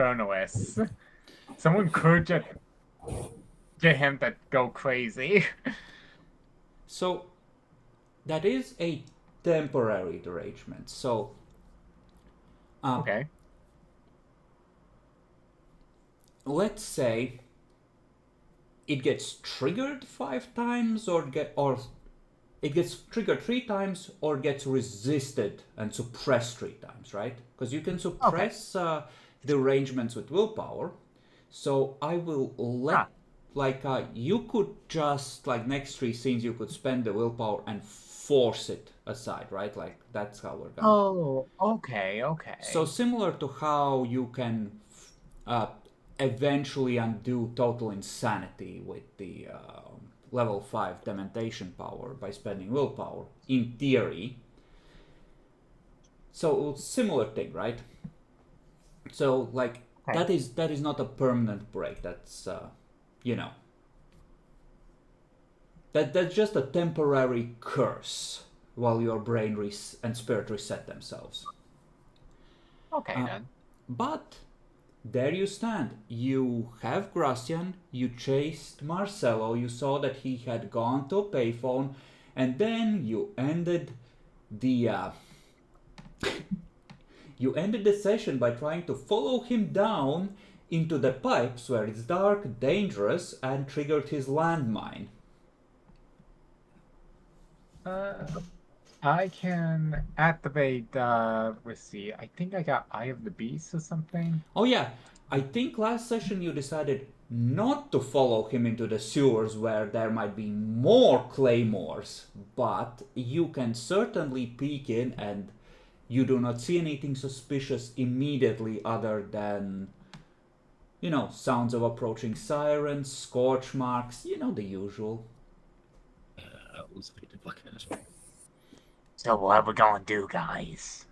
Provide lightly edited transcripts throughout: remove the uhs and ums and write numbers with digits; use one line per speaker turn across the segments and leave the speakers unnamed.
journalists. Someone could just get him to go crazy.
So that is a temporary derangement. So uh,
Okay.
let's say it gets triggered 5 times, or it gets triggered 3 times, or gets resisted and suppressed 3 times, right? Because you can
Okay.
suppress the arrangements with willpower. So I will let,
Huh.
like, you could just, like, next 3 scenes, you could spend the willpower and force it aside, right? Like, that's how we're gonna.
Oh, okay,
So
okay.
similar to how you can uh, eventually undo total insanity with the level 5 dementation power by spending willpower, in theory. So similar thing, right? So like
Okay.
that is not a permanent break. That's you know that's just a temporary curse while your brain and spirit reset themselves.
Okay
Uh,
then.
but there you stand. You have Gracian, you chased Marcelo, you saw that he had gone to a payphone, and then the uh, you ended the session by trying to follow him down into the pipes where it's dark, dangerous, and triggered his landmine.
Uh, I can activate, let's see, I think I got Eye of the Beast or something.
Oh yeah, I think last session you decided not to follow him into the sewers where there might be more claymores, but you can certainly peek in and you do not see anything suspicious immediately other than, sounds of approaching sirens, scorch marks, the usual.
So what we gonna do, guys?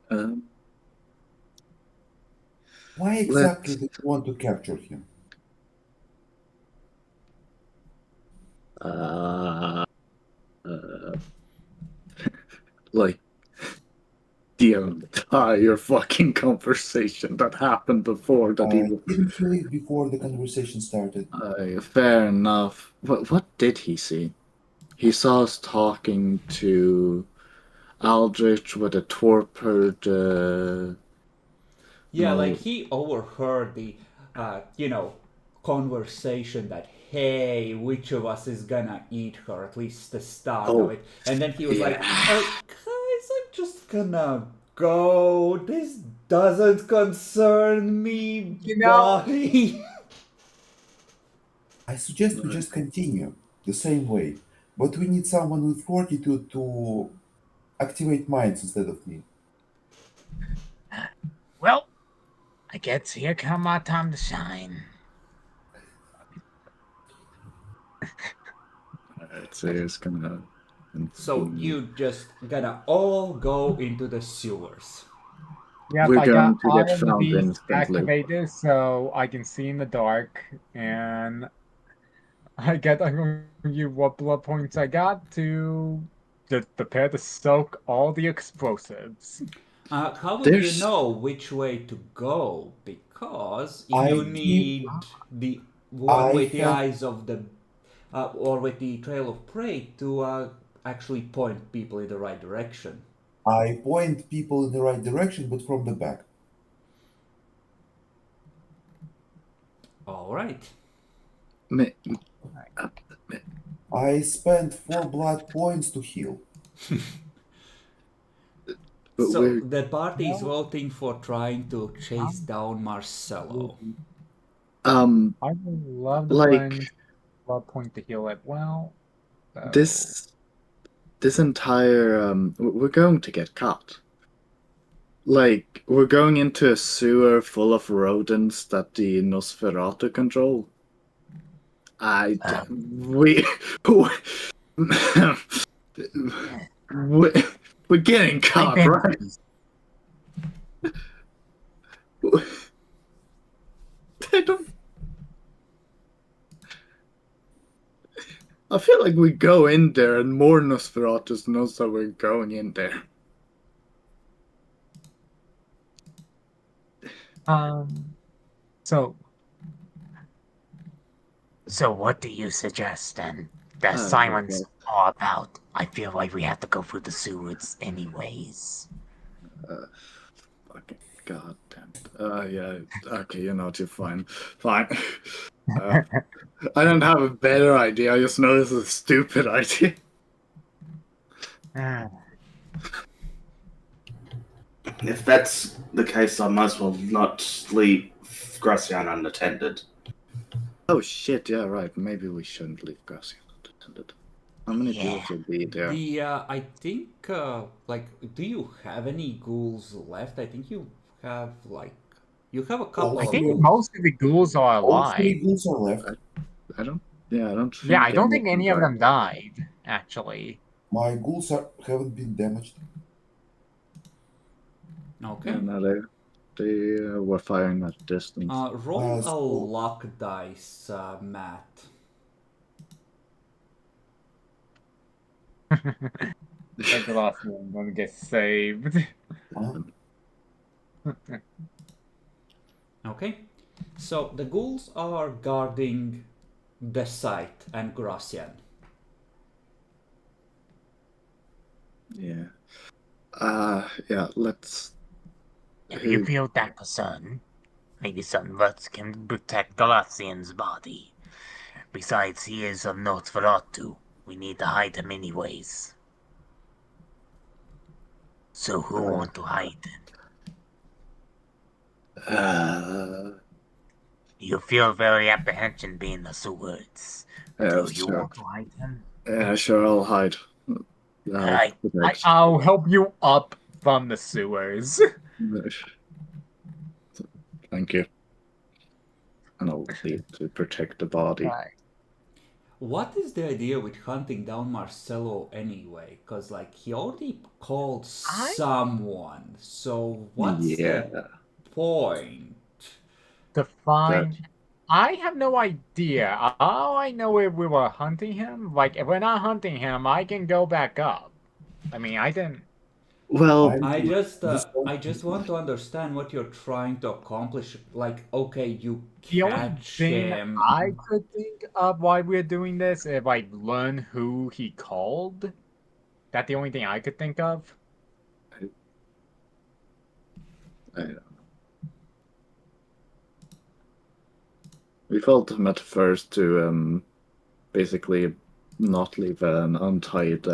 Um,
Why exactly
let's
do you want to capture him?
uh, uh like the entire fucking conversation that happened before that he
Didn't he leave before the conversation started?
fair enough. What did he see? He saw us talking to Aldrich with a torpid
Yeah, like
no.
he overheard the, conversation that, hey, which of us is gonna eat her, at least the start of
Oh
it. And then he was like,
yeah.
guys, I'm just gonna go. This doesn't concern me.
You know,
Bye.
I suggest we just continue the same way, but we need someone with fortitude to activate minds instead of me.
well, I guess here come my time to shine.
It's gonna
So
continue.
you just gonna all go into the sewers.
Yep,
We're
I got
going to get
Eye of the
found
Beast
instantly.
activated so I can see in the dark, and I'm going to use what blood points I got to just prepare to soak all the explosives.
How will you
There's
know which way to go? Because
I
you
give,
need the one
I
with the
have,
eyes of the, or with the trail of prey to actually point people in the right direction.
I point people in the right direction, but from the back.
All right.
me,
Right.
me-
I spent 4 blood points to heal.
but
So
we're
the party is
Well,
voting for trying to chase
I'm
down Marcelo.
um
I would love to
like
spend blood point to heal it. Well, so
this this entire we're going to get caught. Like we're going into a sewer full of rodents that the Nosferatu control. I
uh,
we we we're getting
I've
caught,
been
right? I don't. I feel like we go in there and more Nosferatus knows that we're going in there.
So
So what do you suggest then? The
Okay,
assignment's
well,
all about. I feel like we have to go through the sewers anyways.
fucking goddamn. Yeah. Okay, you know what? You're fine. Fine. Uh, I don't have a better idea. I just know this is a stupid idea.
If that's the case, I might as well not leave Gracian unattended.
Oh shit! Yeah, right. Maybe we shouldn't leave Gracia unattended. How many
Yeah.
ghouls will be there?
I think, like, do you have any ghouls left? I think you have, like, you have a couple
I
of
think
ghouls.
most of the ghouls are
All three
alive.
ghouls are left.
I don't. Yeah, I don't think.
Yeah, I don't think
any
any of them
died.
died, actually.
My ghouls haven't been damaged.
Okay.
Yeah, no, they were firing at distance.
Roll a
so-
luck dice, Matt.
Like the last one gonna get saved.
Huh?
Okay. So the ghouls are guarding the site and Gracian.
Yeah. Yeah. Let's.
If you feel that concerned, maybe some of us can protect Galaxian's body. Besides, he is of Nosferatu. We need to hide him anyways. So who want to hide him? You feel very apprehension being the sewers.
Yeah,
Do you
sure.
want to hide him?
Yeah, sure. I'll hide.
Alright.
I'll help you up from the sewers.
Thank you. And I'll leave to protect the body.
Right.
What is the idea with hunting down Marcelo anyway? Because, like, he already called someone. So what's the point?
To find. I have no idea. All I know is we were hunting him. Like, if we're not hunting him, I can go back up. I mean, I didn't.
Well,
I just want to understand what you're trying to accomplish. Like, okay, you
The only
catch
thing
him.
I could think of why we're doing this is like learn who he called. That's the only thing I could think of.
I don't know. We felt him at first to basically not leave an untied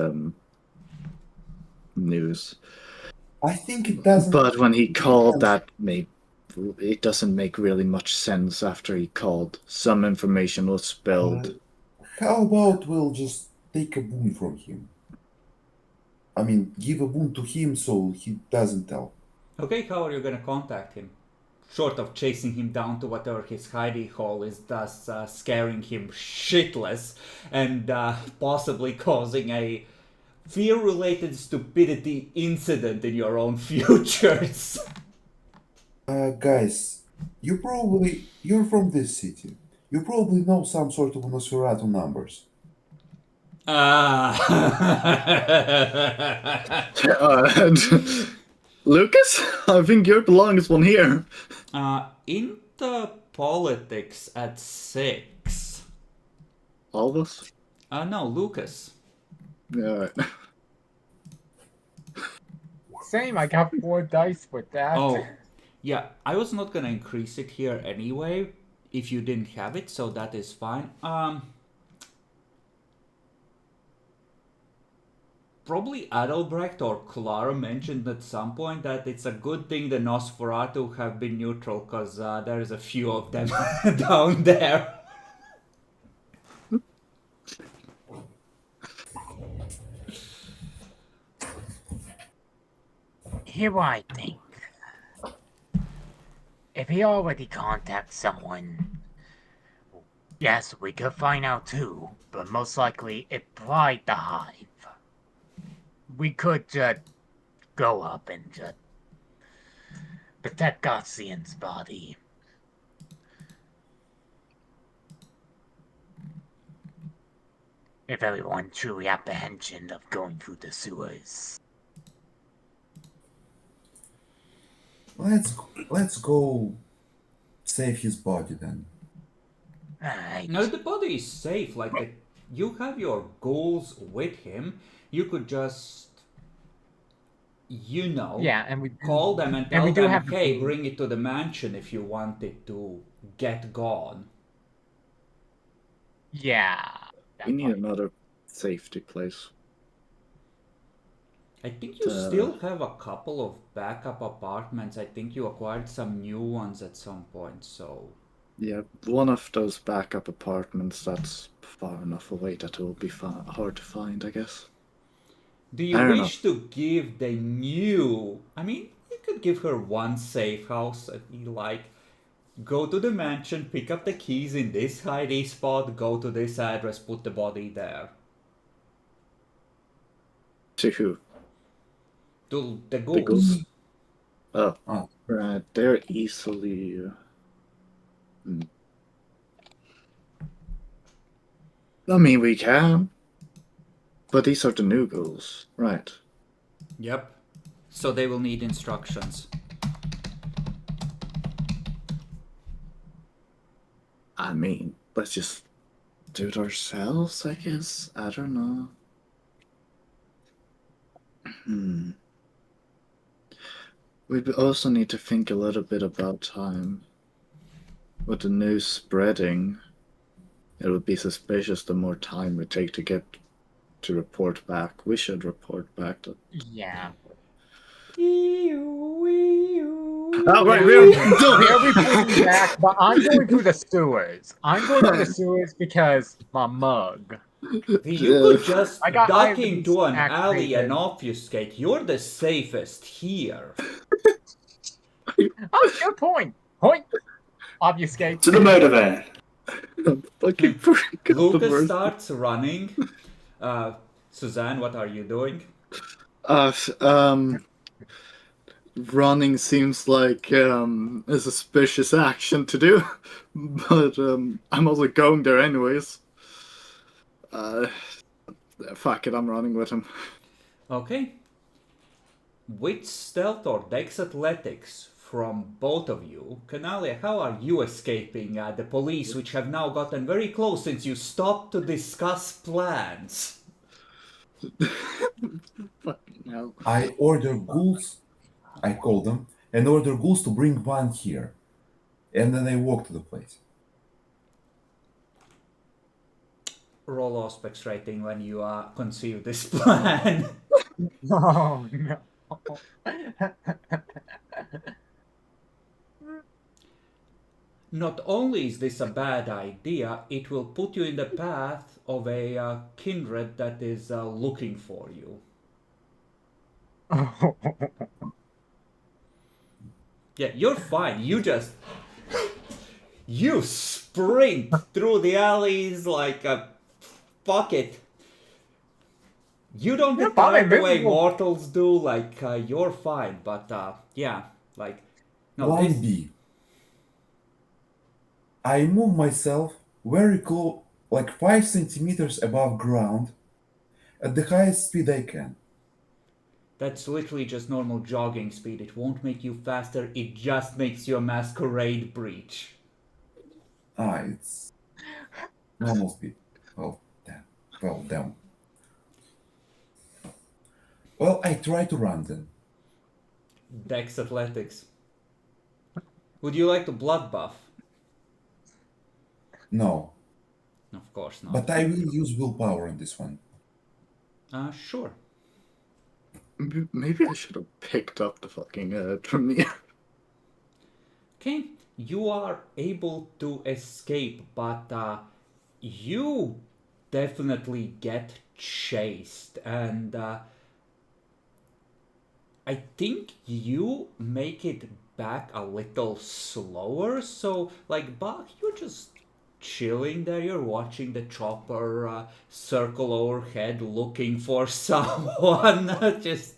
news.
I think it doesn't.
But when he called, that it doesn't make really much sense. After he called, some information was spilled.
How about we'll just take a boon from him? I mean, give a boon to him so he doesn't tell.
Okay, how are you gonna contact him? Short of chasing him down to whatever his hidey hole is, thus scaring him shitless and possibly causing a fear-related stupidity incident in your own futures.
Guys, you're from this city. You probably know some sort of Nosferatu numbers.
Lucas, I think you're the longest one here.
Into politics at 6.
All of us?
No, Lucas.
Yeah, right.
Same, I got 4 dice with that.
Oh, yeah, I was not gonna increase it here anyway, if you didn't have it, so that is fine. Probably Adelbrecht or Clara mentioned at some point that it's a good thing the Nosferatu have been neutral, because there's a few of them down there.
Here what I think. If he already contacts someone, yes, we could find out too, but most likely it probably the hive. We could just go up and just protect Gossian's body. If everyone truly apprehension of going through the sewers.
Let's go save his body then.
Alright.
No, the body is safe. Like you have your ghouls with him. You could just,
Yeah, and we
call them and
and
tell
we do
them,
have the
hey,
food.
bring it to the mansion if you want it to get gone.
Yeah. that
We need
part.
another safety place.
I think you still have a couple of backup apartments. I think you acquired some new ones at some point, so.
Yeah, one of those backup apartments that's far enough away that it will be hard to find, I guess.
Do
I
you
don't know.
wish to give the new. I mean, you could give her one safe house if you like. Go to the mansion, pick up the keys in this hidey spot, go to this address, put the body there.
To who?
To the
The
ghouls.
ghouls? Oh,
Ah,
right. They're easily. I mean, we can. But these are the new ghouls. Right.
Yep. So they will need instructions.
I mean, let's just do it ourselves, I guess. I don't know. We also need to think a little bit about time. With the news spreading, it would be suspicious the more time we take to get to report back. We should report back.
Yeah.
Oh, right,
Yeah,
we're
They're reporting back, but I'm going through the sewers. I'm going through the sewers because my mug.
You could just
I got
duck
items
into an alley and
activated.
obfuscate. You're the safest here.
Oh, good point. Point. Obfuscate.
To the motor van.
fucking forgot the
Lucas
word.
starts running. Suzanne, what are you doing?
Running seems like a suspicious action to do, but I'm also going there anyways. Fuck it, I'm running with him.
Okay. With stealth or dex athletics from both of you, Canalia, how are you escaping the police, which have now gotten very close since you stopped to discuss plans?
Fucking hell.
I order ghouls. I call them and order ghouls to bring one here, and then I walk to the place.
Roll aspects rating when you conceive this plan.
Oh no.
Not only is this a bad idea, it will put you in the path of a kindred that is looking for you. Yeah, you're fine. You sprint through the alleys like a fuck it. You don't
You're
get tired
fine,
the way
visible.
mortals do. Like you're fine, but yeah, like no.
Plan
This,
B. I move myself very close, like 5 centimeters above ground, at the highest speed I can.
that's literally just normal jogging speed. It won't make you faster. It just makes you a masquerade breach.
It's normal speed. Well, damn. Well, damn. Well, I try to run then.
Dex athletics. Would you like to blood buff?
No,
Of course not.
but I will use willpower on this one.
Sure.
Maybe I should have picked up the fucking Tremere.
Okay, you are able to escape, but you definitely get chased, and I think you make it back a little slower. So, like, Bach, you're just chilling there. You're watching the chopper circle overhead, looking for someone. Just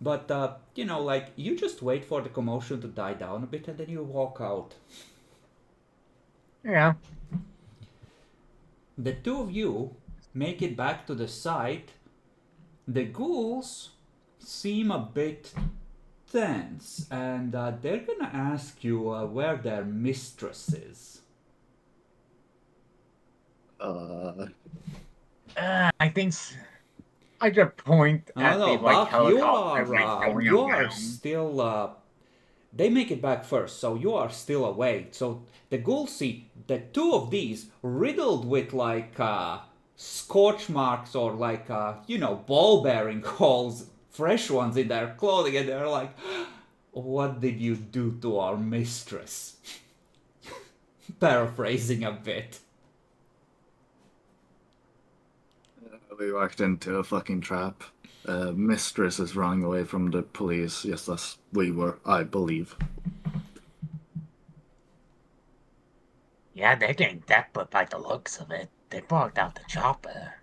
But, like, you just wait for the commotion to die down a bit and then you walk out.
Yeah.
The two of you make it back to the site. The ghouls seem a bit tense, and they're gonna ask you where their mistress is.
I think I just point
Oh
at
no,
the like
Buck,
helicopter like going
you are
around.
still. They make it back first, so you are still awake. So the ghouls see the two of these riddled with like scorch marks or like ball bearing holes, fresh ones in their clothing, and they're like, "What did you do to our mistress?" Paraphrasing a bit.
We walked into a fucking trap. Mistress is running away from the police. Yes, that's we were, I believe.
Yeah, they're getting desperate by the looks of it. They brought out the chopper.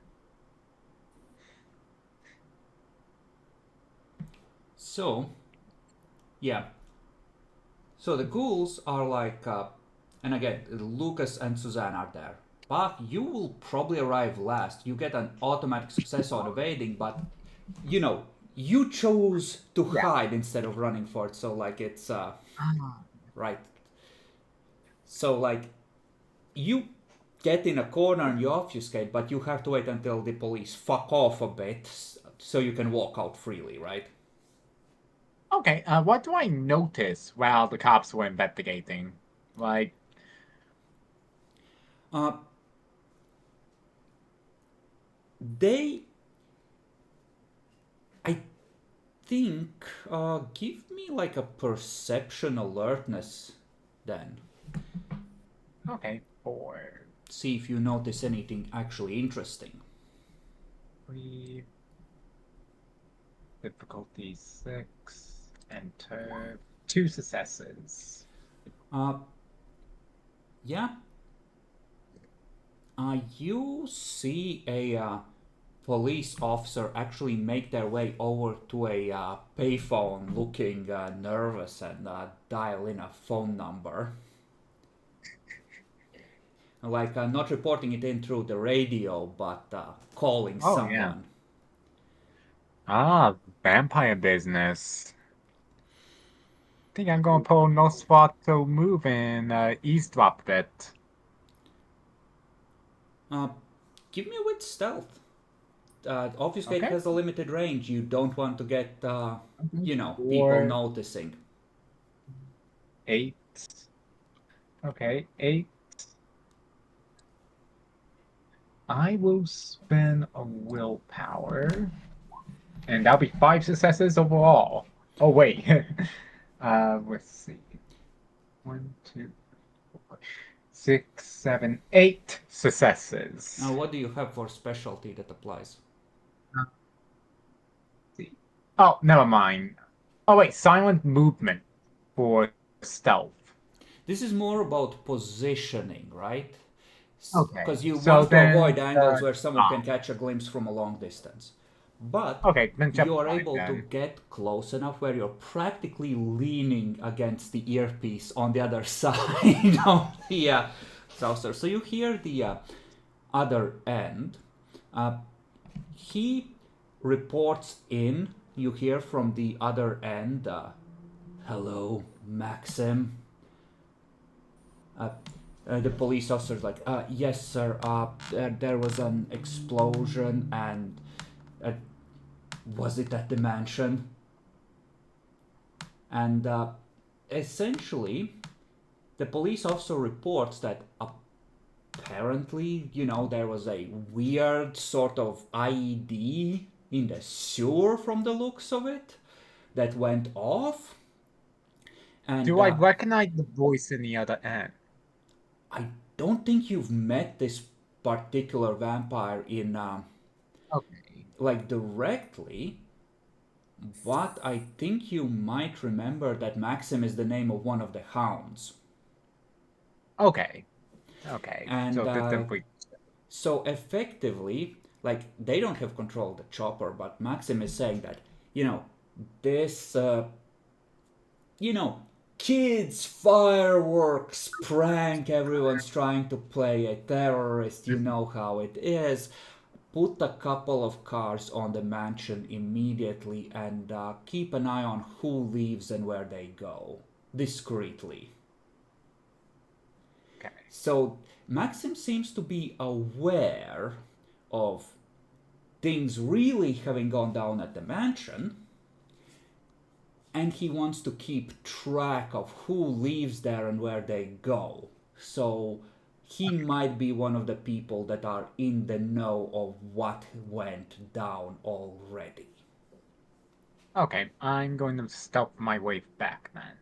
So, yeah. So the ghouls are like, and again, Lucas and Suzanne are there. But you will probably arrive last. You get an automatic success on evading, but you chose to hide instead of running for it. So like it's right. So like you get in a corner and you obfuscate, but you have to wait until the police fuck off a bit so you can walk out freely, right?
Okay, what do I notice while the cops were investigating? Like,
Uh, they, I think, give me like a perception alertness then.
okay, 4,
See if you notice anything actually interesting.
3, difficulty 6, enter 2 successes.
Yeah. You see a police officer actually make their way over to a payphone looking nervous and dial in a phone number. Like not reporting it in through the radio, but calling someone.
Yeah. Ah, vampire business. Think I'm gonna pull Nosferatu move and eavesdrop a bit.
Give me a wit stealth. Obfuscate
Okay.
has a limited range. You don't want to get, people
4,
noticing.
8. Okay, 8. I will spend a willpower, and that'll be 5 successes overall. Oh wait, let's see. 1, 2, 4, 6, 7, 8 successes.
Now, what do you have for specialty that applies?
See. Oh, never mind. Oh wait, silent movement for stealth.
This is more about positioning, right?
Okay.
Because you
So
want to
then,
avoid angles where someone can catch a glimpse from a long distance. But
okay, then
you are
fine,
able to get close enough where you're practically leaning against the earpiece on the other side of the saucer. So you hear the other end. He reports in. You hear from the other end, hello, Maxim. The police officer's like, yes, sir, there was an explosion, and was it at the mansion? And essentially, the police officer reports that apparently, there was a weird sort of IED in the sewer from the looks of it that went off. And
Do I recognize the voice in the other end?
I don't think you've met this particular vampire in like directly, but I think you might remember that Maxim is the name of one of the hounds.
Okay.
And
so different.
So effectively, like, they don't have control of the chopper, but Maxim is saying that, this, kids fireworks prank, everyone's trying to play a terrorist, you know how it is. put a couple of cars on the mansion immediately and keep an eye on who leaves and where they go, discreetly.
Okay.
So Maxim seems to be aware of things really having gone down at the mansion, and he wants to keep track of who leaves there and where they go. So he might be one of the people that are in the know of what went down already.
Okay, I'm going to stealth my way back then.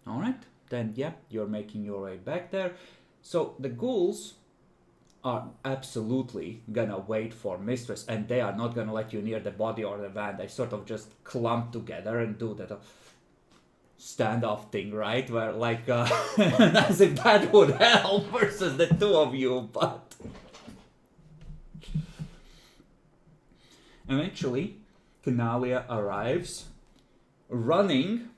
Alright, then yeah, you're making your way back there. So the ghouls are absolutely gonna wait for Mistress, and they are not gonna let you near the body or the van. They sort of just clump together and do that standoff thing, right? Where like as if that would help versus the two of you, but eventually Canalia arrives, running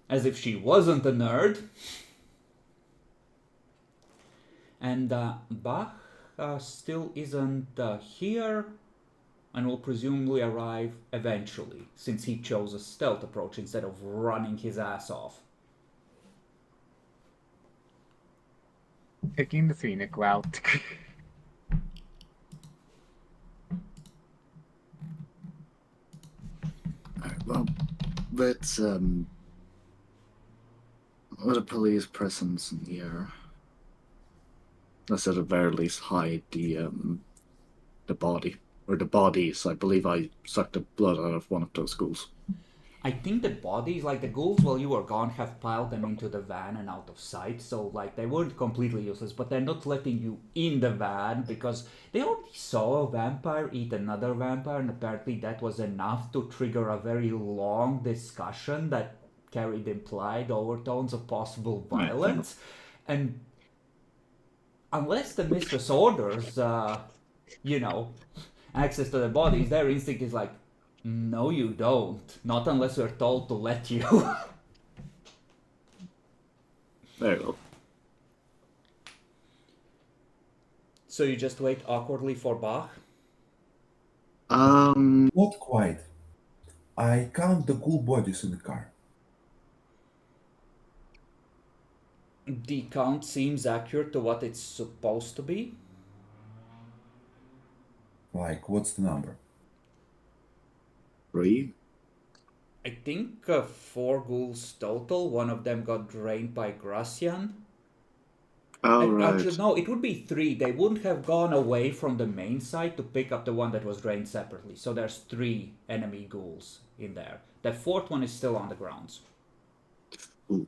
as if she wasn't a nerd, and Bach still isn't here, and will presumably arrive eventually, since he chose a stealth approach instead of running his ass off.
Taking the scenic route.
Alright, well, let's let a police presence in here. Let's at the very least hide the body. Or the bodies. I believe I sucked the blood out of one of those ghouls.
I think the bodies, like the ghouls while you were gone, have piled them into the van and out of sight, so like they weren't completely useless, but they're not letting you in the van because they already saw a vampire eat another vampire, and apparently that was enough to trigger a very long discussion that carried implied overtones of possible violence. And unless the mistress orders, access to the bodies, their instinct is like, no you don't. Not unless we're told to let you.
Very well.
So you just wait awkwardly for Bach?
Not quite. I count the ghoul bodies in the car.
The count seems accurate to what it's supposed to be.
Like, what's the number?
3?
I think 4 ghouls total. One of them got drained by Gracian.
Oh, right.
Actually, no, it would be 3. They wouldn't have gone away from the main site to pick up the one that was drained separately. So there's 3 enemy ghouls in there. The 4th one is still on the grounds.
Ooh.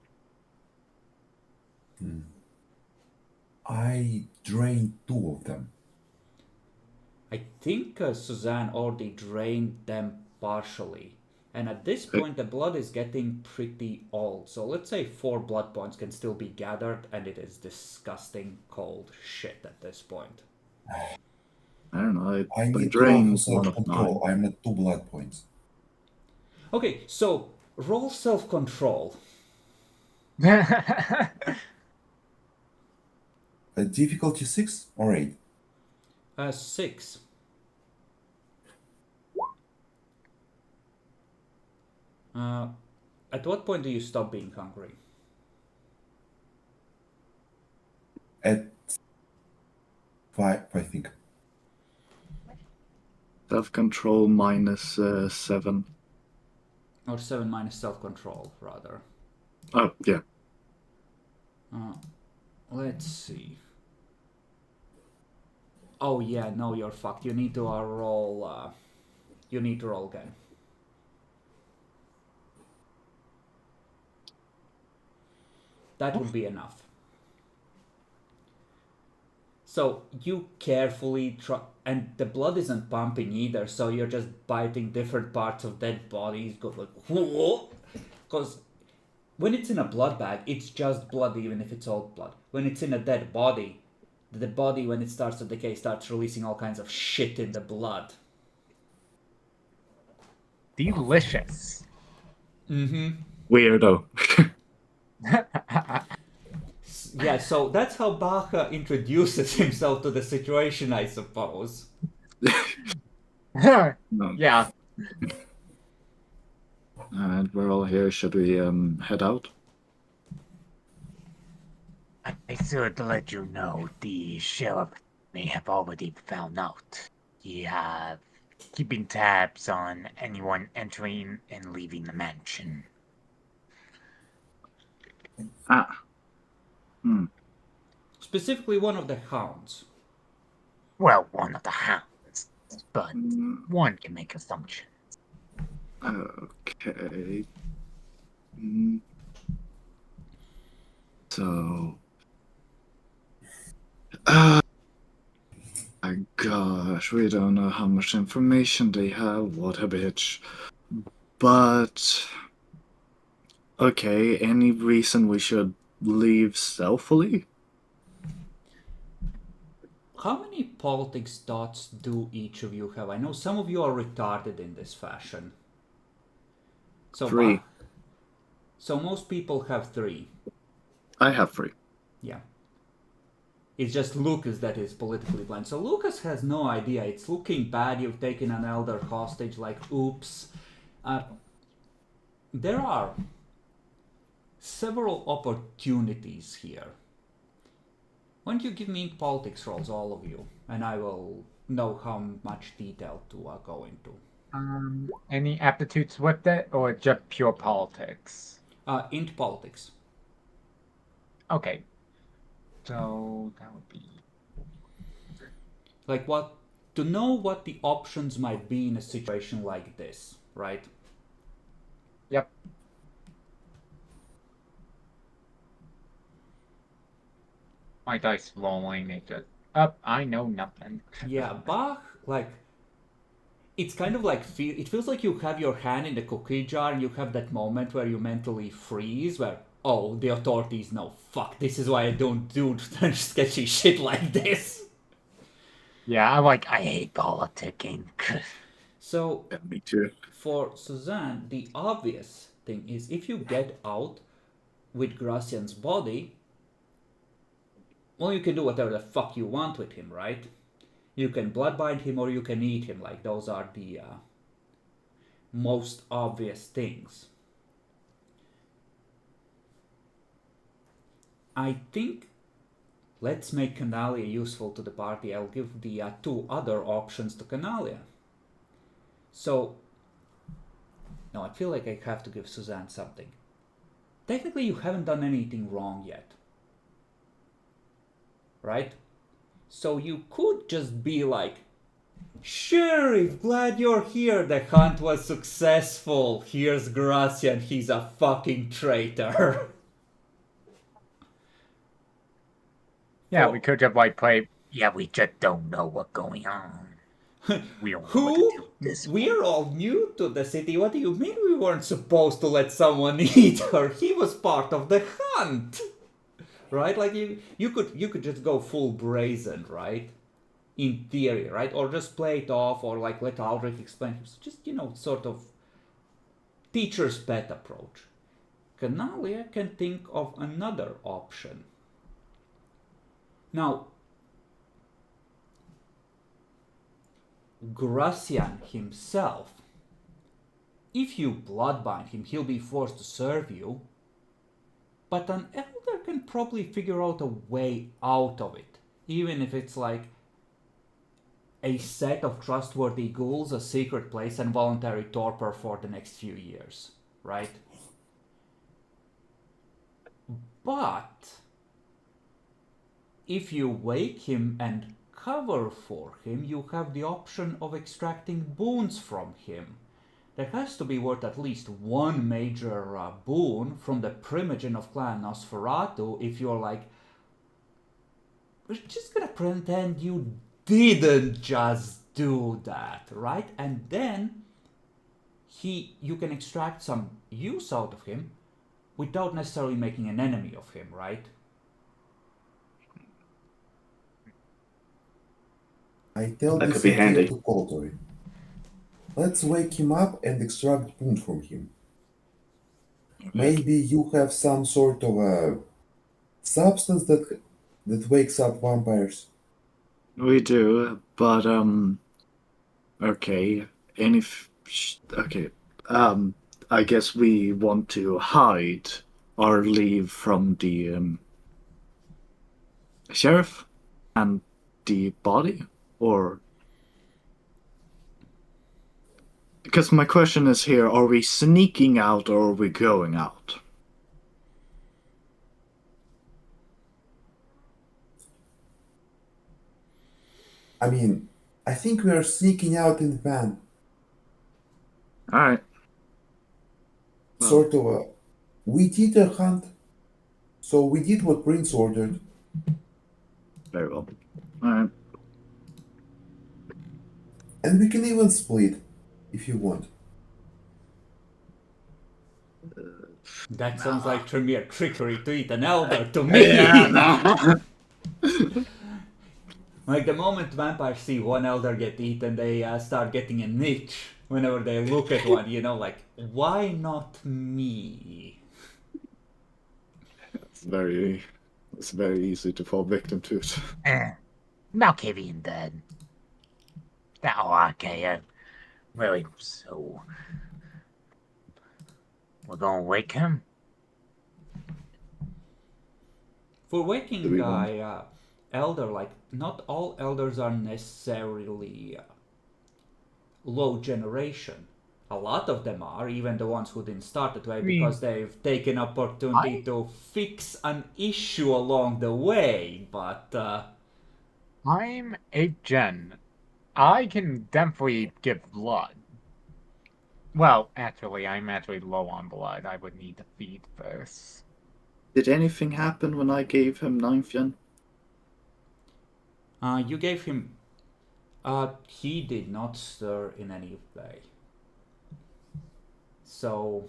I drained 2 of them.
I think Suzanne already drained them partially. And at this point, the blood is getting pretty old. So let's say 4 blood points can still be gathered, and it is disgusting cold shit at this point.
I don't know.
I
I
need
drained
12
one of
self-control.
9.
I'm at 2 blood points.
Okay, so roll self-control.
Difficulty 6 or 8?
6. At what point do you stop being hungry?
At 5, I think.
Self-control minus 7.
Or 7 minus self-control, rather.
Oh, yeah.
Let's see. Oh yeah, no, you're fucked. You need to roll. You need to roll again. That would be enough. So you carefully try, and the blood isn't pumping either. So you're just biting different parts of dead bodies. Go like, whoa, because when it's in a blood bag, it's just blood, even if it's old blood. When it's in a dead body, the body, when it starts to decay, starts releasing all kinds of shit in the blood.
Delicious.
Weirdo.
Yeah, so that's how Bach introduces himself to the situation, I suppose.
No.
Yeah.
And we're all here. Should we head out?
I should let you know the sheriff may have already found out. He have keeping tabs on anyone entering and leaving the mansion.
Ah.
Specifically, one of the hounds.
Well, one of the hounds, but
Mm,
one can make assumptions.
Okay. Mm. So. My gosh, we don't know how much information they have. What a bitch. But. Okay, any reason we should leave stealthily?
How many politics dots do each of you have? I know some of you are retarded in this fashion. So
3.
So most people have 3.
I have 3.
Yeah. It's just Lucas that is politically blind. So Lucas has no idea. It's looking bad. You've taken an elder hostage. Like, oops. There are several opportunities here. Why don't you give me politics rolls, all of you, and I will know how much detail to go into.
Any aptitudes with it, or just pure politics?
Int politics.
Okay. So that would be
Like what, to know what the options might be in a situation like this, right?
Yep. My dice rolling, it just up. I know nothing.
Yeah, Bach, like, it's kind of like, it feels like you have your hand in the cookie jar and you have that moment where you mentally freeze, where, oh, the authorities know, fuck, this is why I don't do sketchy shit like this.
Yeah,
I hate politicking.
So,
Yeah, me too.
for Suzanne, the obvious thing is if you get out with Gracian's body, well, you can do whatever the fuck you want with him, right? You can bloodbind him or you can eat him. Like, those are the most obvious things. I think let's make Canalia useful to the party. I'll give the 2 other options to Canalia. So, no, I feel like I have to give Suzanne something. Technically, you haven't done anything wrong yet. Right? So you could just be like, Sheriff, glad you're here. The hunt was successful. Here's Gracian. He's a fucking traitor.
yeah,
Oh.
we could just play.
Yeah, we just don't know what's going on. We don't know what
Who?
to do with this.
We're all new to the city. What do you mean we weren't supposed to let someone eat her? He was part of the hunt. Right? Like you could just go full brazen, right? In theory, right? Or just play it off, or like let Aldrich explain. Just, sort of teacher's pet approach. Canalia can think of another option. Now, Gracian himself, if you bloodbind him, he'll be forced to serve you. But an elder can probably figure out a way out of it. Even if it's like a set of trustworthy ghouls, a secret place, and voluntary torpor for the next few years. Right? But if you wake him and cover for him, you have the option of extracting boons from him. There has to be worth at least one major boon from the primogen of Clan Nosferatu if you're like, we're just gonna pretend you didn't just do that, right? And then you can extract some use out of him without necessarily making an enemy of him, right?
I tell
That
this
could be handy.
idea to Coltoy. Let's wake him up and extract boon from him. Maybe you have some sort of a substance that wakes up vampires.
We do, but Okay. Okay. I guess we want to hide or leave from the sheriff and the body, or because my question is here: are we sneaking out or are we going out?
I mean, I think we are sneaking out in the van.
All right. Well,
Sort of a. We did a hunt, so we did what Prince ordered.
very well. All right.
And we can even split, if you want.
That sounds like Tremere trickery to eat an elder to me! Like, the moment vampires see one elder get eaten, they start getting an itch whenever they look at one, you know, like, why not me?
It's very easy to fall victim to it.
Malkavian dead. Oh, okay, really, so... We're gonna wake him?
For
Do
waking
we
guy, elder, like, not all elders are necessarily low generation. A lot of them are, even the ones who didn't start it way, because they've taken opportunity to fix an issue along the way, but
I'm 8th gen. I can definitely give blood. Well, actually, I'm actually low on blood. I would need to feed first.
Did anything happen when I gave him 9th gen?
you gave him... he did not stir in any way. So,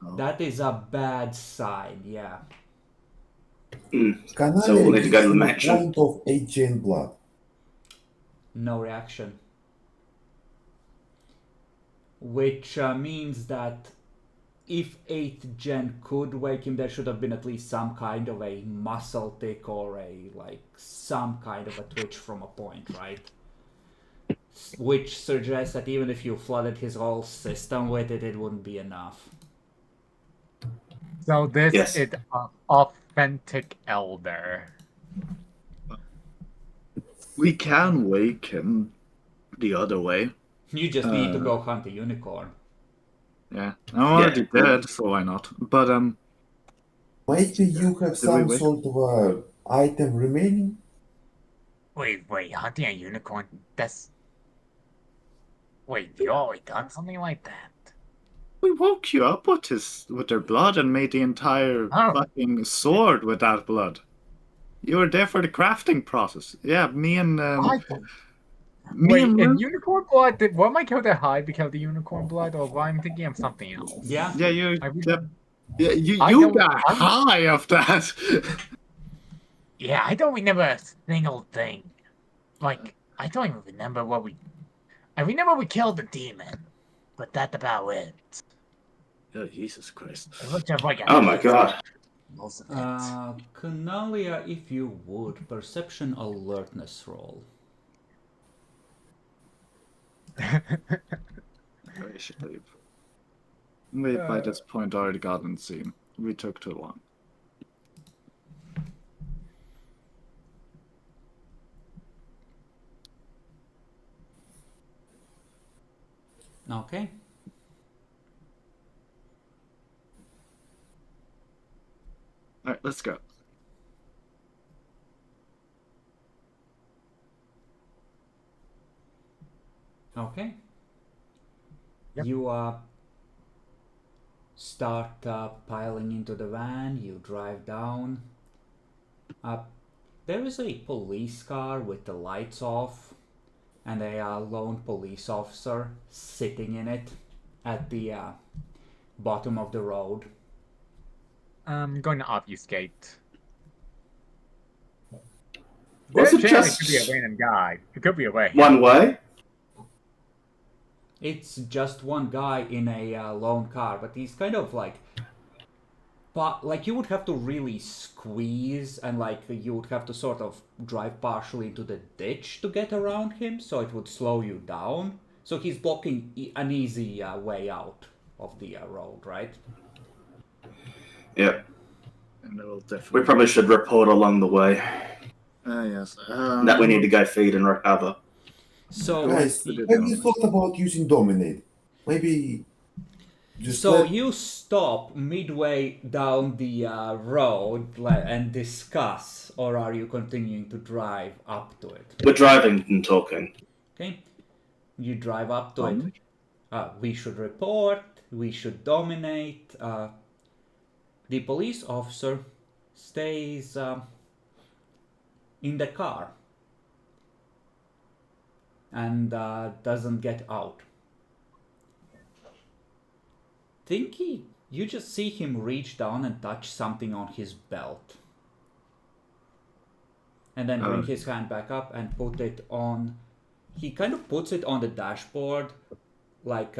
No.
that is a bad sign, yeah.
Can
So
I
we'll need to
give
go to the
him a
mansion.
point of 8 gen blood?
No reaction. Which means that if 8th gen could wake him, there should have been at least some kind of a muscle tick or some kind of a twitch from a point, right? Which suggests that even if you flooded his whole system with it, it wouldn't be enough.
So this
Yes.
is an authentic elder.
We can wake him the other way.
You just need to go hunt a unicorn.
Yeah, I'm already dead, so why not? But
Maybe you have
we
some
wait?
sort of item remaining?
Wait, hunting a unicorn? That's... Wait, you already done something like that?
We woke you up with their blood and made the entire fucking sword with that blood. You were there for the crafting process. Yeah, me and
Wait, in
Luke.
unicorn blood, what my character hide because of the unicorn blood, or I'm thinking of something else?
Yeah.
Yeah, you.
I really-
Yeah,
I
you
don't-
got
I'm-
high off that.
Yeah, I don't remember a single thing. Like, I don't even remember what we... I remember we killed the demon, but that's about it.
Oh, Jesus Christ.
It was just like a...
Oh my god.
Most of it.
Canalia, if you would, perception alertness roll.
I should leave. We by this point already gotten seen. We took too long.
Okay.
Alright, let's go.
Okay.
Yep.
You start piling into the van, you drive down. There is a police car with the lights off and a lone police officer sitting in it at the bottom of the road.
I'm going to obfuscate.
Was
There's
it
a chance
just
it could be a random guy. It could be a way.
one way?
It's just one guy in a lone car, but he's kind of like... But, like, you would have to really squeeze, and, like, you would have to sort of drive partially into the ditch to get around him, so it would slow you down. So he's blocking an easy way out of the road, right?
Yeah.
And it'll definitely.
We probably should report along the way
Yes.
that we need to go feed and recover.
So
Guys,
we did
have
know
you
that.
thought about using Dominate? Maybe just
So
let...
you stop midway down the road and discuss, or are you continuing to drive up to it?
We're driving and talking.
Okay, you drive up to it.
Dominate?
We should report. We should dominate. The police officer stays in the car and doesn't get out. You just see him reach down and touch something on his belt. And then bring his hand back up and put it on. He kind of puts it on the dashboard, like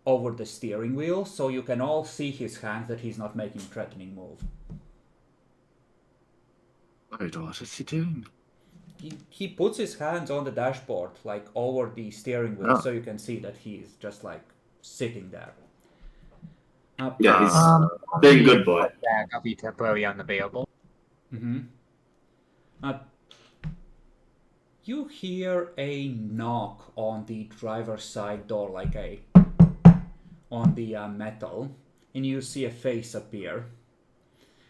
over the steering wheel, so you can all see his hands, that he's not making a threatening move.
Wait, what is he doing?
He puts his hands on the dashboard, like over the steering wheel,
Oh.
so you can see that he's just like sitting there.
Yeah, he's being a good boy.
Back, I'll be temporarily unavailable.
You hear a knock on the driver's side door, like on the metal, and you see a face appear.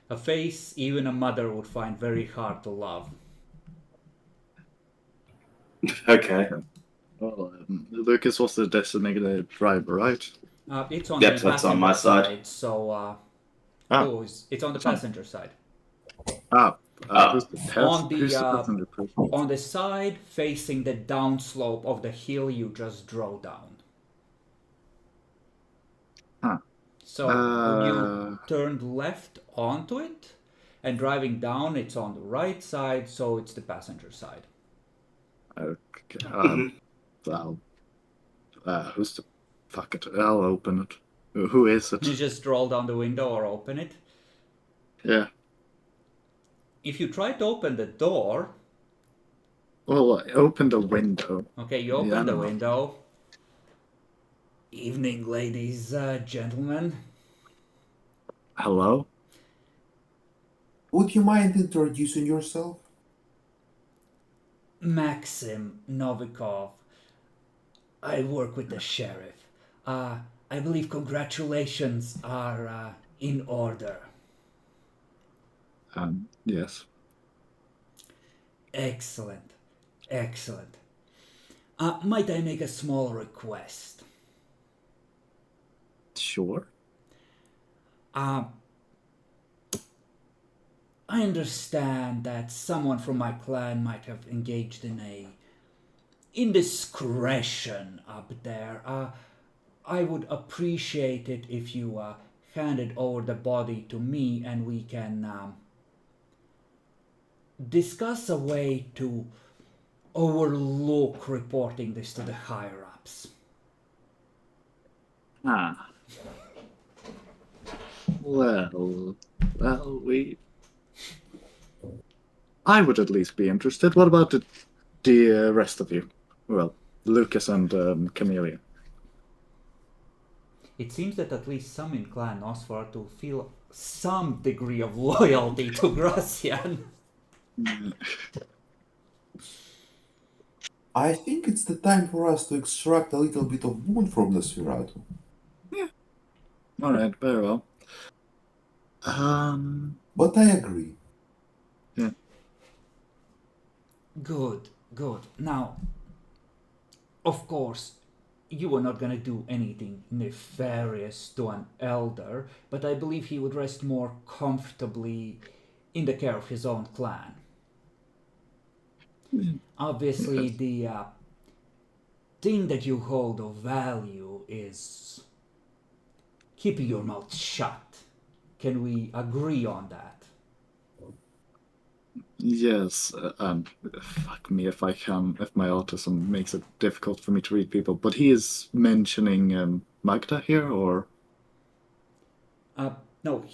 A face even a mother would find very hard to love.
Okay.
Well, Lucas was the designated driver, right?
It's on
Yep,
the
that's on
passenger
my side.
so it's on the
Sorry.
passenger side.
Who's the test?
On the,
Who's the passenger person?
On the side facing the downslope of the hill you just drove down.
Huh.
So when you turned left onto it and driving down, it's on the right side, so it's the passenger side.
Okay. Well, who's the fuck it? I'll open it. Who is it?
You just roll down the window or open it.
Yeah.
If you try to open the door,
Well, I opened the window.
okay, you open
Yeah,
the
no.
window. Evening, ladies, gentlemen.
Hello?
Would you mind introducing yourself?
Maxim Novikov. I work with the sheriff. I believe congratulations are in order.
Yes.
Excellent. Excellent. Might I make a small request?
Sure.
I understand that someone from my clan might have engaged in a indiscretion up there. I would appreciate it if you handed over the body to me and we can discuss a way to overlook reporting this to the higher-ups.
Well, I would at least be interested. What about the rest of you? Well, Lucas and Camellia.
It seems that at least some in Clan Nosfer to feel some degree of loyalty to Gracian.
I think it's the time for us to extract a little bit of boon from the Sviratu.
Alright, very well.
But I agree.
Yeah.
Good, good. Now, of course, you are not going to do anything nefarious to an elder, but I believe he would rest more comfortably in the care of his own clan. Obviously, the thing that you hold of value is keeping your mouth shut. Can we agree on that?
Yes, fuck me if if my autism makes it difficult for me to read people, but he is mentioning Magda here, or?
No,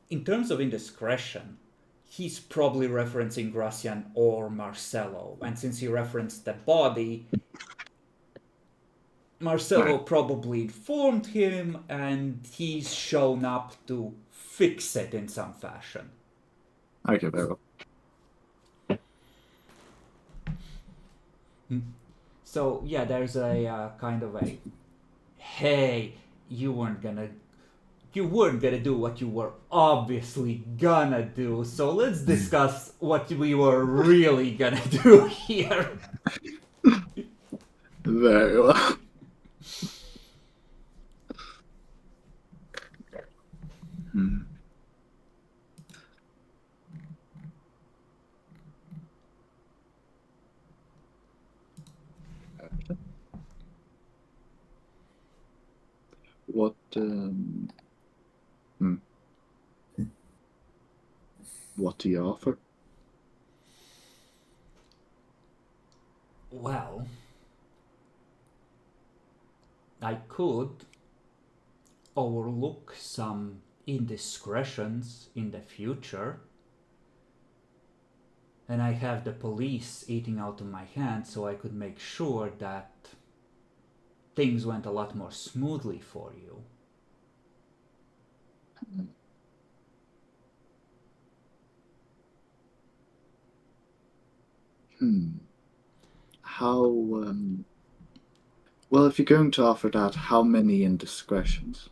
in terms of indiscretion, he's probably referencing Gracian or Marcelo. And since he referenced the body, Marcelo probably informed him, and he's shown up to fix it in some fashion.
Okay, very well.
So yeah, there's a kind of a, hey, you weren't gonna do what you were obviously gonna do, so let's discuss what we were really gonna do here.
Very well. What what do you offer?
Well, I could overlook some indiscretions in the future, and I have the police eating out of my hands, so I could make sure that things went a lot more smoothly for you.
How well, if you're going to offer that, how many indiscretions?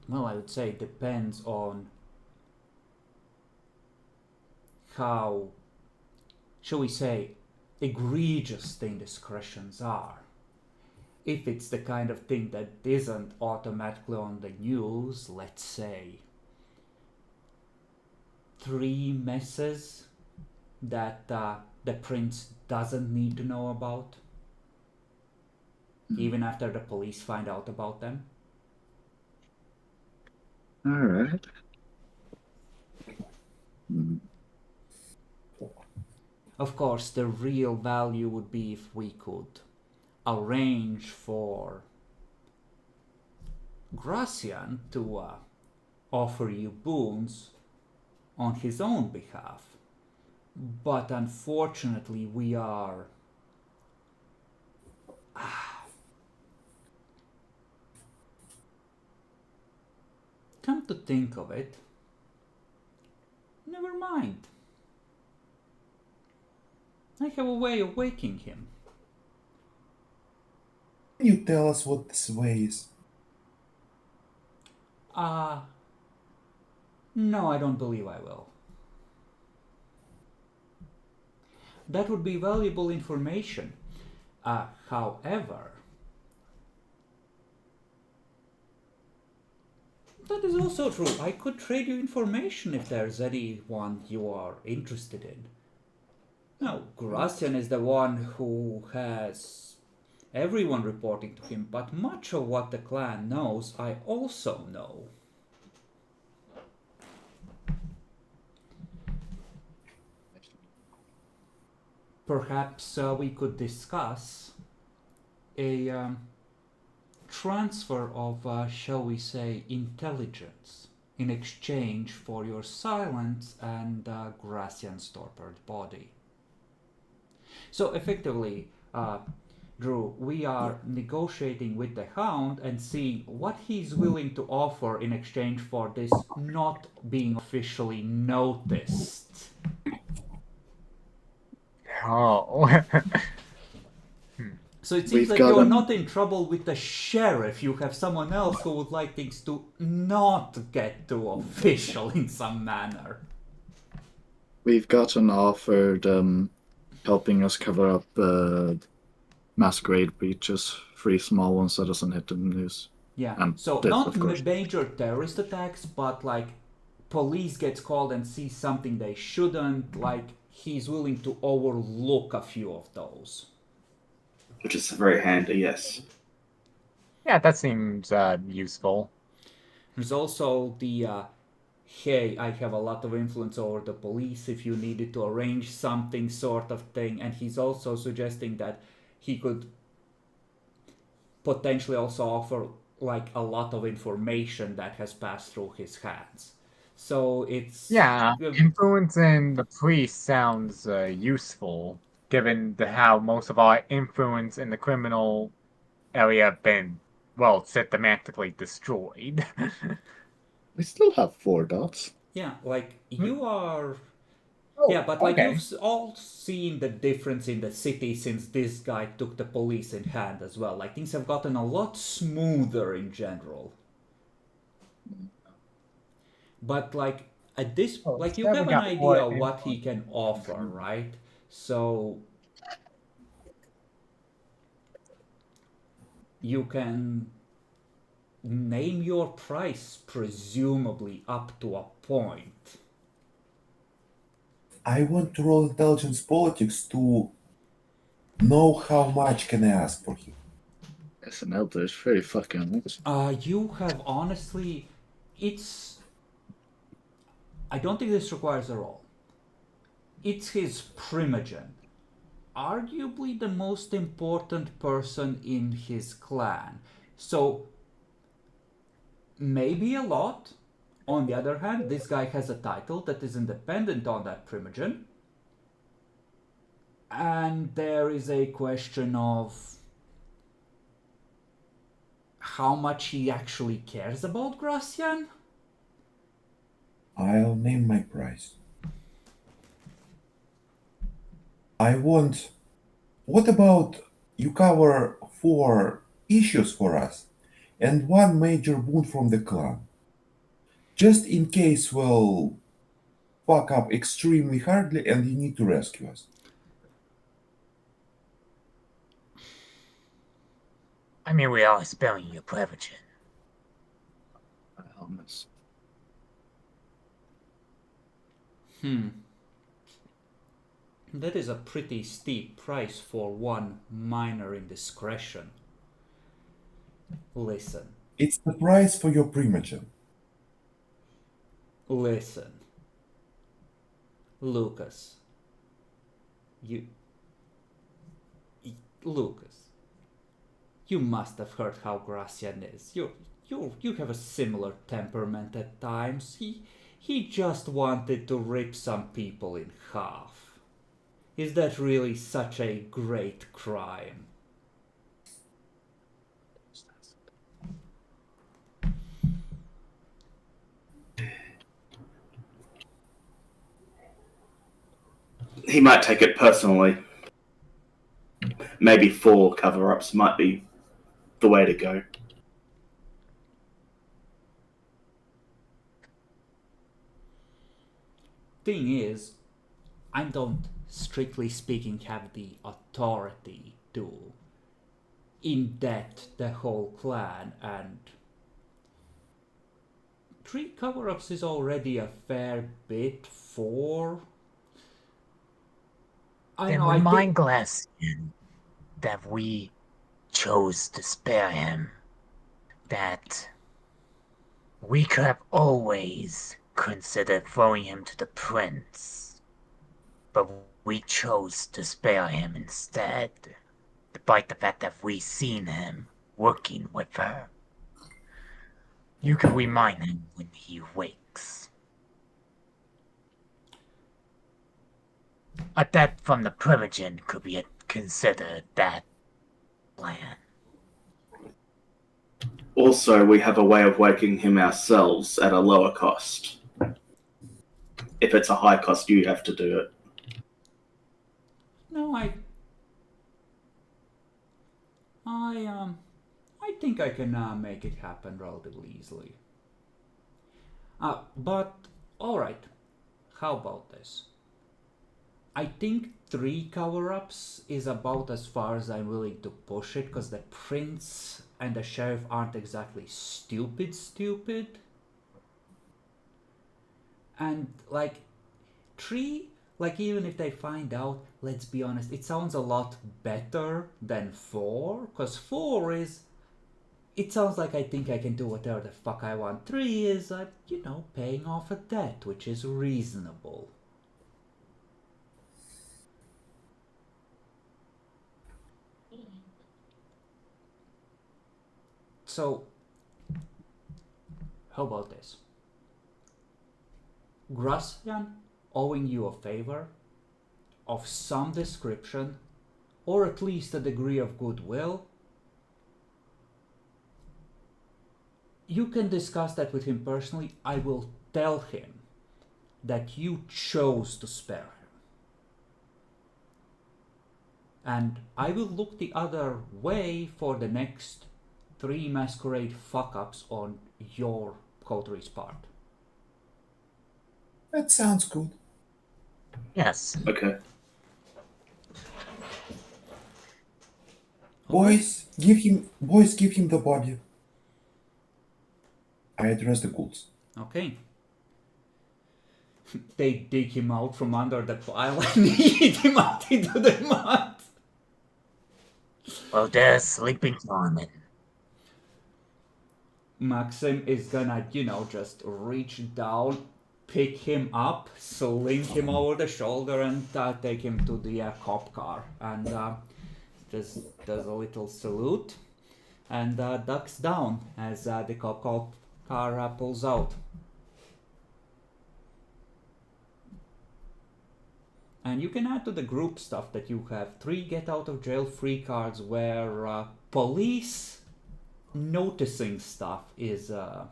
Well, I would say it depends on how, shall we say, egregious the indiscretions are. If it's the kind of thing that isn't automatically on the news, let's say 3 messes that the prince doesn't need to know about, even after the police find out about them.
All right.
Of course, the real value would be if we could arrange for Gracian to offer you boons on his own behalf. But unfortunately, we are... Come to think of it, never mind. I have a way of waking him.
Can you tell us what this way is?
No, I don't believe I will. That would be valuable information. However, that is also true. I could trade you information if there's anyone you are interested in. Now, Gracian is the one who has everyone reporting to him, but much of what the clan knows, I also know. Perhaps we could discuss a transfer of, shall we say, intelligence in exchange for your silence and Gracian's torpid body. So effectively, Drew, we are negotiating with the Hound and seeing what he's willing to offer in exchange for this not being officially noticed.
Oh.
So it seems like you're not in trouble with the sheriff. You have someone else who would like things to not get too official in some manner.
We've gotten offered helping us cover up Masquerade breaches, 3 small ones that doesn't hit the news.
Yeah,
And
so
this,
not
of course.
major terrorist attacks, but like police gets called and sees something they shouldn't, like he's willing to overlook a few of those.
Which is very handy, yes.
Yeah, that seems useful.
There's also the, hey, I have a lot of influence over the police if you needed to arrange something sort of thing. And he's also suggesting that he could potentially also offer like a lot of information that has passed through his hands. So it's
Yeah, influencing the priest sounds useful, given how most of our influence in the criminal area have been, well, systematically destroyed.
We still have 4 dots.
yeah, like you are.
Oh,
Yeah, but like
okay.
you've all seen the difference in the city since this guy took the police in hand as well. Like things have gotten a lot smoother in general. But like at this,
Oh,
like you
instead we
have an
got
idea
more
of what he
influence.
can offer, right? So you can name your price presumably up to a point.
I want to roll intelligence politics to know how much can I ask for him.
As an elder, it's very fucking rich.
You have honestly, it's. I don't think this requires a roll. It's his primogen, arguably the most important person in his clan. So maybe a lot. On the other hand, this guy has a title that is independent on that primogen. And there is a question of how much he actually cares about Gracian.
I'll name my price. I want. What about you cover 4 issues for us and 1 major boon from the clan? Just in case we'll fuck up extremely hardly and you need to rescue us.
I mean, we are spelling your privilege.
Helmets.
That is a pretty steep price for one minor indiscretion. Listen.
It's the price for your primogen.
Listen. Lucas. Lucas. You must have heard how Gracian is. You have a similar temperament at times. He just wanted to rip some people in half. Is that really such a great crime?
He might take it personally. Maybe 4 cover-ups might be the way to go.
Thing is, I don't, strictly speaking, have the authority to indebt the whole clan, and 3 cover-ups is already a fair bit for.
Then remind Glacian that we chose to spare him. That we could have always considered throwing him to the prince. But we chose to spare him instead, despite the fact that we seen him working with her. You can remind him when he wakes. A death from the primogen could be considered that plan.
Also, we have a way of waking him ourselves at a lower cost. If it's a high cost, you have to do it.
No, I think I can make it happen relatively easily. But alright, how about this? I think 3 cover-ups is about as far as I'm willing to push it, because the prince and the sheriff aren't exactly stupid. And like 3, like even if they find out, let's be honest, it sounds a lot better than 4, because 4 is, it sounds like I think I can do whatever the fuck I want. 3 is, paying off a debt, which is reasonable. So, how about this? Gracian owing you a favor of some description, or at least a degree of goodwill, you can discuss that with him personally. I will tell him that you chose to spare him. And I will look the other way for the next 3 Masquerade fuck-ups on your coteries part.
That sounds good.
Yes.
Okay.
Boys, give him the body. I address the ghouls.
Okay. They dig him out from under the pile and eat him out into the mud.
Well, there's sleeping Norman.
Maxim is gonna, just reach down, pick him up, sling him over the shoulder, and take him to the cop car. And just does a little salute and ducks down as the cop car pulls out. And you can add to the group stuff that you have 3 get out of jail free cards where police noticing stuff is, or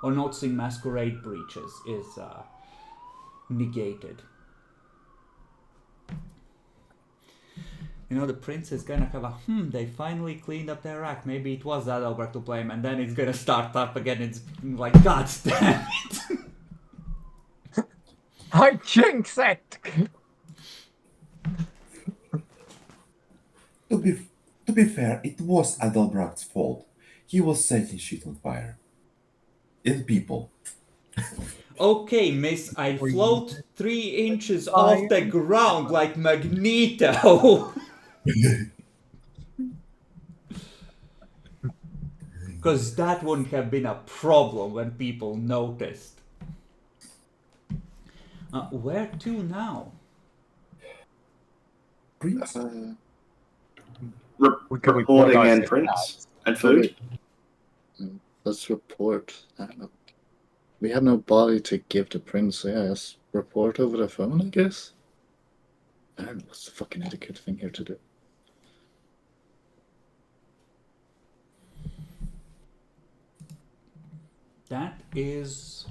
noticing masquerade breaches is negated. The prince is gonna have they finally cleaned up their act. Maybe it was Adalbert to blame, and then it's gonna start up again. It's like, God damn it.
I jinx it!
To be fair, it was Adalbrecht's fault. He was setting shit on fire. And people.
Okay, miss, I float 3 inches off the ground like Magneto. Because that wouldn't have been a problem when people noticed. Where to now?
Prince?
Reporting and prints and food.
Let's report. I don't know. We have no body to give the prince, yes. Report over the phone, I guess? I don't know what's the fucking etiquette thing here to do.
That is...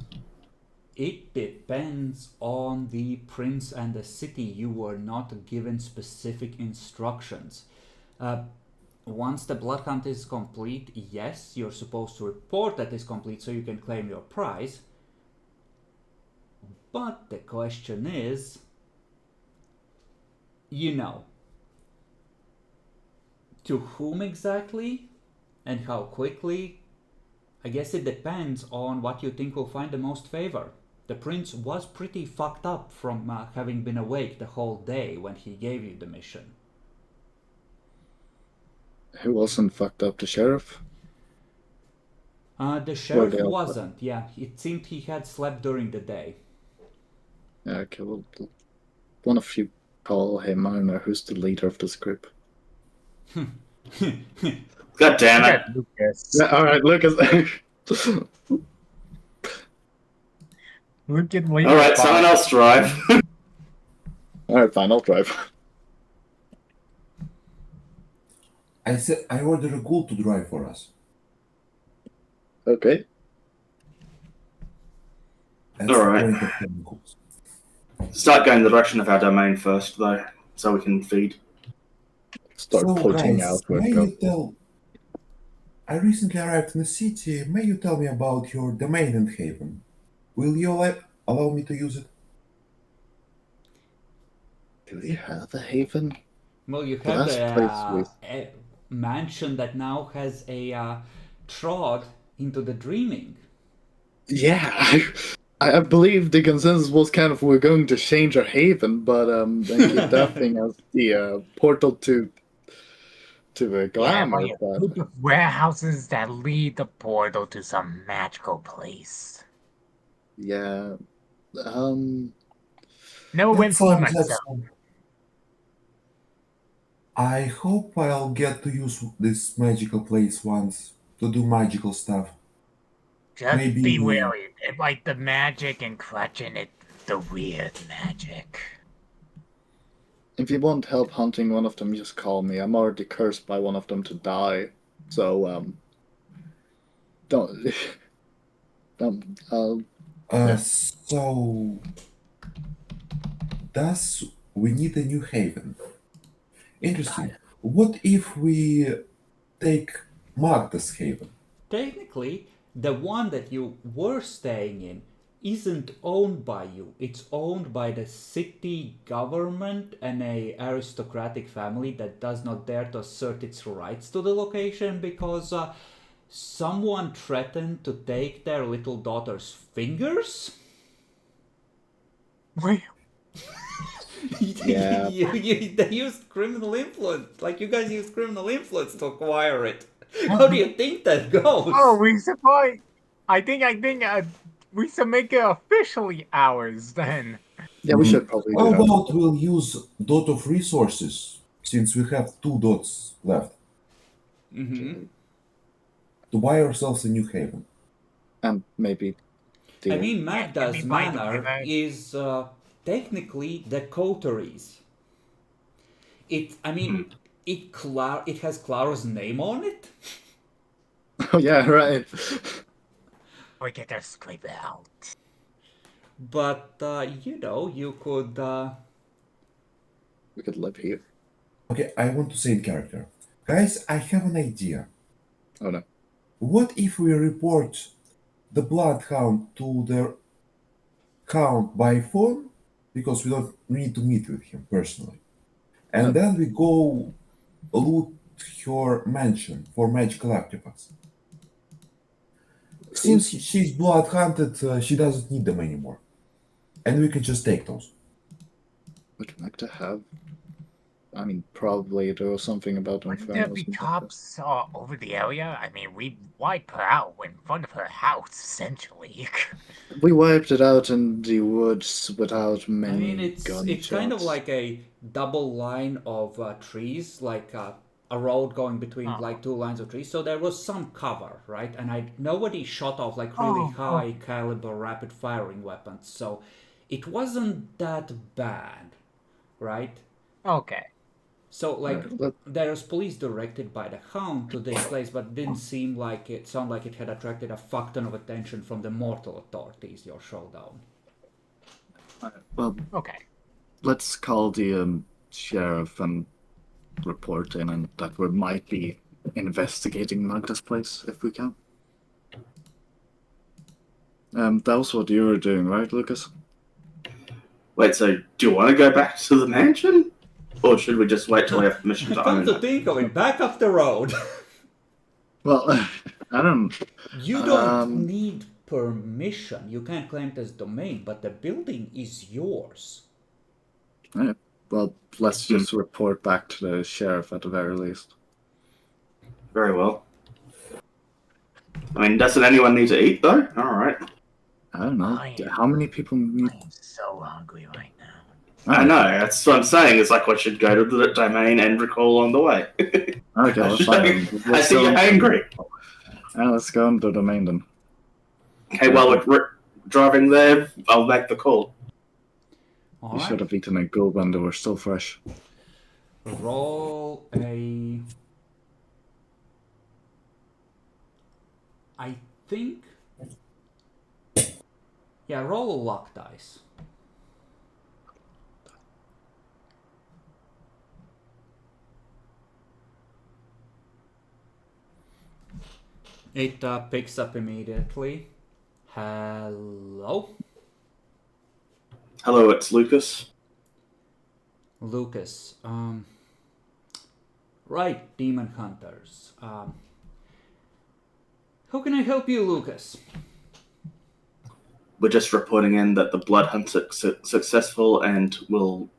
It depends on the prince and the city. You were not given specific instructions. Once the blood hunt is complete, yes, you're supposed to report that it's complete so you can claim your prize. But the question is, to whom exactly and how quickly? I guess it depends on what you think will find the most favor. The prince was pretty fucked up from having been awake the whole day when he gave you the mission.
Who wasn't fucked up? The sheriff?
The sheriff wasn't, yeah. It seemed he had slept during the day.
Yeah, okay, well, one of you call him. I don't know who's the leader of this group.
God damn it.
Lucas.
Yeah, alright, Lucas.
Alright, someone else drive.
Alright, fine, I'll drive.
I said I ordered a ghoul to drive for us.
Okay.
That's
Alright.
the point of having ghouls.
Start going the direction of our domain first, though, so we can feed.
Start
So
pointing
guys,
out where
may
to go.
you tell... I recently arrived in the city. May you tell me about your domain and haven? Will you allow me to use it?
Do we have a haven?
Well, you
The
have
last place
a mansion that now has a trod into the dreaming.
Yeah, I believe the consensus was kind of we're going to change our haven, but they keep that thing as the portal to glamour.
Yeah,
But
group of warehouses that lead the portal to some magical place.
yeah,
No
That
instruments.
sounds- I hope I'll get to use this magical place once to do magical stuff.
Just
Maybe-
be wary. Like the magic and clutching it, the weird magic.
If you want help hunting one of them, just call me. I'm already cursed by one of them to die. So, don't. Yeah.
So, thus we need a new haven. Interesting. What if we take Magda's haven?
Technically, the one that you were staying in isn't owned by you. It's owned by the city government and a aristocratic family that does not dare to assert its rights to the location because someone threatened to take their little daughter's fingers.
Wait,
Yeah.
They used criminal influence. Like, you guys used criminal influence to acquire it. How do you think that goes?
oh, we should probably. I think we should make it officially ours then.
Yeah, we should probably
How
do that.
about we'll use dot of resources, since we have 2 dots left,
Mm-hmm.
to buy ourselves a new haven.
And maybe.
I
Deal.
mean, Magda's
can we buy
manor
together?
is technically the coteries. It has Clara's name on it.
Oh yeah, right.
We get her scrape it out.
But you could.
We could live here.
Okay, I want to say in character. Guys, I have an idea.
Oh no.
What if we report the Bloodhound to the Count by phone? Because we don't need to meet with him personally. And then we go loot her mansion for magical artifacts. Since she's blood hunted, she doesn't need them anymore. And we can just take those.
Would Magda have? I mean, probably there was something about
Wouldn't there
Inferno.
be cops over the area? I mean, we wipe her out in front of her house, essentially.
We wiped it out in the woods without
I
many
mean, it's kind of
gunshots.
like a double line of trees, like a road going between like 2 lines of trees. So there was some cover, right? And nobody shot off like really high caliber rapid firing weapons, so it wasn't that bad, right?
Okay.
So like
Let-
there's police directed by the Hound to this place, but didn't sound like it had attracted a fuck ton of attention from the mortal authorities. Your showdown.
Well,
Okay.
let's call the sheriff and report in, and that we might be investigating Magda's place if we can. That was what you were doing, right, Lucas?
Wait, so do you want to go back to the mansion? Or should we just wait till we have permission to
Come
own
to
it?
think of it, back up the road.
Well, I don't.
You don't
Um,
need permission. You can't claim it as domain, but the building is yours.
Well, let's just report back to the sheriff at the very least.
Very well. I mean, doesn't anyone need to eat, though? Alright.
I don't know.
I am-
How many people need?
I'm so hungry right now.
I know, that's what I'm saying. It's like we should go to the domain and recall on the way.
Okay,
I
let's fine.
I see you're angry.
Let's go into the domain then.
Okay, while we're driving there, I'll make the call.
All
We
right.
should have eaten a goat when they were still fresh.
Roll a. I think. Yeah, roll a luck dice. It picks up immediately. Hello?
Hello, it's Lucas.
Lucas. Right, demon hunters. How can I help you, Lucas?
We're just reporting in that the blood hunt's successful, and we'll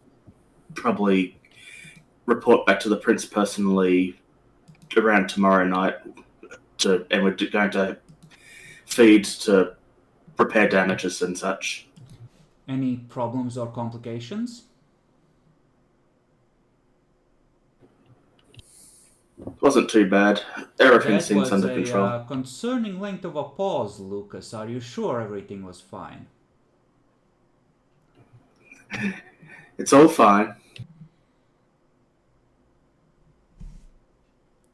probably report back to the prince personally around tomorrow night. And we're going to feed to repair damages and such.
Any problems or complications?
Wasn't too bad. Everything
That
seems
was
under control.
a concerning length of a pause, Lucas. Are you sure everything was fine?
It's all fine.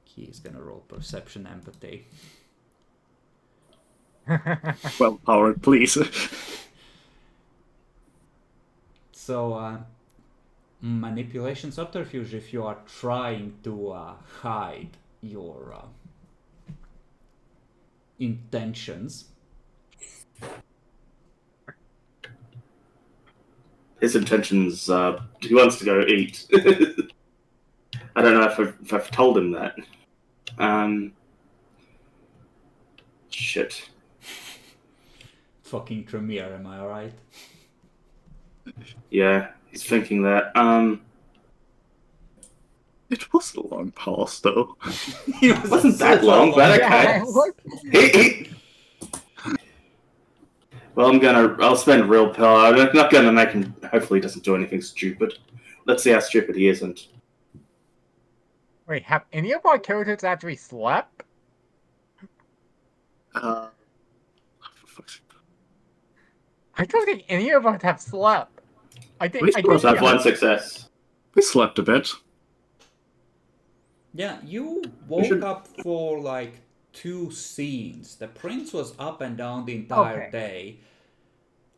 He's gonna roll perception empathy.
Well, Howard, please.
So, manipulation subterfuge if you are trying to hide your intentions.
His intentions, he wants to go eat. I don't know if I've told him that. Shit.
Fucking Tremere, am I right?
Yeah, he's thinking that.
It was a long pause, though.
It
Wasn't that long, but okay.
Yeah,
Well, I'll spend real power. I'm not gonna make him, hopefully he doesn't do anything stupid. Let's see how stupid he isn't.
wait, have any of our characters actually slept?
For fuck's sake.
I don't think any of us have slept. I think
We
I
both
think
I've one success.
We slept a bit.
Yeah, you
should-
woke up for like 2 scenes. The prince was up and down the entire
Okay.
day.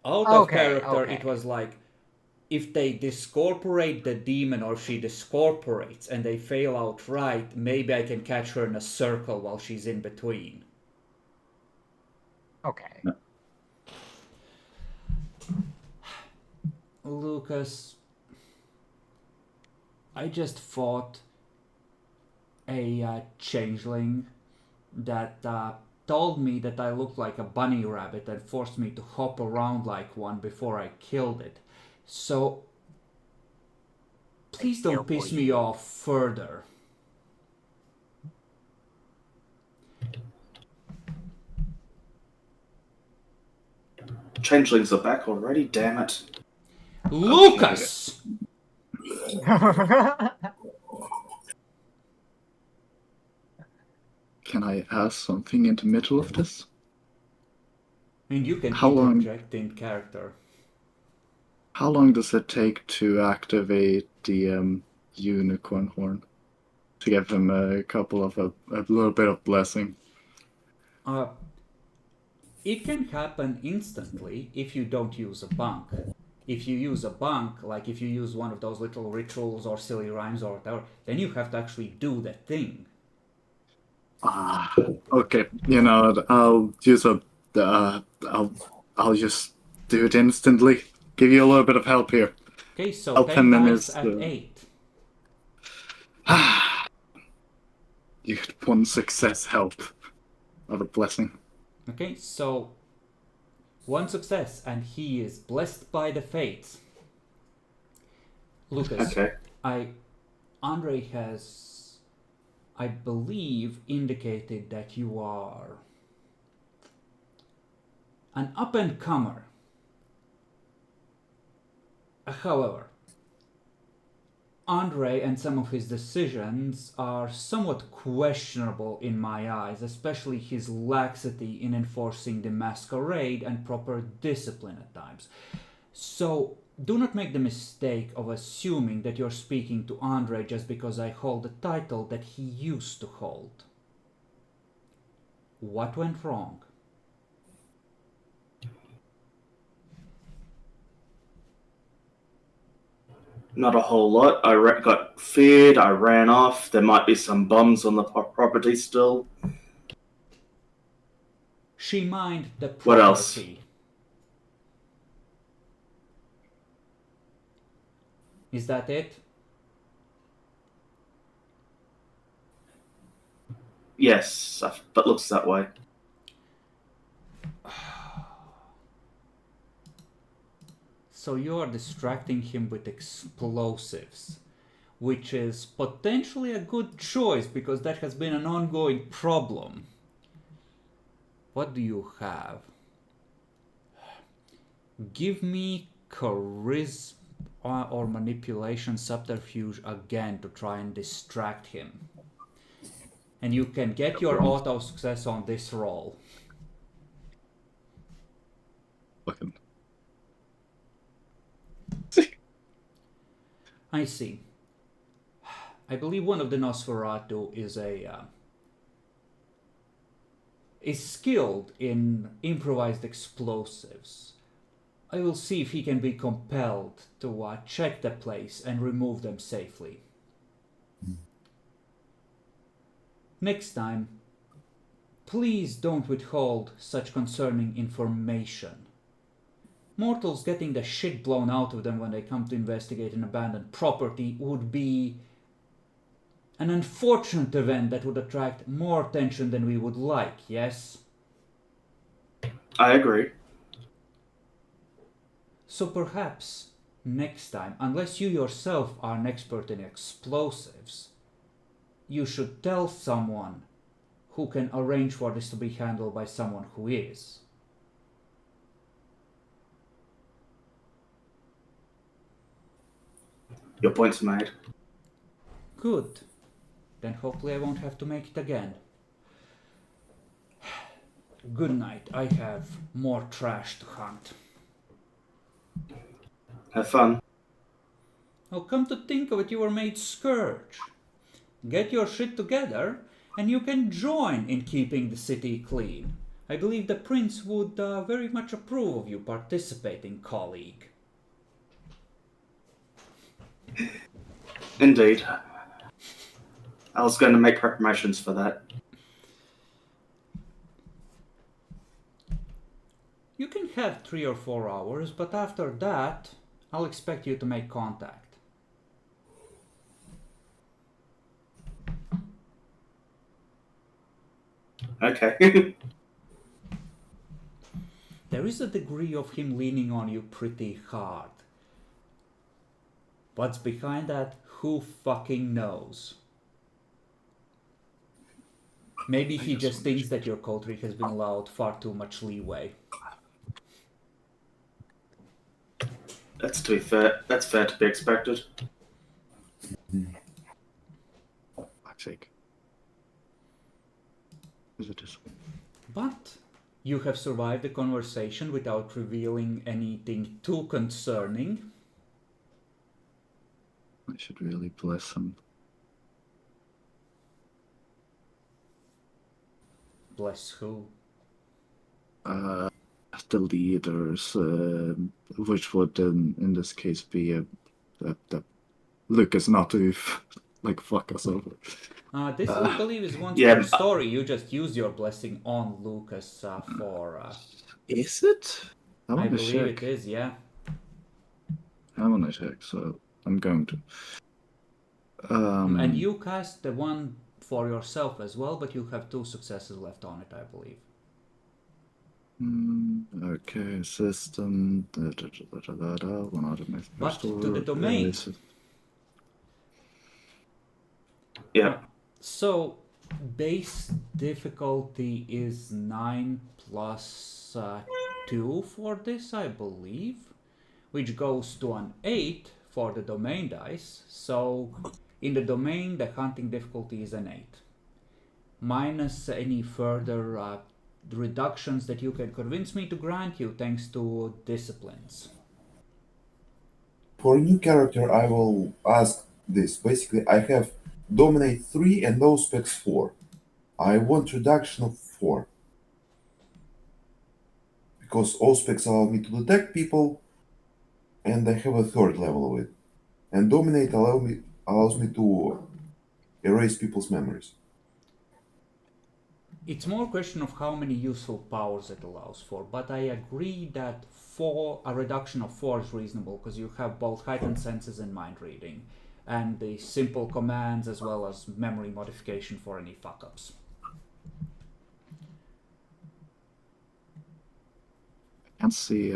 Out of
Okay,
character,
okay.
it was like if they discorporate the demon or she discorporates and they fail outright, maybe I can catch her in a circle while she's in between.
Okay.
Lucas, I just fought a changeling that told me that I looked like a bunny rabbit and forced me to hop around like one before I killed it. So, please don't piss me off further.
Changelings are back already, damn it.
Lucas!
Can I ask something in the middle of this?
And you can
How long-
interject in character.
How long does it take to activate the unicorn horn? To give him a little bit of blessing.
It can happen instantly if you don't use a bunk. If you use a bunk, like if you use one of those little rituals or silly rhymes or whatever, then you have to actually do the thing.
Okay. You know what? I'll use I'll just do it instantly. Give you a little bit of help here.
Okay, so
Help
10
him in
dice
his,
at 8.
You get one success help of a blessing.
Okay, so 1 success and he is blessed by the fates. Lucas,
Okay.
Andre has, I believe, indicated that you are an up-and-comer. However, Andre and some of his decisions are somewhat questionable in my eyes, especially his laxity in enforcing the Masquerade and proper discipline at times. So, do not make the mistake of assuming that you're speaking to Andre just because I hold the title that he used to hold. What went wrong?
Not a whole lot. I got feared, I ran off. There might be some bums on the property still.
She mined the property.
What else?
Is that it?
Yes, that looks that way.
So you are distracting him with explosives, which is potentially a good choice because that has been an ongoing problem. What do you have? Give me charisma or manipulation subterfuge again to try and distract him. And you can get your auto success on this roll.
Fucking.
I see. I believe one of the Nosferatu is skilled in improvised explosives. I will see if he can be compelled to check the place and remove them safely. Next time, please don't withhold such concerning information. Mortals getting the shit blown out of them when they come to investigate an abandoned property would be an unfortunate event that would attract more attention than we would like, yes?
I agree.
So perhaps next time, unless you yourself are an expert in explosives, you should tell someone who can arrange for this to be handled by someone who is.
Your point's made.
Good. Then hopefully I won't have to make it again. Good night. I have more trash to hunt.
Have fun.
Oh, come to think of it, you were made Scourge. Get your shit together, and you can join in keeping the city clean. I believe the prince would very much approve of you participating, colleague.
Indeed. I was going to make preparations for that.
You can have 3 or 4 hours, but after that, I'll expect you to make contact.
Okay.
There is a degree of him leaning on you pretty hard. What's behind that? Who fucking knows? Maybe he just thinks that your coterie has been allowed far too much leeway.
That's to be fair. That's fair to be expected.
Fuck's sake. Is it this?
But you have survived the conversation without revealing anything too concerning.
I should really bless him.
Bless who?
The leaders, which would in this case be the Lucas not to like fuck us over.
This I believe is one
Yeah,
story. You just use your blessing on Lucas for.
Is it? I
I
want to
believe
check.
it is, yeah.
I want to check, so I'm going to.
And you cast the one for yourself as well, but you have 2 successes left on it, I believe.
Okay, system. One out of my
But
first
to the
order,
domain.
Yeah.
So, base difficulty is 9 plus 2 for this, I believe, which goes to an 8 for the domain dice. So, in the domain, the hunting difficulty is an 8. Minus any further reductions that you can convince me to grant you thanks to disciplines.
For a new character, I will ask this. Basically, I have Dominate 3 and Auspex 4. I want reduction of 4. Because Auspex allow me to detect people, and I have a 3rd level of it. And Dominate allows me to erase people's memories.
It's more a question of how many useful powers it allows for, but I agree that a reduction of 4 is reasonable because you have both heightened senses and mind reading, and the simple commands as well as memory modification for any fuck-ups.
I can't see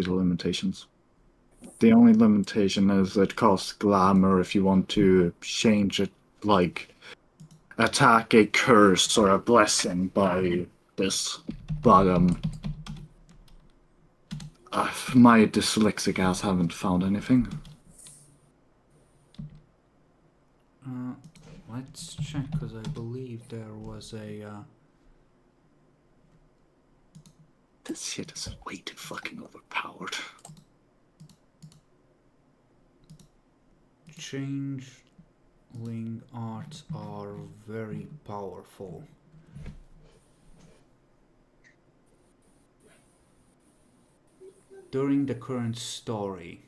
the limitations. The only limitation is it costs glamour if you want to change it, like attack a curse or a blessing by this. But my dyslexic ass haven't found anything.
Let's check, because I believe there was a...
This shit is way too fucking overpowered.
Changeling arts are very powerful. During the current story.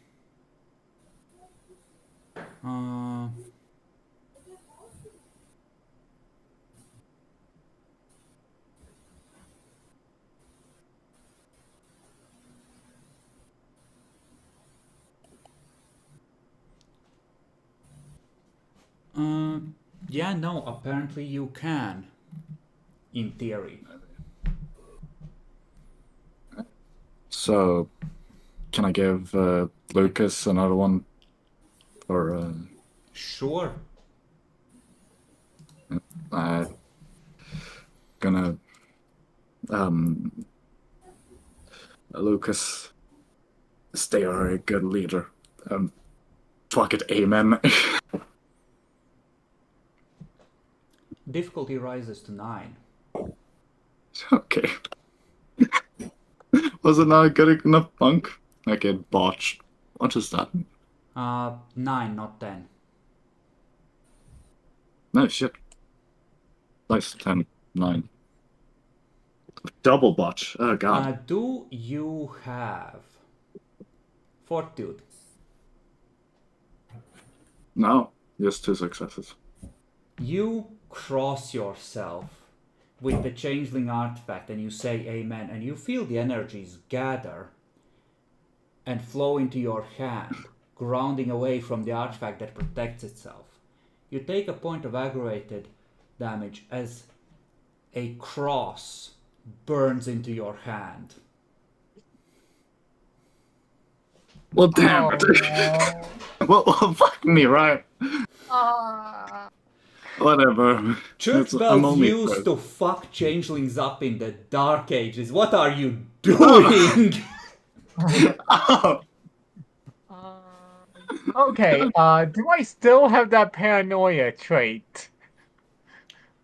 Yeah, no, apparently you can. In theory.
So, can I give Lucas another one? Or
Sure.
gonna Lucas, stay a good leader. Fuck it, amen.
Difficulty rises to 9.
Okay. Was it not good enough punk? Okay, botched. What is that?
9, not 10.
No shit. Nice, 10, 9. Double botch. Oh god.
Do you have Fortitude?
No, just 2 successes.
You cross yourself with the changeling artifact and you say amen, and you feel the energies gather and flow into your hand, grounding away from the artifact that protects itself. You take a point of aggravated damage as a cross burns into your hand.
Well, damn it. Well, fuck me, right? Whatever.
Church
I'm
bells
only
used to fuck changelings up in the Dark Ages. What are you doing?
Oh,
Okay, do I still have that paranoia trait?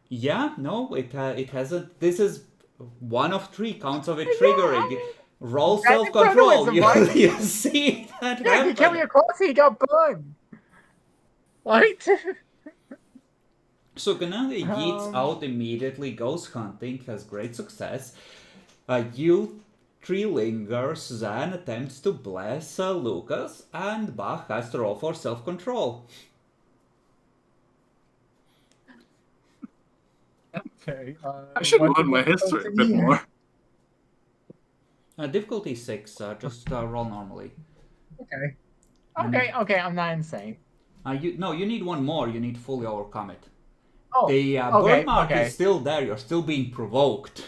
Yeah, no, it hasn't. This is one of 3 counts of it triggering. Roll
That's
self-control.
incredible, right?
You see that
Yeah, he came
happen.
across, he got burned. Right?
So Gananga yeets out immediately, goes hunting, has great success. You 3 linger, Suzanne attempts to bless Lucas, and Bach has to roll for self-control.
Okay,
I should
what's
learn
the
my history a bit
difficulty?
more.
Difficulty 6, just roll normally.
Okay. Okay, I'm not insane.
You need one more, you need to fully overcome it.
Oh,
The
okay,
burn mark
okay.
is still there, you're still being provoked.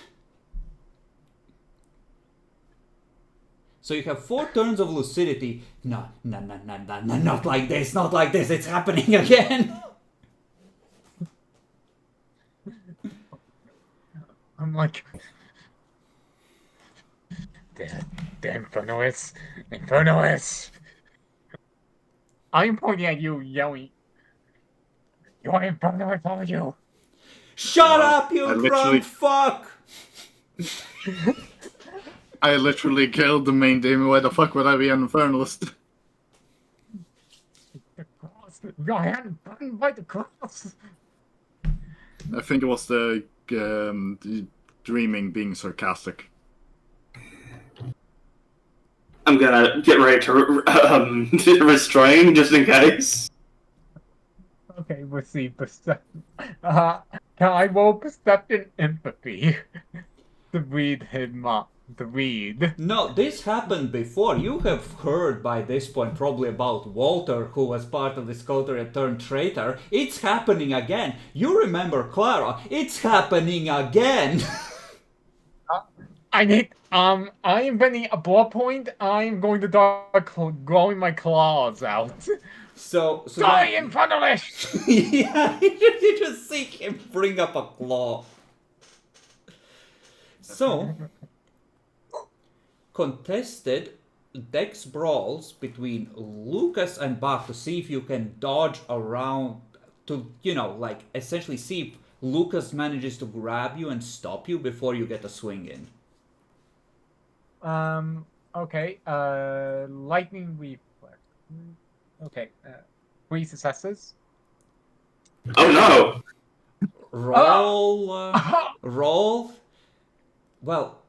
So you have 4 turns of lucidity. No, not like this, not like this, it's happening again.
I'm like... The Infernoist! Infernoist! I'm pointing at you, yelling... You're Infernoist, are you?
Shut up, you
I
drunk fuck!
I literally killed the main demon. Why the fuck would I be an infernalist?
The cross! Your hand burned by the cross!
I think it was the dreaming being sarcastic.
I'm gonna get ready to restrain just in case.
Okay, we'll see. Perception. Can I roll perception empathy to read him up? To read.
No, this happened before. You have heard by this point probably about Walter, who was part of this coterie turned traitor. It's happening again. You remember Clara? It's happening again.
I need. I am bending a blood point. I am going to start growing my claws out.
So
Die in front of us!
yeah, you just see him bring up a claw. So, contested dex brawls between Lucas and Bach to see if you can dodge around to, you know, like essentially see if Lucas manages to grab you and stop you before you get a swing in.
Okay. Lightning reflex. Okay. 3 successes.
Oh no!
Roll. Well,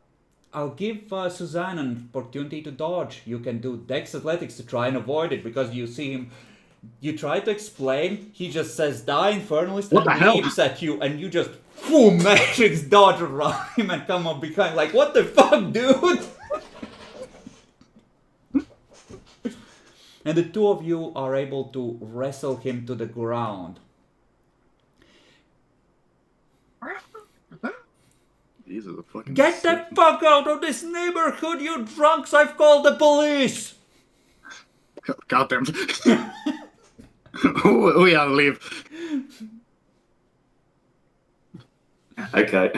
I'll give Suzanne an opportunity to dodge. You can do Dex Athletics to try and avoid it because you see him. You try to explain, he just says "Die Infernalist"
What the
and
hell?
leaps at you, and you just Matrix dodge around him and come up behind. Like, what the fuck, dude? And the two of you are able to wrestle him to the ground.
These are the fucking.
Get the fuck out of this neighborhood, you drunks! I've called the police!
Goddamn. We gotta leave.
Okay.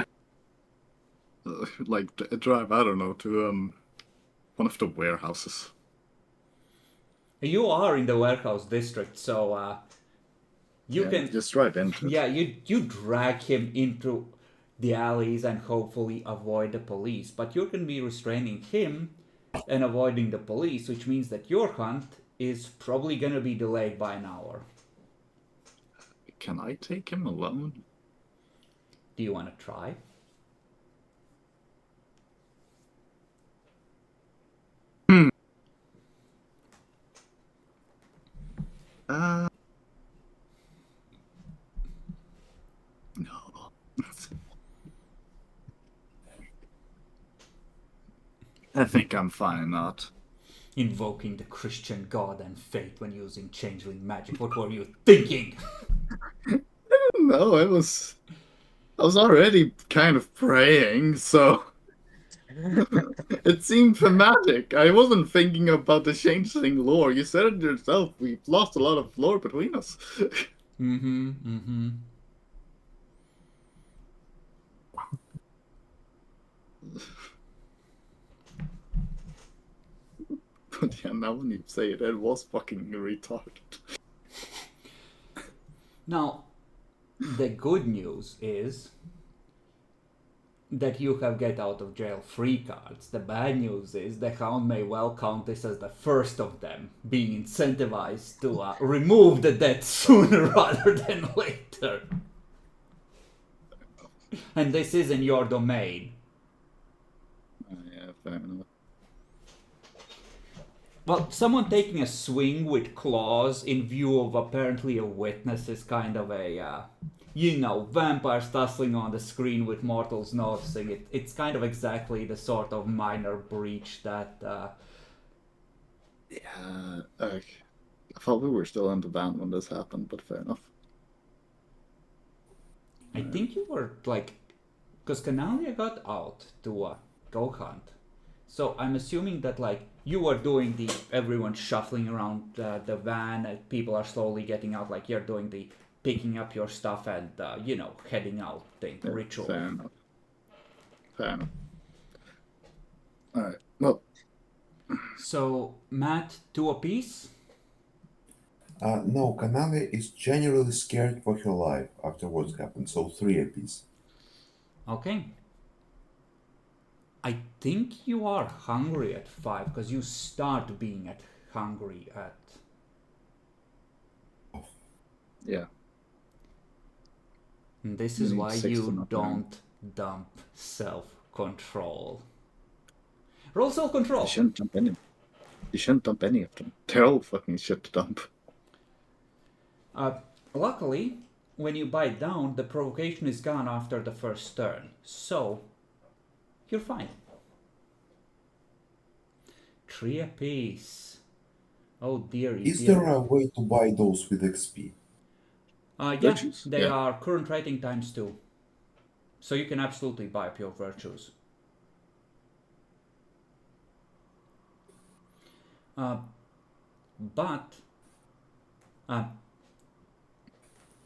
Like, drive, I don't know, to one of the warehouses.
You are in the warehouse district, so you
Yeah,
can
just drive into it.
yeah, you drag him into the alleys and hopefully avoid the police, but you're going to be restraining him and avoiding the police, which means that your hunt is probably going to be delayed by an hour.
Can I take him alone?
Do you want to try?
No. I think I'm fine not.
Invoking the Christian god and fate when using changeling magic. What were you thinking?
No, I was already kind of praying, so it seemed thematic. I wasn't thinking about the changeling lore. You said it yourself. We've lost a lot of lore between us. But yeah, now when you say it, it was fucking retarded.
Now, the good news is that you have get out of jail free cards. The bad news is the Hound may well count this as the first of them, being incentivized to remove the debt sooner rather than later. And this is in your domain.
Yeah, fair enough.
Well, someone taking a swing with claws in view of apparently a witness is kind of a, you know, vampires tussling on the screen with mortals noticing it. It's kind of exactly the sort of minor breach that...
Yeah, I thought we were still in the van when this happened, but fair enough.
I think you were, like... Because Canalia got out to go hunt. So I'm assuming that, like, you were doing the everyone shuffling around the van, and people are slowly getting out, like you're doing the picking up your stuff and, you know, heading out thing,
Yeah,
ritual.
Fair enough. Fair enough. Alright, well.
So, Matt, 2 apiece?
No, Kaname is genuinely scared for her life after what's happened, so 3 apiece.
Okay. I think you are hungry at 5, because you start being hungry at...
Yeah.
And this
You
is
need
why
6 to
you
not
don't dump self-control. Roll self-control!
You shouldn't dump any. You shouldn't dump any of them. They're all fucking shit to dump.
Luckily, when you bite down, the provocation is gone after the first turn. So, you're fine. 3 apiece. Oh dear.
Is there a way to buy those with XP?
Yeah,
Virtues?
they
Yeah.
are current rating times 2. So you can absolutely buy pure virtues.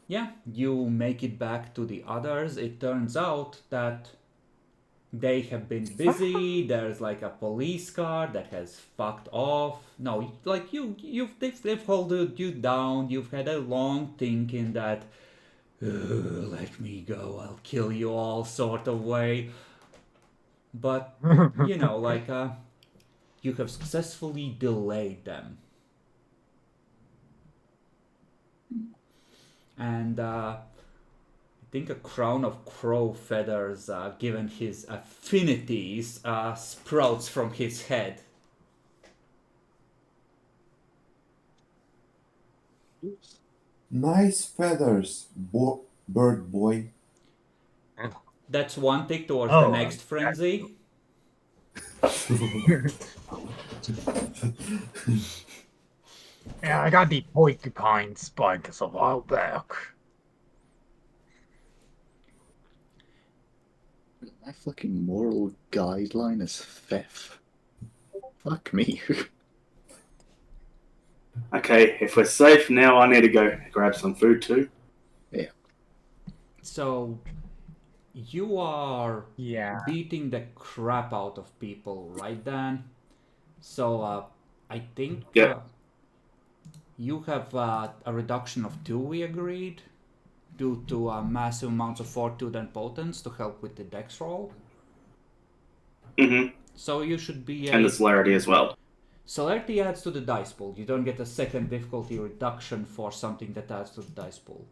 Yeah, you make it back to the others. It turns out that They have been busy. There's like a police car that has fucked off. No, like they've held you down. You've had a long thinking that, let me go, I'll kill you all sort of way. But, you know, like, you have successfully delayed them. And, I think a crown of crow feathers, given his affinities, sprouts from his head.
Nice feathers, bird boy.
That's one tick towards the
Oh,
next frenzy.
Yeah, I got the porcupine spikes a while back.
My fucking moral guideline is theft. Fuck me.
Okay, if we're safe now, I need to go grab some food too.
So, you are
Yeah.
beating the crap out of people, right, Dan? So, I think
Yeah.
you have a reduction of 2, we agreed, due to massive amounts of fortitude and potence to help with the dex roll.
Mm-hmm.
So you should be
And the celerity as well.
Celerity adds to the dice pool. You don't get a second difficulty reduction for something that adds to the dice pool.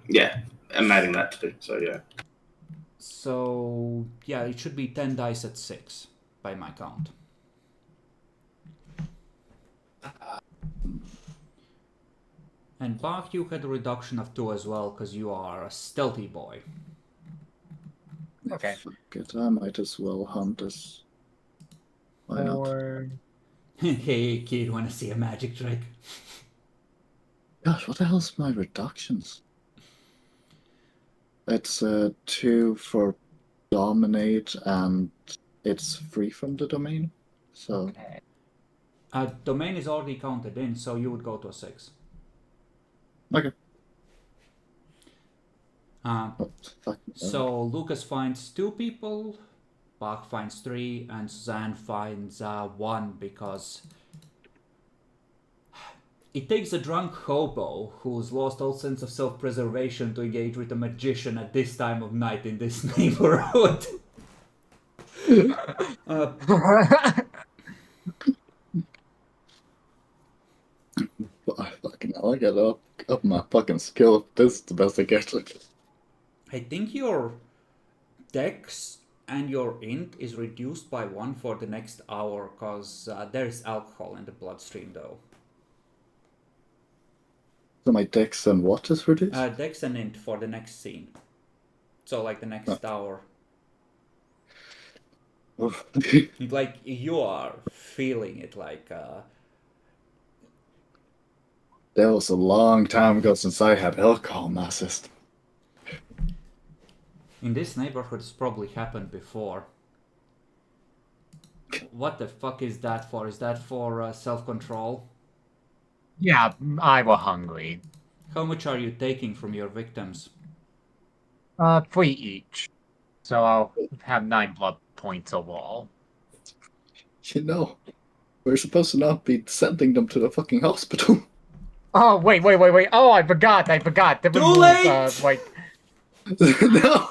Yeah, I'm adding that too, so yeah.
So, yeah, it should be 10 dice at 6, by my count. And Bach, you had a reduction of 2 as well, because you are a stealthy boy.
Okay.
Fuck it, I might as well hunt us. Why not?
Or
Hey, kid, wanna see a magic trick?
Gosh, what the hell's my reductions? It's 2 for dominate, and it's free from the domain. So
Domain is already counted in, so you would go to a 6.
okay.
Uh,
Fuck.
So Lucas finds 2 people, Bach finds 3, and Suzanne finds 1 because it takes a drunk hobo who's lost all sense of self-preservation to engage with a magician at this time of night in this neighborhood.
Fucking hell, I gotta up my fucking skill. This is the best I get.
I think your dex and your int is reduced by 1 for the next hour because there's alcohol in the bloodstream though.
So my dex and what is reduced?
Dex and int for the next scene. So like the next hour. Like you are feeling it like
That was a long time ago since I had alcohol in my system.
in this neighborhood it's probably happened before. What the fuck is that for? Is that for self-control?
Yeah, I was hungry.
How much are you taking from your victims?
3 each. So I'll have 9 blood points overall.
You know, we're supposed to not be sending them to the fucking hospital.
oh wait. Oh, I forgot. Different
Too
rules,
late!
like
No.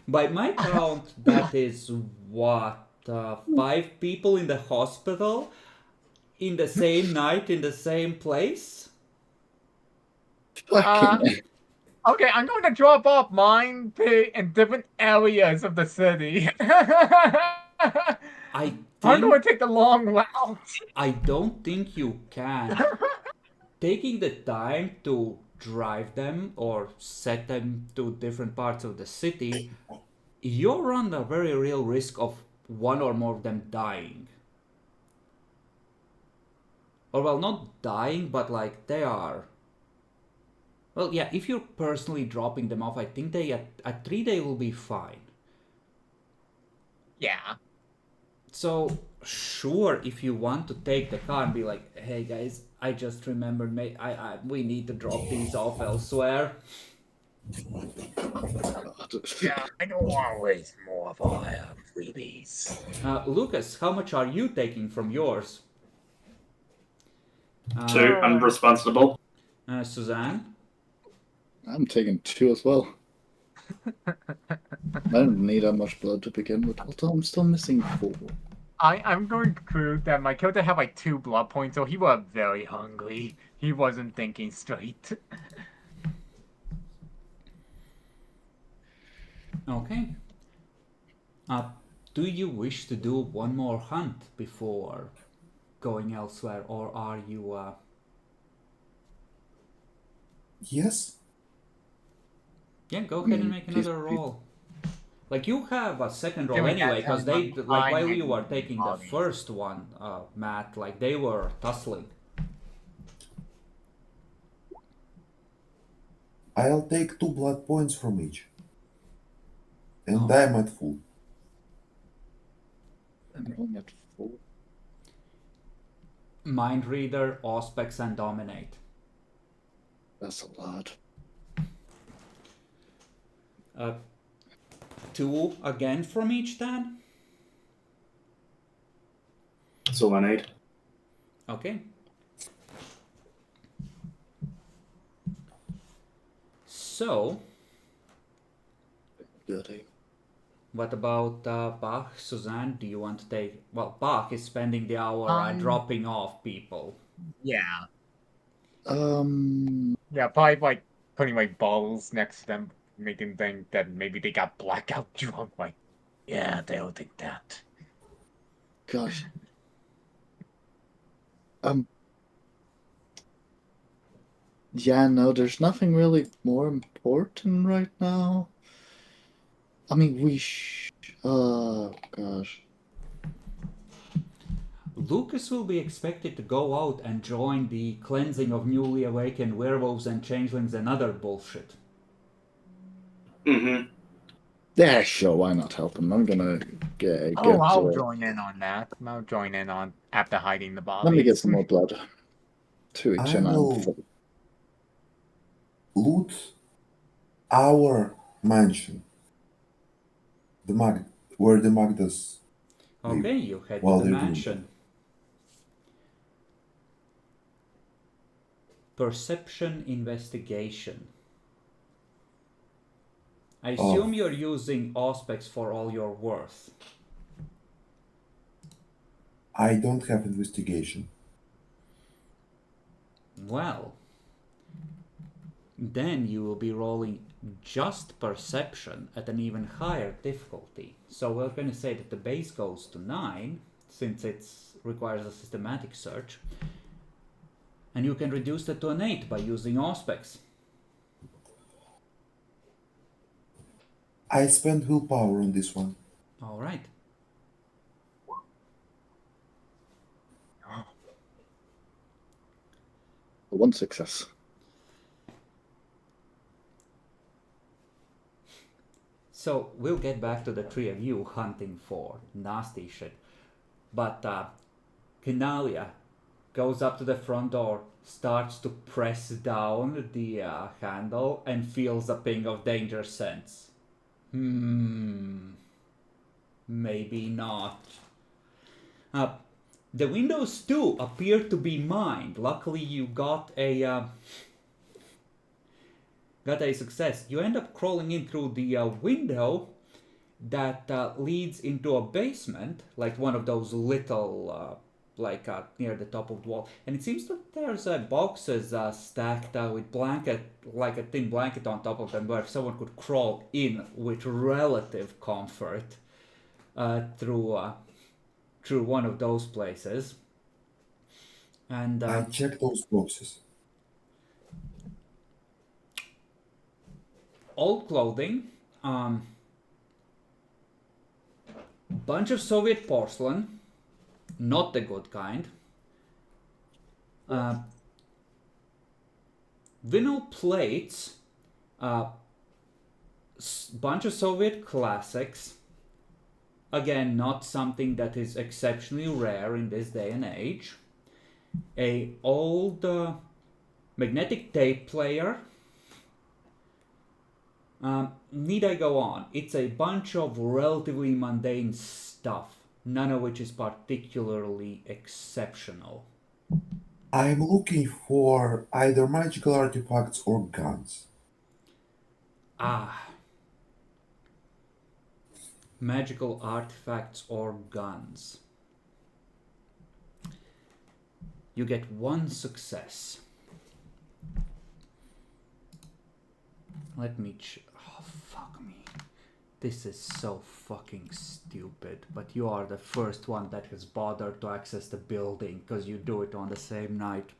By my count, that is what, 5 people in the hospital in the same night in the same place?
Fucking
okay, I'm going to drop off mine in different areas of the city. I'm going to take the long route.
I don't think you can. Taking the time to drive them or set them to different parts of the city, you run a very real risk of one or more of them dying. Or well, not dying, but like they are. Well, yeah, if you're personally dropping them off, I think they at 3 they will be fine.
Yeah.
So, sure, if you want to take the car and be like, hey guys, I just remembered, we need to drop these off elsewhere.
Yeah, I don't want to waste more of our freebies.
Lucas, how much are you taking from yours?
2, I'm responsible.
Suzanne?
I'm taking 2 as well. I don't need that much blood to begin with, although I'm still missing 4.
I'm going to prove that my character had like 2 blood points, so he was very hungry. He wasn't thinking straight.
Okay. Do you wish to do one more hunt before going elsewhere, or are you...
Yes?
Yeah, go ahead and make another roll. Like, you have a second roll
Doing that
anyway, because
sounds
they,
like
like,
I'm
while you
making
were taking the
bodies.
first one, Matt, like, they were tussling.
I'll take 2 blood points from each. And
Oh.
I'm at full.
I'm rolling at 4.
Mind Reader, Auspex, and Dominate.
That's a lot.
2 again from each, then?
That's all I need.
Okay. So,
Goody.
what about Bach? Suzanne, do you want to take... Well, Bach is spending the hour dropping off people.
Yeah.
Yeah,
probably like putting like bottles next to them, making them think that maybe they got blackout drunk. Like, yeah, they'll think that.
gosh. Yeah, no, there's nothing really more important right now. I mean, oh, gosh.
Lucas will be expected to go out and join the cleansing of newly awakened werewolves and changelings and other bullshit.
Mm-hmm.
Yeah, sure, why not help him? I'm gonna get
I'll join in on that. I'll join in on after hiding the bodies.
Let me get some more blood. 2 each,
I
and I'm
will
full.
loot our mansion. Where the Magdas live.
Okay, you head
While
to the
they're doing
mansion. Perception investigation. I assume you're using Auspex for all your worth.
I don't have investigation.
Well, then you will be rolling just perception at an even higher difficulty. So we're going to say that the base goes to 9, since it requires a systematic search. And you can reduce that to an 8 by using Auspex.
I spend willpower on this one.
All right.
One success.
So we'll get back to the 3 of you hunting for nasty shit. But Kinalia goes up to the front door, starts to press down the handle, and feels a ping of danger sense. Maybe not. The windows too appear to be mined. Luckily you got a success. You end up crawling in through the window that leads into a basement, like one of those little near the top of the wall, and it seems that there's boxes stacked with like a thin blanket on top of them, where someone could crawl in with relative comfort through one of those places. And
I check those boxes.
Old clothing, bunch of Soviet porcelain, not the good kind. Vinyl plates, bunch of Soviet classics. Again, not something that is exceptionally rare in this day and age. A old magnetic tape player. Need I go on? It's a bunch of relatively mundane stuff, none of which is particularly exceptional.
I'm looking for either magical artifacts or guns.
Ah, magical artifacts or guns. You get one success. Let me oh, fuck me. This is so fucking stupid, but you are the first one that has bothered to access the building because you do it on the same night.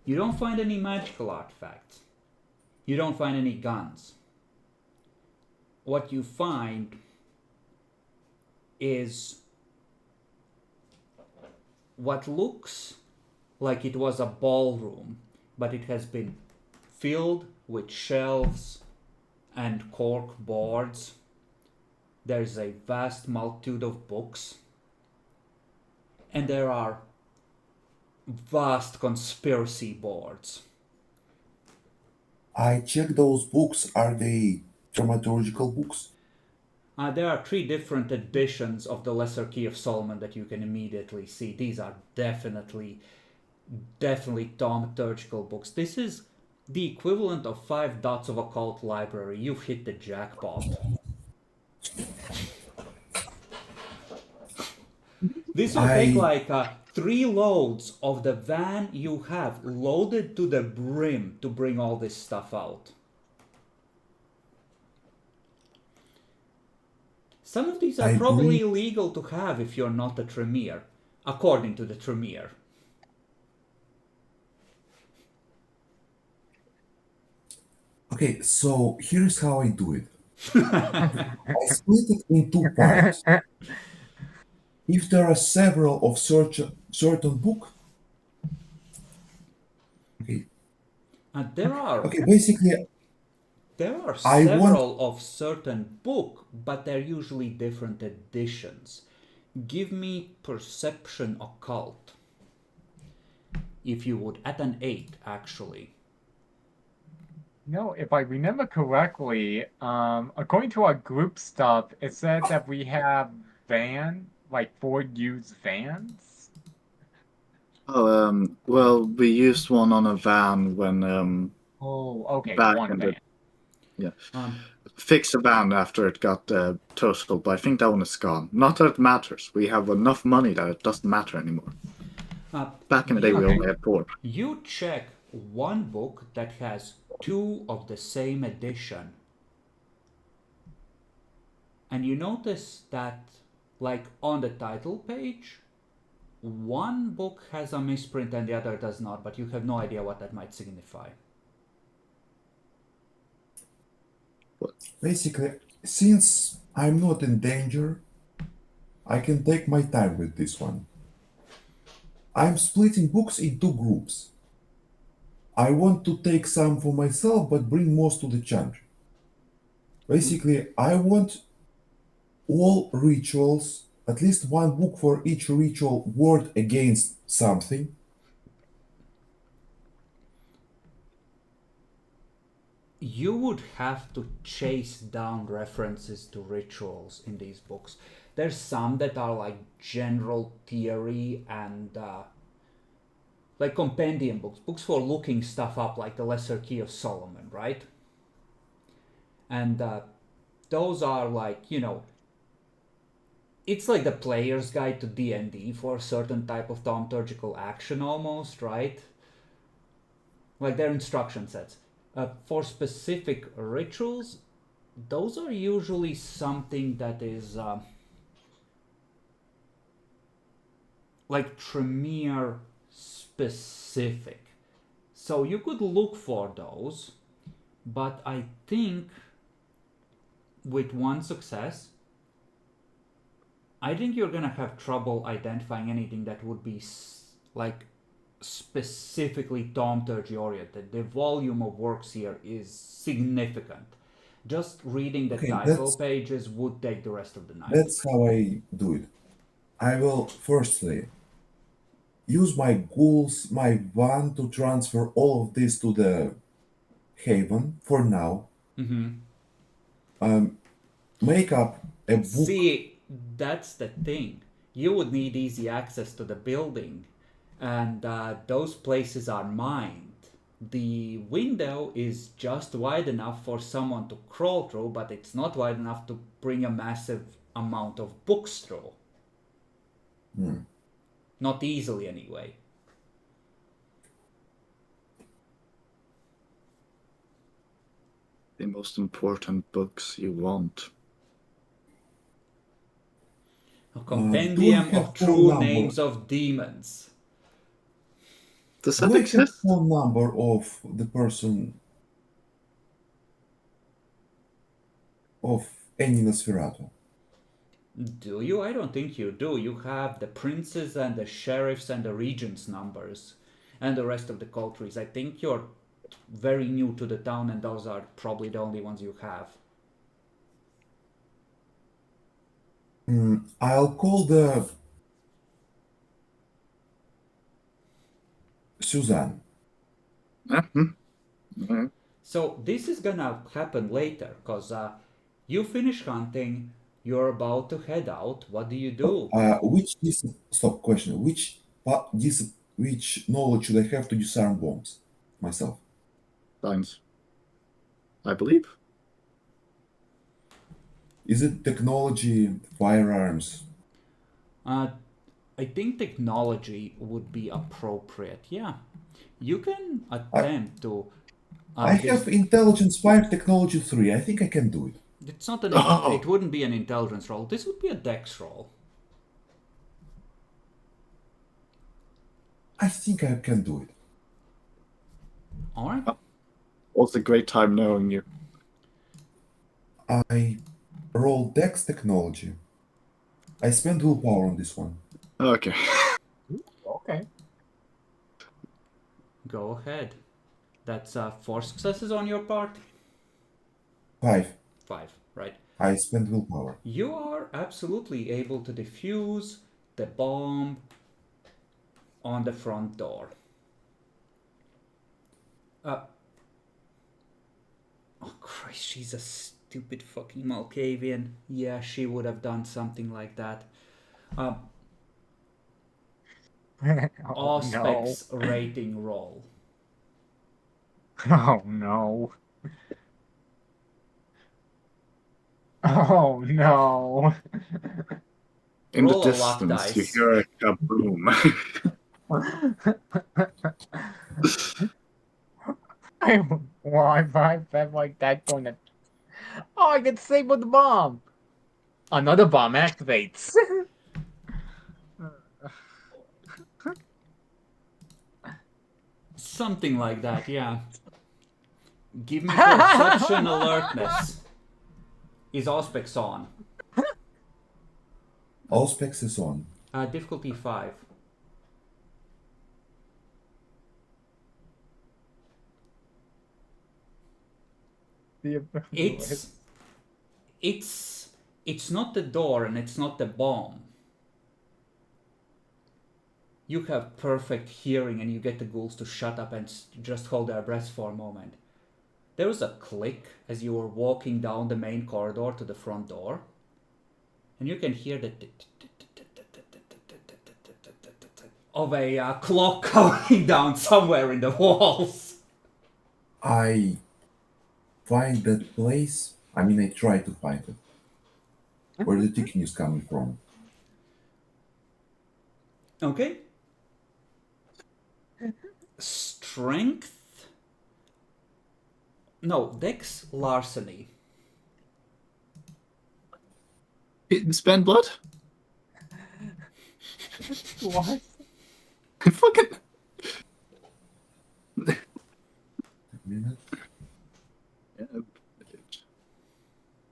You don't find any magical artifacts. You don't find any guns. What you find is what looks like it was a ballroom, but it has been filled with shelves and cork boards. There's a vast multitude of books, and there are vast conspiracy boards.
I check those books. Are they dramaturgical books?
There are 3 different editions of the Lesser Key of Solomon that you can immediately see. These are definitely thaumaturgical books. This is the equivalent of 5 dots of occult library. You've hit the jackpot. This will take like 3 loads of the van you have loaded to the brim to bring all this stuff out. Some of these are probably illegal to have if you're not a Tremere, according to the Tremere.
Okay, so here's how I do it. I split it in 2 parts. If there are several of certain book, okay.
There are
Okay, basically,
several of certain book, but they're usually different editions. Give me perception occult. If you would, at an 8, actually.
No, if I remember correctly, according to our group stuff, it said that we have like 4 used vans.
Oh, well, we used one on a van when
Oh, okay,
back
one
in
van.
yeah, fixed the van after it got totaled, but I think that one is gone. Not that it matters. We have enough money that it doesn't matter anymore. Back in the day, we only had 4.
You check one book that has 2 of the same edition, and you notice that, like on the title page, one book has a misprint and the other does not, but you have no idea what that might signify.
basically, since I'm not in danger, I can take my time with this one. I'm splitting books in 2 groups. I want to take some for myself, but bring most to the challenge. Basically, I want all rituals, at least 1 book for each ritual word against something.
You would have to chase down references to rituals in these books. There's some that are like general theory and like compendium books for looking stuff up, like the Lesser Key of Solomon, right? And those are like, it's like the player's guide to D&D for a certain type of thaumaturgical action almost, right? Like their instruction sets. For specific rituals, those are usually something that is like Tremere specific. So you could look for those, but I think with 1 success, I think you're gonna have trouble identifying anything that would be like specifically thaumaturgy oriented. The volume of works here is significant. Just reading the title pages would take the rest of the night.
That's how I do it. I will firstly use my ghouls, my van to transfer all of this to the haven for now. make up a book.
See, that's the thing. You would need easy access to the building, and those places are mined. The window is just wide enough for someone to crawl through, but it's not wide enough to bring a massive amount of books through. Not easily, anyway.
The most important books you want.
A
Do
compendium
you have
of
phone
true
number?
names of demons.
Does
Do
that
I have
exist?
phone number of the person of any Nosferatu?
Do you? I don't think you do. You have the princes and the sheriffs and the regents' numbers and the rest of the coteries. I think you're very new to the town, and those are probably the only ones you have.
I'll call the Suzanne.
Mm-hmm.
So this is gonna happen later, because you finish hunting, you're about to head out. What do you do?
Stop question. Which knowledge should I have to disarm bombs myself?
Science. I believe.
Is it technology, firearms?
I think technology would be appropriate. Yeah, you can attempt to.
I have intelligence 5, technology 3. I think I can do it.
It's not an.
Oh.
It wouldn't be an intelligence roll. This would be a dex roll.
I think I can do it.
All right.
Was a great time knowing you.
I roll dex technology. I spend willpower on this one.
Okay.
Okay.
Go ahead. That's 4 successes on your part.
5.
5, right?
I spend willpower.
You are absolutely able to defuse the bomb on the front door. Oh Christ, she's a stupid fucking Malkavian. Yeah, she would have done something like that.
Oh,
Auspex rating roll.
no. Oh no. Oh no.
In
Roll
the
a luck
distance, you
dice.
hear a kaboom.
Why am like that going to? Oh, I get saved with the bomb. Another bomb activates.
Something like that, yeah. Give me perception alertness. Is Auspex on?
All specs is on.
Difficulty 5. It's not the door and it's not the bomb. You have perfect hearing and you get the ghouls to shut up and just hold their breaths for a moment. There was a click as you were walking down the main corridor to the front door, and you can hear the of a clock counting down somewhere in the walls.
I find that place. I mean, I try to find it. Where the ticking is coming from.
Okay. Strength. No, Dex larceny.
Spend blood?
What?
Fucking.
Minute.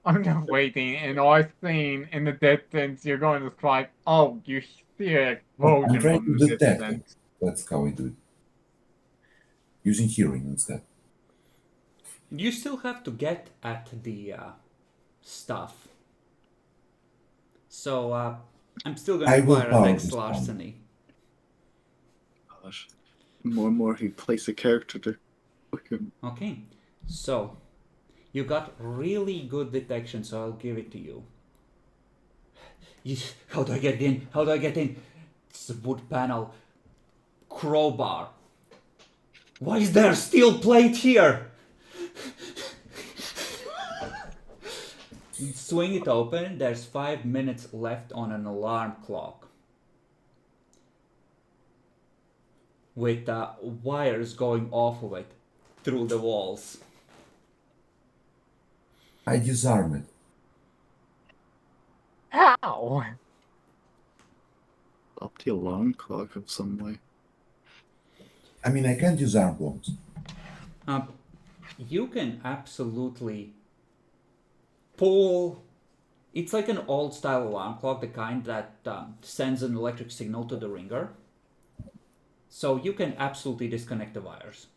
I'm just waiting, and I've seen in the distance you're going to strike. Oh, you see an explosion
I'm trying
from
to
the
detect
distance.
it. That's how I do it. Using hearing instead.
You still have to get at the stuff. So I'm still going to
I will
require a
power
Dex
this one.
larceny.
Gosh. More and more he plays a character to fucking.
Okay, so You got really good detection, so I'll give it to you. How do I get in? How do I get in? It's a wood panel. Crowbar. Why is there steel plate here? You swing it open. There's 5 minutes left on an alarm clock. With wires going off of it through the walls.
I disarm it.
How?
Up the alarm clock of some way.
I mean, I can disarm bombs.
You can absolutely pull. It's like an old style alarm clock, the kind that sends an electric signal to the ringer. So you can absolutely disconnect the wires.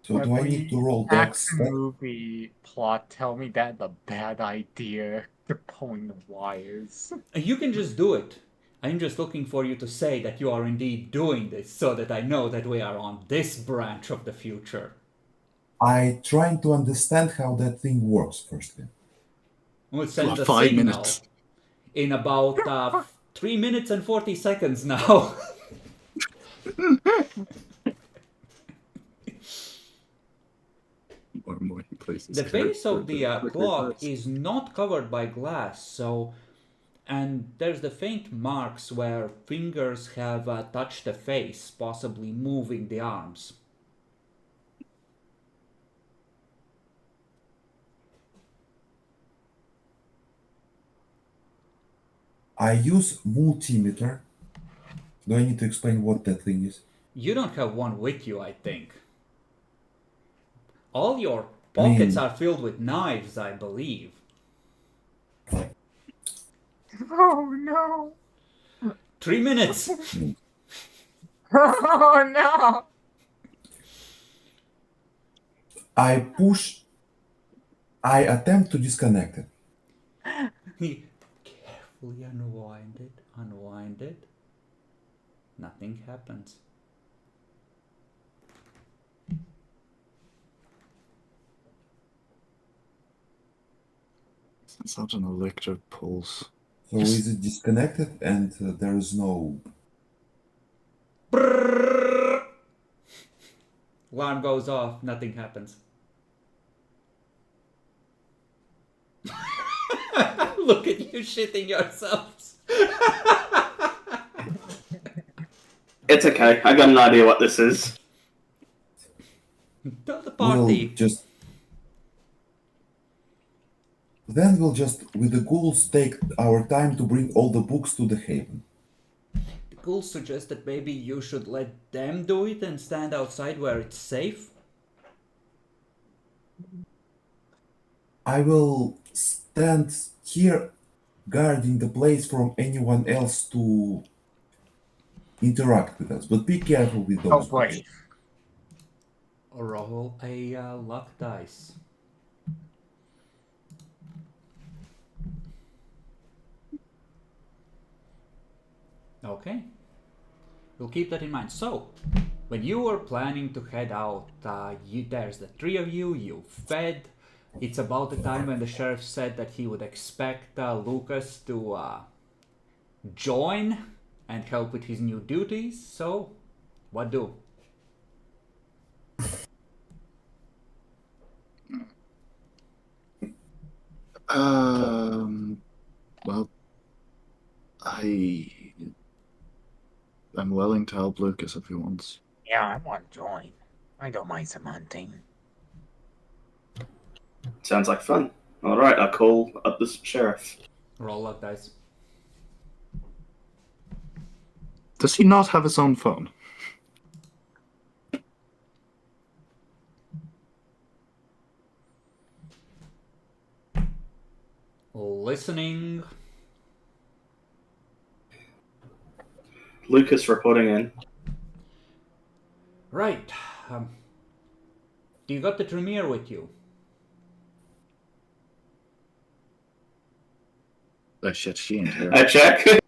So do I need to roll dex?
Action movie plot tell me that's a bad idea to point the wires.
You can just do it. I'm just looking for you to say that you are indeed doing this so that I know that we are on this branch of the future.
I trying to understand how that thing works firstly.
We'll send a
5
signal
minutes.
in about 3 minutes and 40 seconds now.
More places.
The base of the
Quicker
clock
glass.
is not covered by glass, so, and there's the faint marks where fingers have touched the face, possibly moving the arms.
I use multimeter. Do I need to explain what that thing is?
You don't have one with you, I think. All your pockets are filled with knives, I believe.
Oh no!
3 minutes!
Oh no!
I attempt to disconnect it.
Carefully unwind it. Nothing happens.
It's not an electric pulse.
So is it disconnected and there is no...
Brrrr. Alarm goes off, nothing happens. Look at you shitting yourselves.
It's okay. I got an idea what this is.
Tell the party.
Then we'll just, with the ghouls, take our time to bring all the books to the haven.
The ghouls suggest that maybe you should let them do it and stand outside where it's safe.
I will stand here guarding the place from anyone else to interact with us, but be careful with those.
Oh boy.
Roll a luck dice. Okay. We'll keep that in mind. So, when you were planning to head out, there's the three of you, you fed. It's about the time when the sheriff said that he would expect Lucas to join and help with his new duties. So, what do?
Well, I'm willing to help Lucas if he wants.
Yeah, I want to join. I don't mind some hunting.
Sounds like fun. All right, I'll call up the sheriff.
Roll luck dice.
Does he not have his own phone?
Listening.
Lucas reporting in.
Right. Do you got the Tremere with you?
Oh shit, she ain't here.
I check.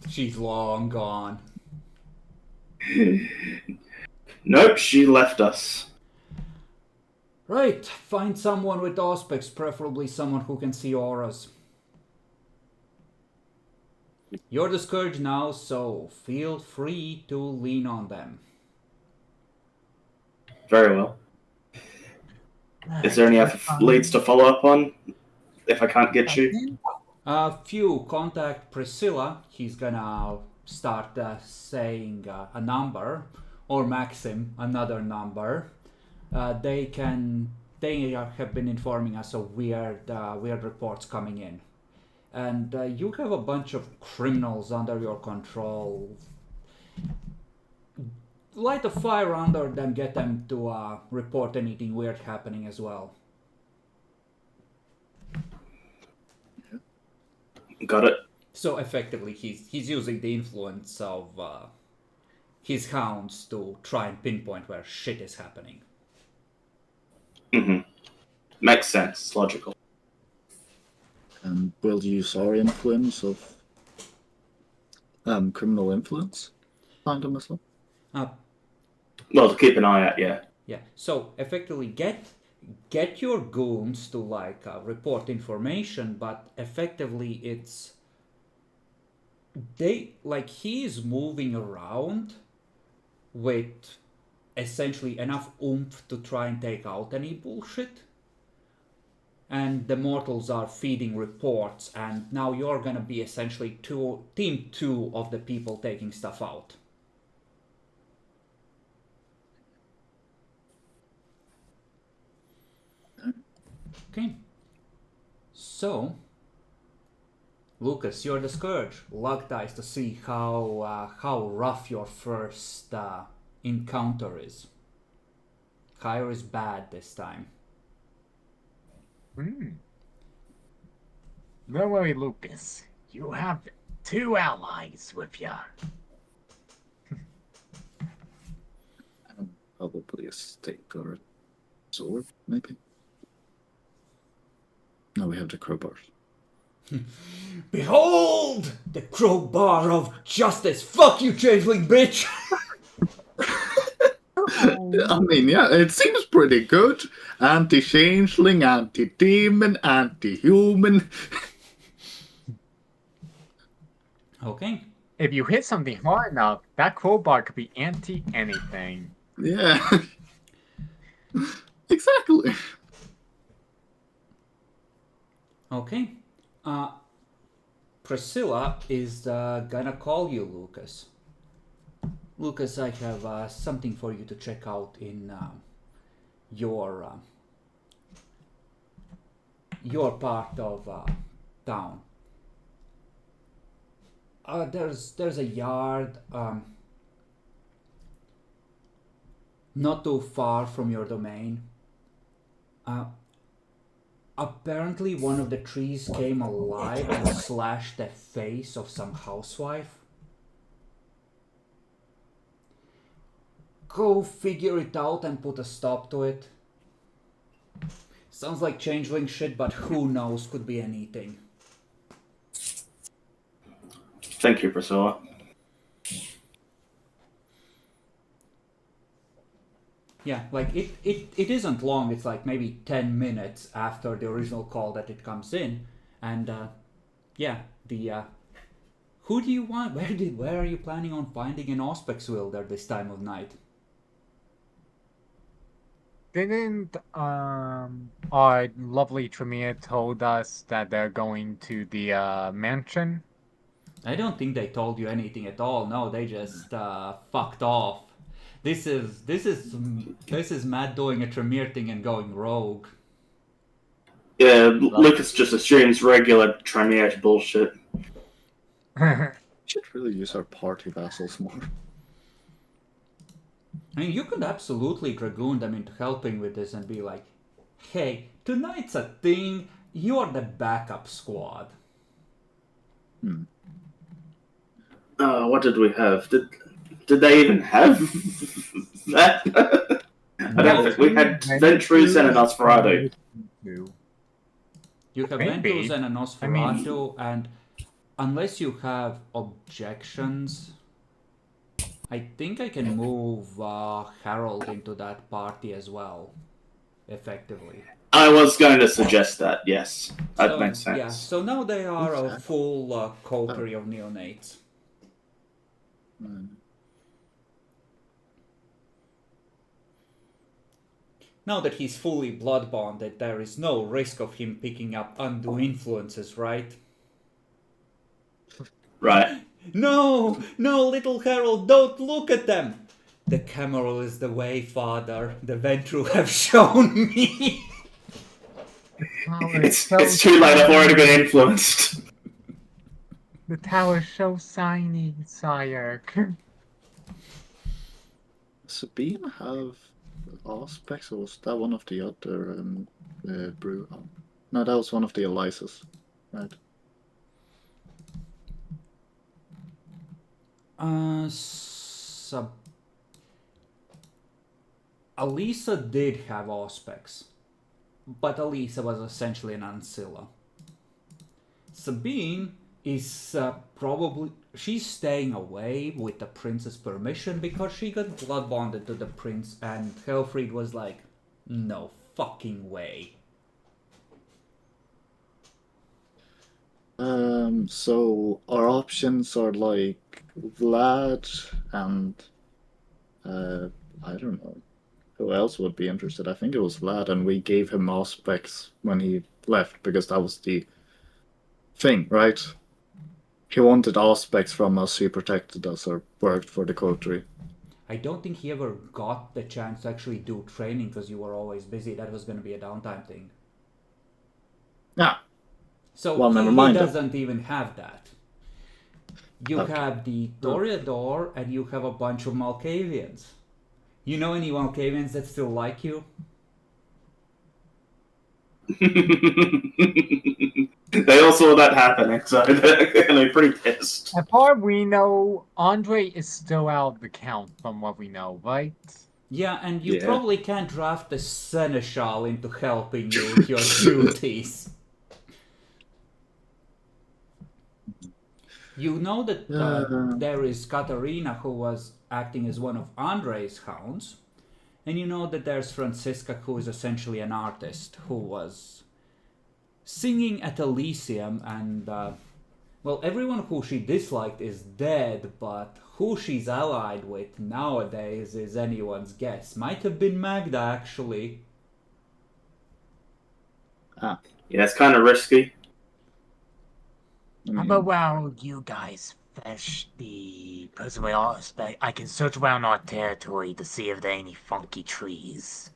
She's long gone.
Nope, she left us.
Right, find someone with auspex, preferably someone who can see auras. You're the Scourge now, so feel free to lean on them.
Very well. Is there any other leads to follow up on? If I can't get you?
If you contact Priscilla, he's gonna start saying a number, or Maxim another number. They have been informing us of weird reports coming in, and you have a bunch of criminals under your control. Light a fire under them, get them to report anything weird happening as well.
Got it.
So effectively, he's using the influence of his hounds to try and pinpoint where shit is happening.
Mm-hmm. Makes sense. It's logical.
And we'll use our influence of criminal influence. Find him as well.
Well, to keep an eye out, yeah.
Yeah. So effectively, get your goons to report information, but effectively it's he's moving around with essentially enough oomph to try and take out any bullshit, and the mortals are feeding reports, and now you're gonna be essentially team 2 of the people taking stuff out. Okay, so Lucas, you're the Scourge. Luck dice to see how rough your first encounter is. Higher is bad this time.
Don't worry, Lucas.
You have 2 allies with you.
Probably a stake or a sword, maybe. No, we have the crowbars.
Behold! The crowbar of justice! Fuck you, changeling bitch!
I mean, yeah, it seems pretty good. Anti-changeling, anti-demon, anti-human.
Okay.
If you hit something hard enough, that crowbar could be anti-anything.
Yeah. Exactly.
Okay. Priscilla is gonna call you, Lucas. Lucas, I have something for you to check out in your part of town. There's a yard not too far from your domain. Apparently one of the trees came alive and slashed the face of some housewife. Go figure it out and put a stop to it. Sounds like changeling shit, but who knows, could be anything.
Thank you, Priscilla.
Yeah, like it isn't long, it's like maybe 10 minutes after the original call that it comes in. And yeah, who do you want, where are you planning on finding an Auspex wielder this time of night?
Didn't our lovely Tremere told us that they're going to the mansion?
I don't think they told you anything at all. No, they just fucked off. This is Matt doing a Tremere thing and going rogue.
Yeah, Lucas just assumes regular Tremere bullshit.
Should really use our party vassals more.
I mean, you could absolutely dragoon them into helping with this and be like, hey, tonight's a thing, you're the backup squad.
What did we have? Did they even have that? I don't think we had Ventrus and a Nosferatu.
You have
Maybe.
Ventrus and a Nosferatu, and unless you have objections, I think I can move Harold into that party as well, effectively.
I was going to suggest that, yes. That
So,
makes sense.
Yeah, so now they are
Who's
a
that?
full coterie of neonates.
Mm.
Now that he's fully blood bonded, there is no risk of him picking up undue influences, right?
Right.
No, little Harold, don't look at them! The Cameral is the way, father. The Ventru have shown me.
Tower's so
It's too late, I've already
shiny.
been influenced.
The tower's so shiny, sire.
Sabine have aspects, or was that one of the other brew? No, that was one of the Elises, right?
Elisa did have Auspex, but Elisa was essentially an Ancilla. Sabine is probably... She's staying away with the prince's permission because she got blood bonded to the prince and Helfried was like, no fucking way.
So our options are like Vlad and I don't know who else would be interested. I think it was Vlad, and we gave him aspects when he left because that was the thing, right? He wanted aspects from us. He protected us or worked for the coterie.
I don't think he ever got the chance to actually do training because you were always busy. That was going to be a downtime thing.
Yeah.
So
Well, never
he
mind then.
doesn't even have that. You
Okay.
have the Toreador and you have a bunch of Malkavians. You know any Malkavians that still like you?
They all saw that happening, so they're pretty pissed.
As far as we know, Andre is still out of the count from what we know, right?
Yeah, and you
Yeah.
probably can't draft the Seneschal into helping you with your duties. You know that there is Katarina who was acting as one of Andre's hounds, and you know that there's Francisca who is essentially an artist who was singing at Elysium, and well, everyone who she disliked is dead, but who she's allied with nowadays is anyone's guess. Might have been Magda, actually.
Yeah, it's kind of risky.
How about while you guys fetch the person we all expect, I can search around our territory to see if there are any funky trees.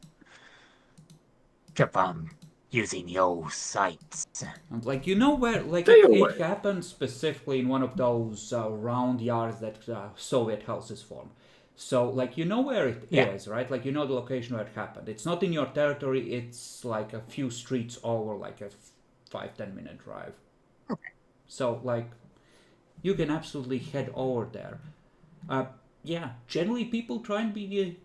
If I'm using the old sites.
And, like, you know where, like,
Stay
it
away.
happened specifically in one of those round yards that Soviet houses form. So, like, you know where it is, right? Like, you know the location where it happened. It's not in your territory, it's like a few streets over, like a 5-10 minute drive.
Okay.
So, like, you can absolutely head over there. Yeah, generally people try and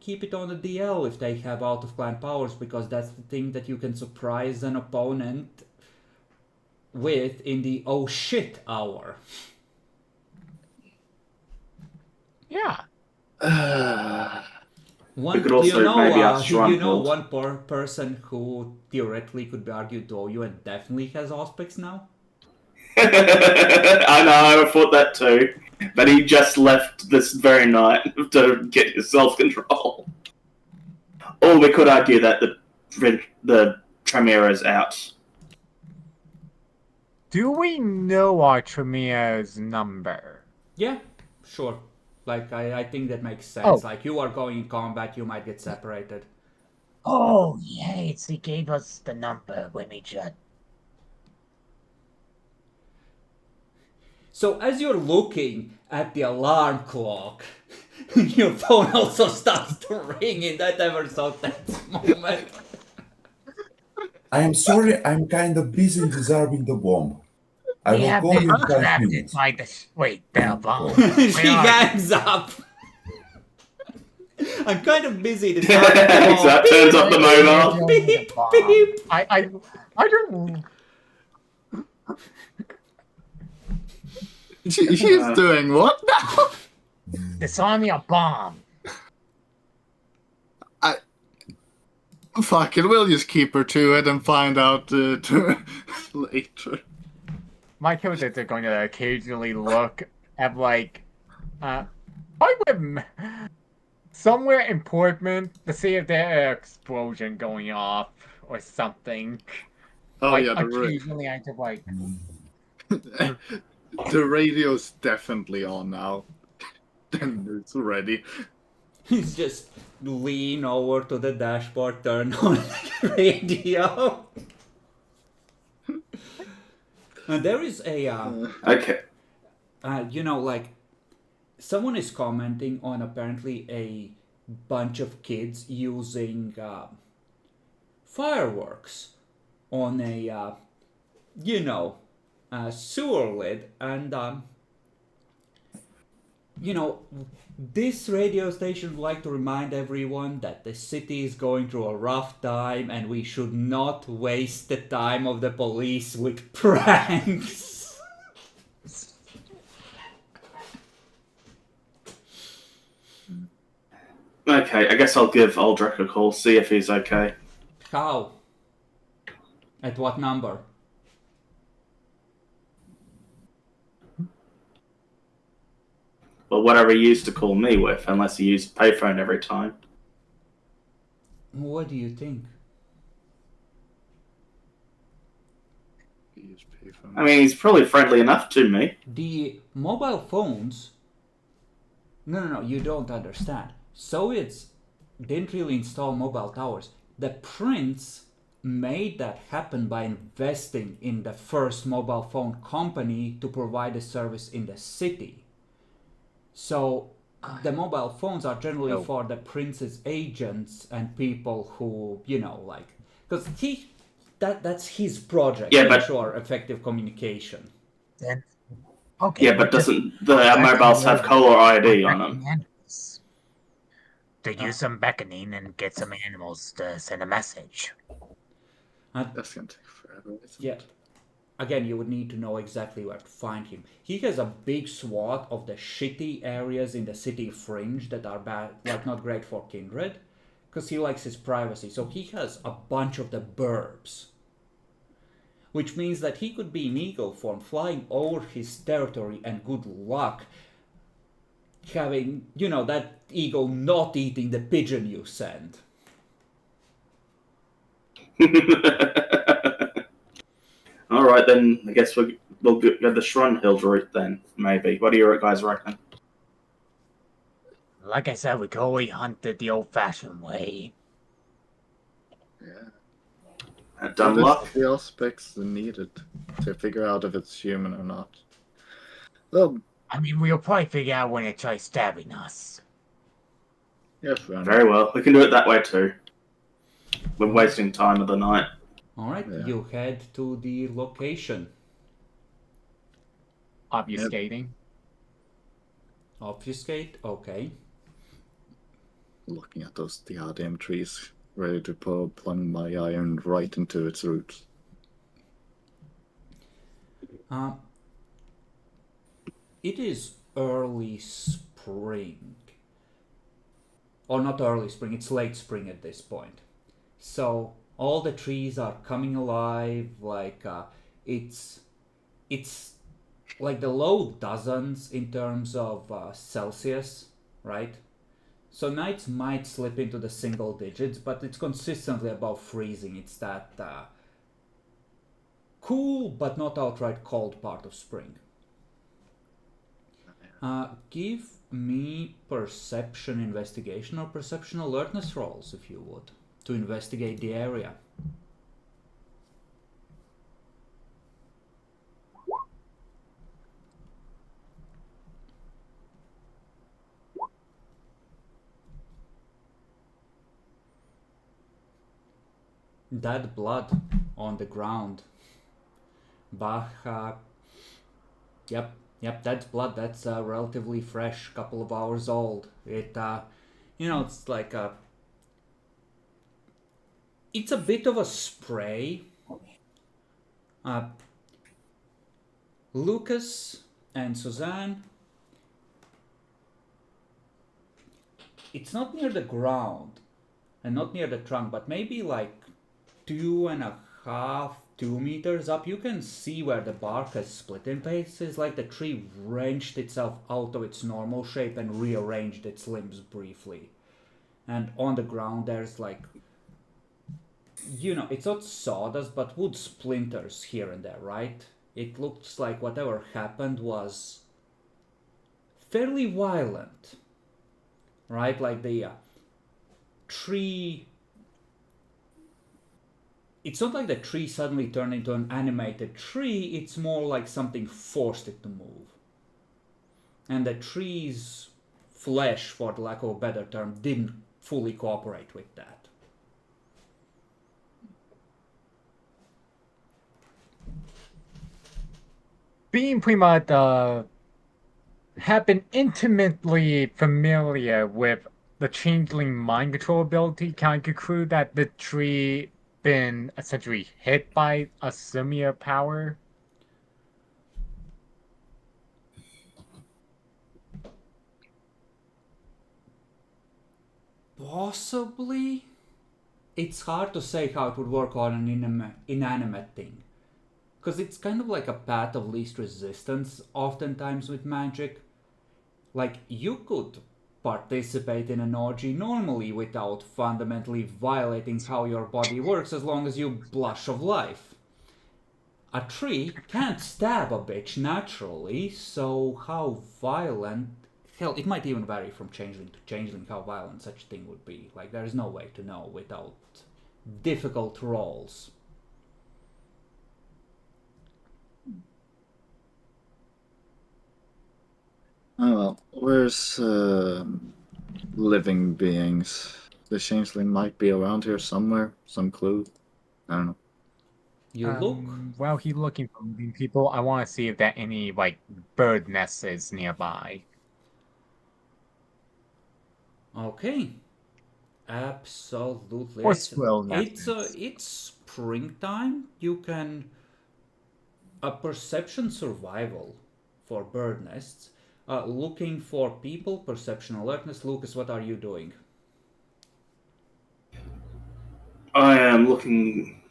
keep it on the DL if they have out of clan powers, because that's the thing that you can surprise an opponent with in the oh shit hour.
Yeah.
One,
could also maybe ask
you know
Stronghold.
one person who theoretically could be argued to you and definitely has Auspex now?
I know, I thought that too. But he just left this very night to get his self-control. Or we could argue that the Tremere is out.
Do we know our Tremere's number?
Yeah, sure. Like, I think that makes sense.
Oh.
Like, you are going in combat, you might get separated.
Oh, yes, he gave us the number when we just...
So as you're looking at the alarm clock, your phone also starts to ring in that ever so tense moment.
I am sorry, I'm kind of busy disarming the bomb. I
We
will
have
call you
been
in 5
distracted
minutes.
by the... Wait, the bomb.
She
Where are you?
hangs up. I'm kind of busy this
Hangs up, turns off the mobile.
Beep, beep.
I don't...
She's doing what now?
Disarm your bomb.
Fuck it, we'll just keep her to it and find out later.
My characters are going to occasionally look at, like, somewhere important to see if there's an explosion going off or something.
Oh
Like,
yeah,
occasionally I just like,
the radio's definitely on now. And it's ready.
He's just lean over to the dashboard, turn on the radio. And there is a,
Okay.
you know, like, someone is commenting on apparently a bunch of kids using fireworks on a, you know, sewer lid. And, you know, this radio station would like to remind everyone that the city is going through a rough time and we should not waste the time of the police with pranks.
Okay, I guess I'll give Aldrich a call, see if he's okay.
How? At what number?
Well, whatever he used to call me with, unless he used payphone every time.
What do you think?
I mean, he's probably friendly enough to me.
The mobile phones... No, you don't understand. Soviets didn't really install mobile towers. The Prince made that happen by investing in the first mobile phone company to provide a service in the city. So the mobile phones are generally for the Prince's agents and people who, you know, like... Because that's his project to ensure effective communication.
Then, okay.
Yeah, but doesn't the mobiles have caller ID on them?
To use some beckoning and get some animals to send a message.
That's gonna take forever.
Yeah. Again, you would need to know exactly where to find him. He has a big swath of the shitty areas in the city fringe that are bad, like not great for Kindred, because he likes his privacy. So he has a bunch of the burbs, which means that he could be in eagle form, flying over his territory, and good luck having, you know, that eagle not eating the pigeon you send.
All right, then I guess we'll go the Shrunhild route then, maybe. What do you guys reckon?
Like I said, we could always hunt it the old-fashioned way.
Yeah.
Dunlop?
The aspects needed to figure out if it's human or not. Well,
I mean, we'll probably figure out when it tries stabbing us.
yeah, fair enough.
Very well. We can do it that way too. We're wasting time of the night.
Alright, you head to the location.
obfuscating.
Obfuscate, okay.
Looking at those goddamn trees, ready to plunge my iron right into its roots.
It is early spring. Or not early spring, it's late spring at this point. So all the trees are coming alive, like it's like the low dozens in terms of Celsius, right? So nights might slip into the single digits, but it's consistently above freezing. It's that cool but not outright cold part of spring. Give me perception investigation or perception alertness rolls, if you would, to investigate the area. Dead blood on the ground. Bach, Yep, that's blood. That's relatively fresh, couple of hours old. It, it's like it's a bit of a spray. Lucas and Suzanne, it's not near the ground and not near the trunk, but maybe like 2.5, 2 meters up. You can see where the bark has split in pieces, like the tree wrenched itself out of its normal shape and rearranged its limbs briefly. And on the ground there's like, it's not sawdust, but wood splinters here and there, right? It looks like whatever happened was fairly violent, right? Like the tree. It's not like the tree suddenly turned into an animated tree, it's more like something forced it to move. And the tree's flesh, for the lack of a better term, didn't fully cooperate with that.
Being pretty much have been intimately familiar with the changeling mind control ability, can I conclude that the tree been essentially hit by a similar power?
Possibly? It's hard to say how it would work on an inanimate thing. Because it's kind of like a path of least resistance, oftentimes with magic. Like, you could participate in an orgy normally without fundamentally violating how your body works as long as you blush of life. A tree can't stab a bitch naturally, so how violent... Hell, it might even vary from changeling to changeling how violent such a thing would be. Like, there is no way to know without difficult rolls.
Oh well, where's living beings? The changeling might be around here somewhere. Some clue? I don't know.
You look.
While he's looking for moving people, I want to see if there are any, like, bird nests nearby.
Okay. Absolutely.
Or squirrel nests.
It's springtime. You can... A perception survival for bird nests. Looking for people, perception alertness. Lucas, what are you doing?
I am looking.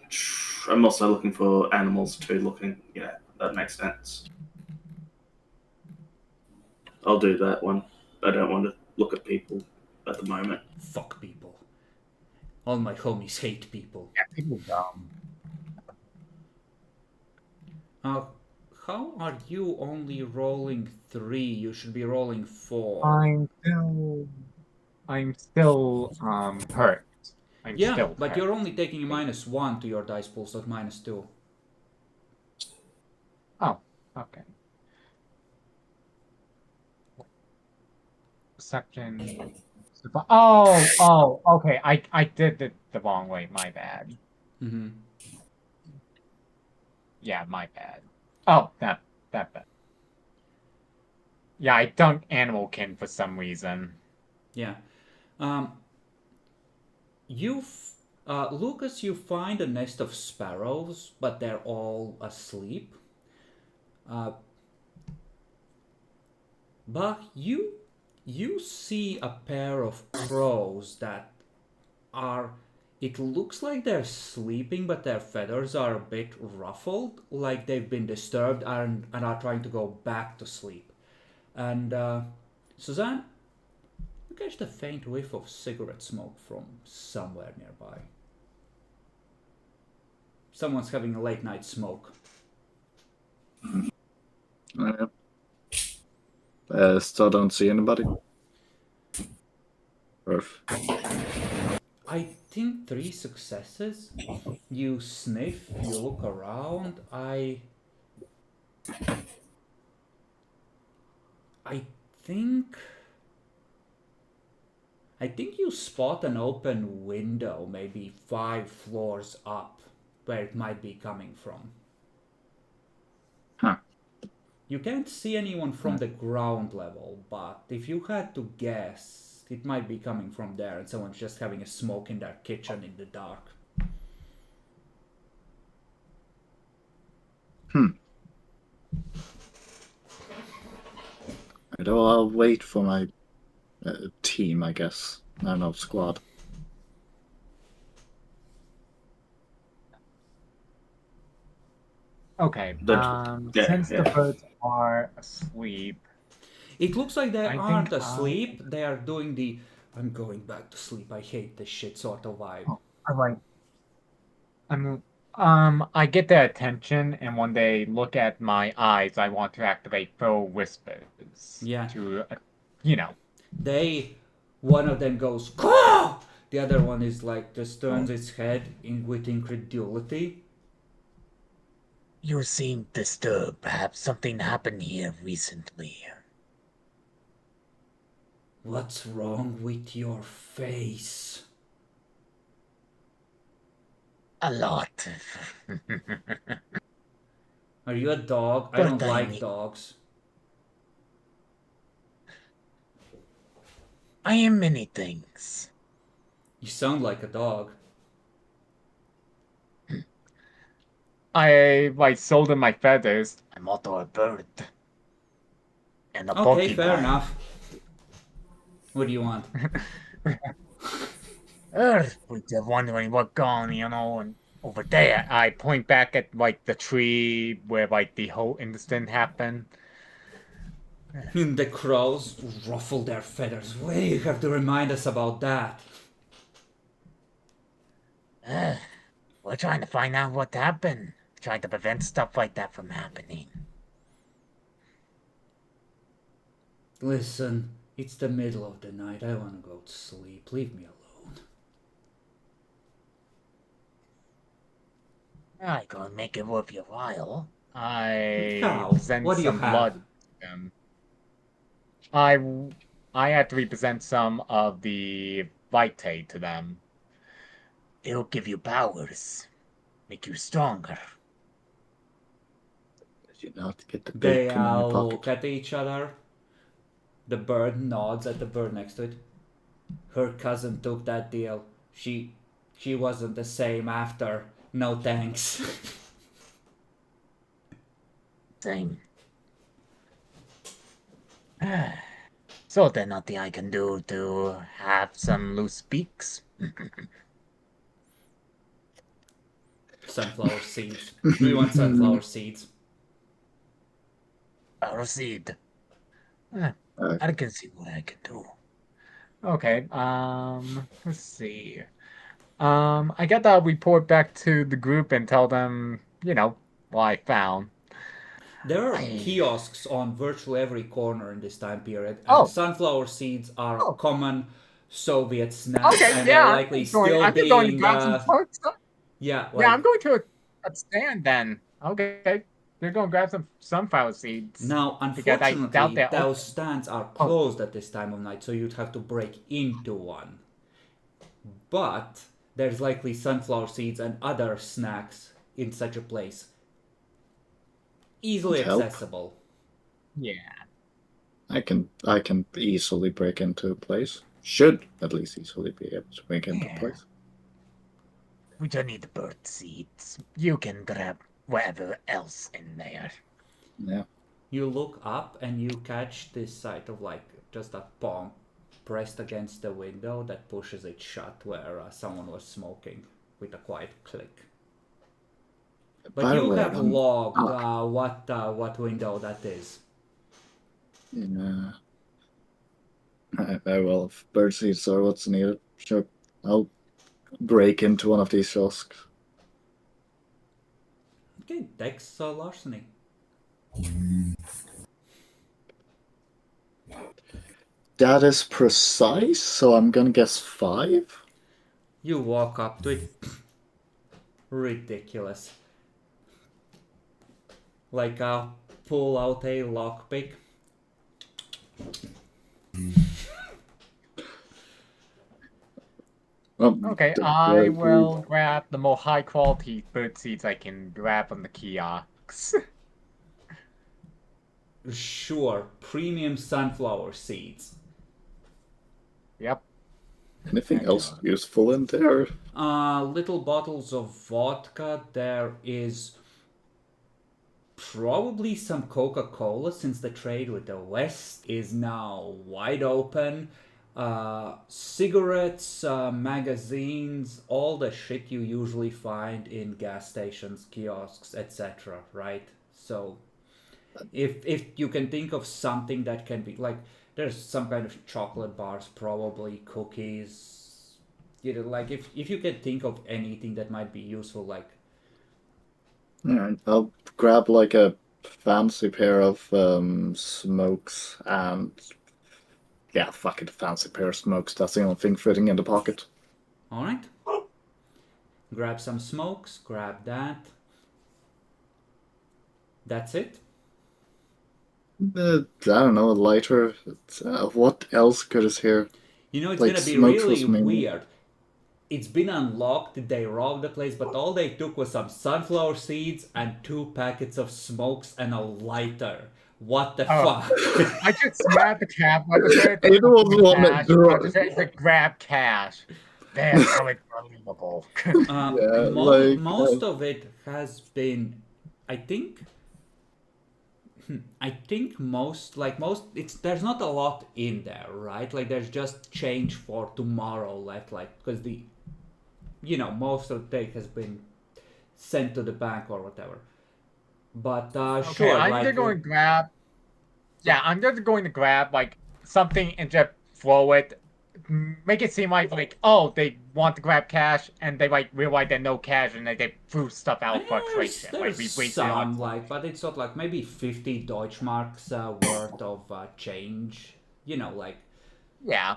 I'm also looking for animals too. Yeah, that makes sense. I'll do that one. I don't want to look at people at the moment.
Fuck people. All my homies hate people.
Yeah, people dumb.
How are you only rolling 3? You should be rolling 4.
I'm still hurt.
Yeah,
still
but
hurt.
you're only taking a -1 to your dice pool, so -2.
Oh, okay. Perception. Oh, okay. I did it the wrong way. My bad.
Mm-hmm.
Yeah, my bad. Oh, that bad. Yeah, I dunked Animalkin for some reason.
Yeah. Lucas, you find a nest of sparrows, but they're all asleep. But you see a pair of crows that are... It looks like they're sleeping, but their feathers are a bit ruffled, like they've been disturbed and are trying to go back to sleep. And Suzanne, you catch the faint whiff of cigarette smoke from somewhere nearby. Someone's having a late night smoke.
Still don't see anybody. Perf.
I think 3 successes. You sniff, you look around. I think you spot an open window, maybe 5 floors up, where it might be coming from.
Huh.
You can't see anyone from the ground level, but if you had to guess, it might be coming from there and someone's just having a smoke in their kitchen in the dark.
I'll wait for my team, I guess. I don't know, squad.
Okay.
Yeah,
Since the
yeah.
birds are asleep,
It looks like they
I
aren't
think
asleep. They are doing the "I'm going back to sleep, I hate this shit" sort of vibe.
I like. I get their attention, and when they look at my eyes, I want to activate Faux Whispers
Yeah.
to, you know.
One of them goes "Caw!" The other one is like just turns its head in with incredulity.
You seem disturbed. Perhaps something happened here recently.
What's wrong with your face?
A lot.
Are you a dog? I don't
But I
like
need.
dogs.
I am many things.
You sound like a dog.
I like sold in my feathers.
I'm also a bird. And a
Okay, fair
porcupine.
enough. What do you want?
We're just wondering what's going, and over there.
I point back at like the tree where like the whole incident happened.
The crows ruffle their feathers. Wait, you have to remind us about that.
We're trying to find out what happened. Trying to prevent stuff like that from happening.
Listen, it's the middle of the night. I want to go to sleep. Leave me alone.
I can make it worth your while.
I
How?
present
What do you
some
have?
blood to them. I I had to represent some of the vitae to them.
It'll give you powers. Make you stronger.
Did you not get the
They
bacon in your
all look
pocket?
at each other. The bird nods at the bird next to it. Her cousin took that deal. She wasn't the same after. No thanks.
Same. So there's nothing I can do to have some loose beaks.
Sunflower seeds. Do you want sunflower seeds?
I'll proceed. I can see what I can do.
Okay, let's see. I got to report back to the group and tell them, what I found.
There are kiosks on virtually every corner in this time period, and
Oh.
sunflower seeds are
Oh.
common Soviet snacks,
Okay,
and
yeah,
they're likely still
I'm just going to
being.
grab some parts.
Yeah,
Yeah, I'm going to a stand then. Okay, they're going to grab some sunflower seeds.
Now,
Because I doubt
unfortunately,
they're
those stands are closed at this time of night, so you'd have to break into one. But there's likely sunflower seeds and other snacks in such a place. Easily
Help.
accessible.
Yeah.
I can easily break into a place. Should at least easily be able to break into a place.
We just need the bird seeds. You can grab whatever else in there.
Yeah.
You look up and you catch this sight of just a palm pressed against the window that pushes it shut where someone was smoking with a quiet click. But
By the
you
way,
have logged what window that is.
Yeah. Well, if birdseeds are what's needed, sure, I'll break into one of these kiosks.
Okay, Dex larceny.
That is precise, so I'm gonna guess 5.
You walk up to it. Ridiculous. Pull out a lockpick.
Okay, I will grab the more high quality bird seeds I can grab from the kiosks.
Sure, premium sunflower seeds.
Yep.
Anything else useful in there?
Little bottles of vodka. There is probably some Coca-Cola since the trade with the West is now wide open. cigarettes, magazines, all the shit you usually find in gas stations, kiosks, etc. Right? So, if you can think of something that can be like, there's some kind of chocolate bars, probably cookies. You know, like if you can think of anything that might be useful, like
Alright, I'll grab like a fancy pair of smokes and yeah, fuck it, fancy pair of smokes. That's the only thing fitting in the pocket.
all right, grab some smokes, grab that. That's it.
I don't know, a lighter. What else could is here?
You know, it's
Like
gonna be
smokes
really
was mainly-
weird. It's been unlocked, they robbed the place, but all they took was some sunflower seeds and 2 packets of smokes and a lighter. What the
Oh.
fuck?
I just grabbed the cab letter there.
It was one that
I just said to grab cash. That's how it's believable.
Yeah,
Most of it has been, I think most it's there's not a lot in there, right? Like there's just change for tomorrow left, like because most of the take has been sent to the bank or whatever. But
Okay,
sure,
I'm
like
just going to grab. Yeah, I'm just going to grab like something and just throw it. Make it seem like oh they want to grab cash and they like realize there's no cash and they threw stuff out of frustration. Like we
there's
wasted on.
some like, but it's not like maybe 50 Deutschmarks worth of change. Like
Yeah.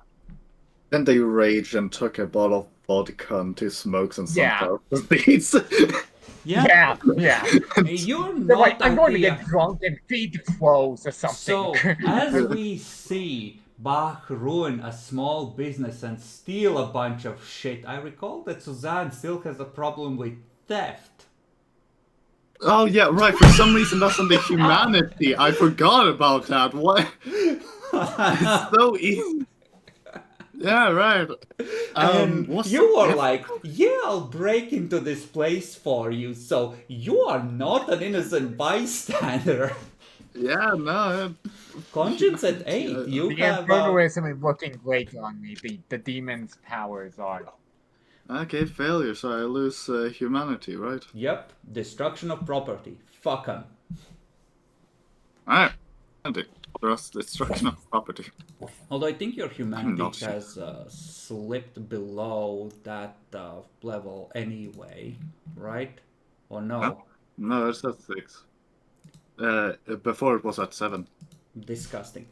Then they raged and took a bottle of vodka and 2 smokes and
Yeah.
sunflower seeds.
Yeah.
You're
They're
not
like, I'm
at
going to
the,
get drunk and feed the crows or something.
So, as we see Bach ruin a small business and steal a bunch of shit, I recall that Suzanne still has a problem with theft.
Oh yeah, right. For some reason, that's on the humanity. I forgot about that. What? It's so easy. Yeah, right.
And
what's
you
the-
were like, yeah, I'll break into this place for you, so you are not an innocent bystander.
Yeah, no.
Conscience at 8, you
The
have...
infernalism is looking great on me. The demon's powers are.
Okay, failure. So I lose humanity, right?
Yep, destruction of property. Fuck 'em.
Alright. Trust destruction of property.
Although I think your humanity
Not sure.
has slipped below that level anyway, right? Or no?
Huh? No, it's at 6. Before it was at 7.
Disgusting.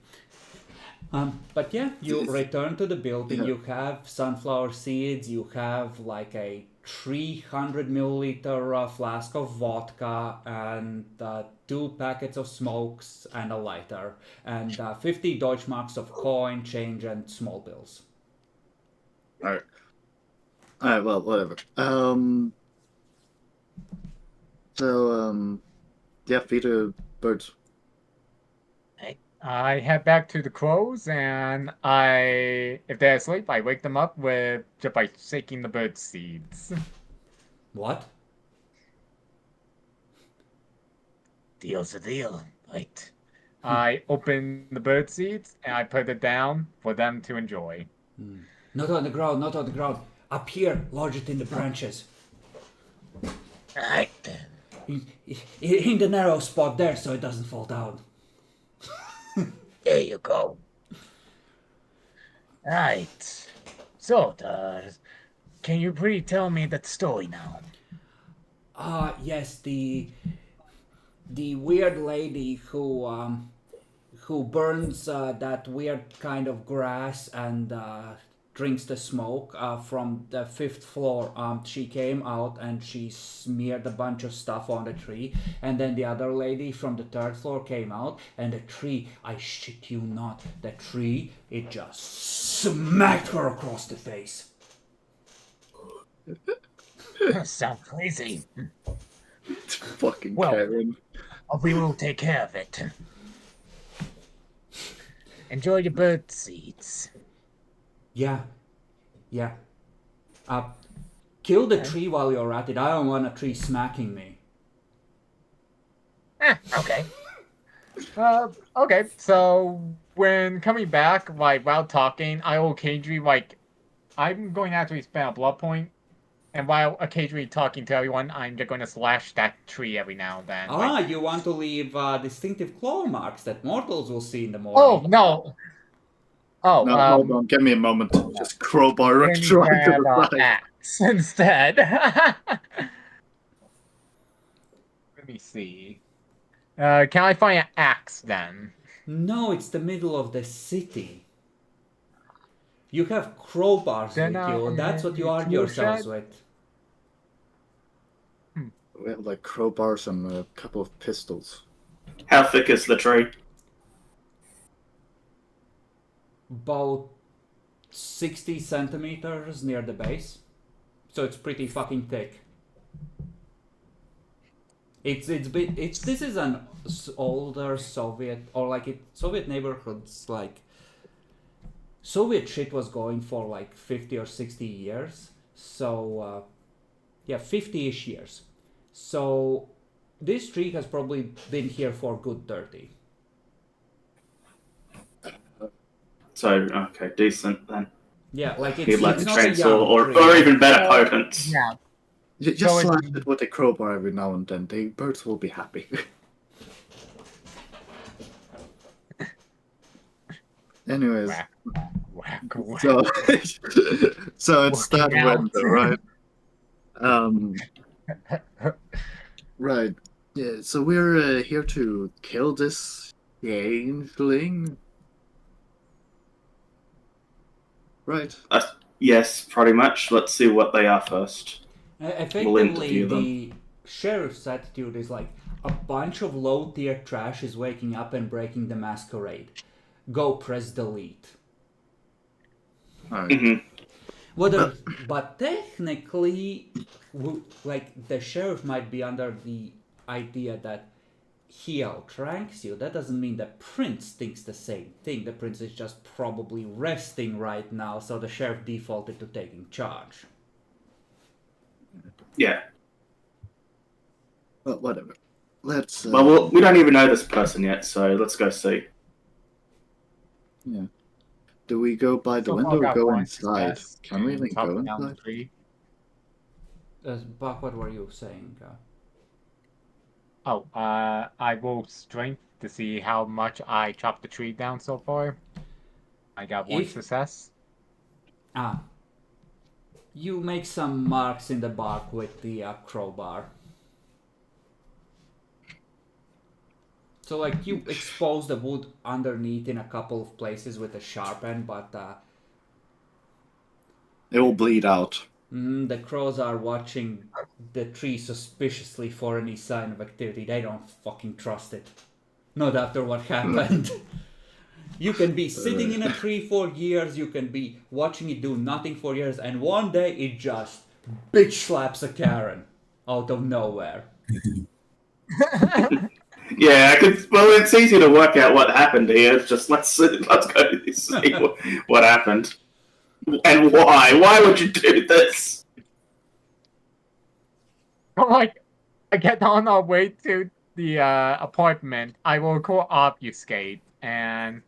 But yeah, you return to the building,
Yeah.
you have sunflower seeds, you have like a 300 milliliter flask of vodka and 2 packets of smokes and a lighter and 50 Deutschmarks of coin, change and small bills.
Alright. Alright, well, whatever. Yeah, feed the birds.
I head back to the crows, and if they're asleep, I wake them up with just by shaking the bird seeds.
What?
Deal's a deal, right?
I open the bird seeds and I put it down for them to enjoy.
Not on the ground, not on the ground. Up here, lodge it in the branches.
Alright then.
In the narrow spot there so it doesn't fall down.
There you go. Right. So, can you please tell me that story now?
Yes, the weird lady who burns that weird kind of grass and drinks the smoke from the 5th floor. She came out and she smeared a bunch of stuff on the tree, and then the other lady from the 3rd floor came out, and the tree, I shit you not, the tree, it just smacked her across the face.
Sound crazy.
Fucking
Well-
Karen.
We will take care of it. Enjoy your bird seeds.
Yeah. Kill the tree while you're at it. I don't want a tree smacking me.
Okay.
Okay, so when coming back, like while talking, I will occasionally I'm going to actually spend a blood point, and while occasionally talking to everyone, I'm just going to slash that tree every now and then.
Ah, you want to leave distinctive claw marks that mortals will see in the
Oh
morning.
no! Oh,
No, hold on. Give me a moment. Just crowbar
let
right
me
to
grab
the side.
axe instead. Let me see. Can I find an axe then?
No, it's the middle of the city. You have crowbars
Then
with you. That's what you argue
tool
yourselves
shed?
with.
We have like crowbars and a couple of pistols.
How thick is the tree?
About 60 centimeters near the base. So it's pretty fucking thick. This is an older Soviet, or like Soviet neighborhoods, like Soviet shit was going for like 50 or 60 years. So yeah, 50-ish years. So this tree has probably been here for good 30.
So, okay, decent then.
Yeah, like
He'd
it's
like
it's
a
not a
chainsaw,
young
or,
tree.
or even better,
Oh,
potence.
Yeah.
Just
So
slash
it's-
it with a crowbar every now and then. The birds will be happy. Anyways,
Whack, whack, whack.
so so it's that
Working out.
window, right? Right. Yeah. So we're here to kill this changeling, right?
Yes, pretty much. Let's see what they are first. We'll
Effectively,
interview them.
the sheriff's attitude is like a bunch of low-tier trash is waking up and breaking the Masquerade. Go press delete.
All right.
hmm
But technically, like the sheriff might be under the idea that he outranks you. That doesn't mean the prince thinks the same thing. The prince is just probably resting right now, so the sheriff defaulted to taking charge.
Yeah.
Well, whatever. Let's.
Well, we don't even know this person yet, so let's go see.
Yeah. Do we go by the
So far
window or
got
go
one
inside?
success
Can we
in
even go
chopping down the
inside?
tree.
Buck, what were you saying?
Oh, I will strength to see how much I chopped the tree down so far. I got one
If-
success.
You make some marks in the bark with the crowbar. So like you expose the wood underneath in a couple of places with a sharp end, but
It will bleed out.
the crows are watching the tree suspiciously for any sign of activity. They don't fucking trust it. Not after what happened. You can be sitting in a tree for years, you can be watching it do nothing for years, and one day it just bitch slaps a Karen out of nowhere.
Yeah, well, it's easy to work out what happened here. It's just let's go see what happened and why. Why would you do this?
Like, I get on our way to the apartment. I will call obfuscate, and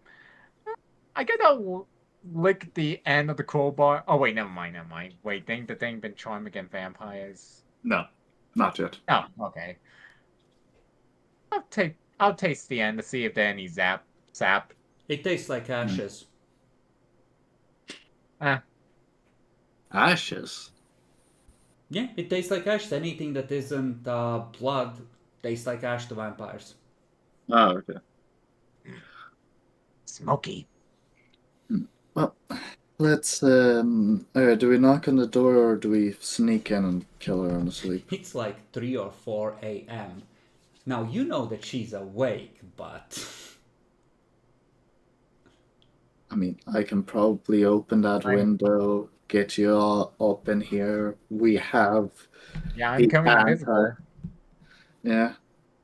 I get to lick the end of the crowbar. Oh wait, never mind. Wait, didn't the thing been charmed against vampires?
No, not yet.
Oh, okay. I'll taste the end to see if there's any sap.
It tastes like ashes.
Ashes.
Yeah, it tastes like ash. Anything that isn't blood tastes like ash to vampires.
Oh, okay.
Smoky.
Well, let's. Do we knock on the door or do we sneak in and kill her on the sleep?
It's like 3 or 4 a.m. Now you know that she's awake, but
I mean, I can probably open that window, get you all up in here. We have.
Yeah, I'm coming invisible.
Yeah.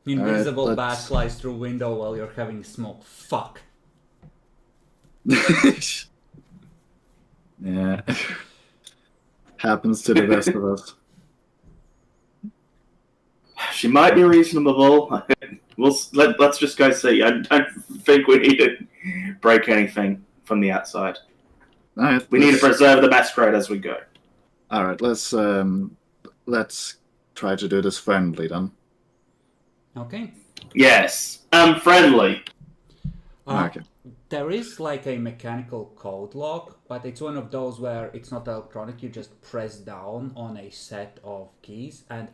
invisible
Alright,
bat
let's-
flies through window while you're having smoke. Fuck.
Yeah. Happens to the best of us.
She might be reasonable. Let's just go see. I don't think we need to break anything from the outside.
All right,
We need to preserve the Masquerade as we go.
All right, let's try to do this friendly then.
Okay.
Yes, friendly.
Okay.
There is like a mechanical code lock, but it's one of those where it's not electronic. You just press down on a set of keys, and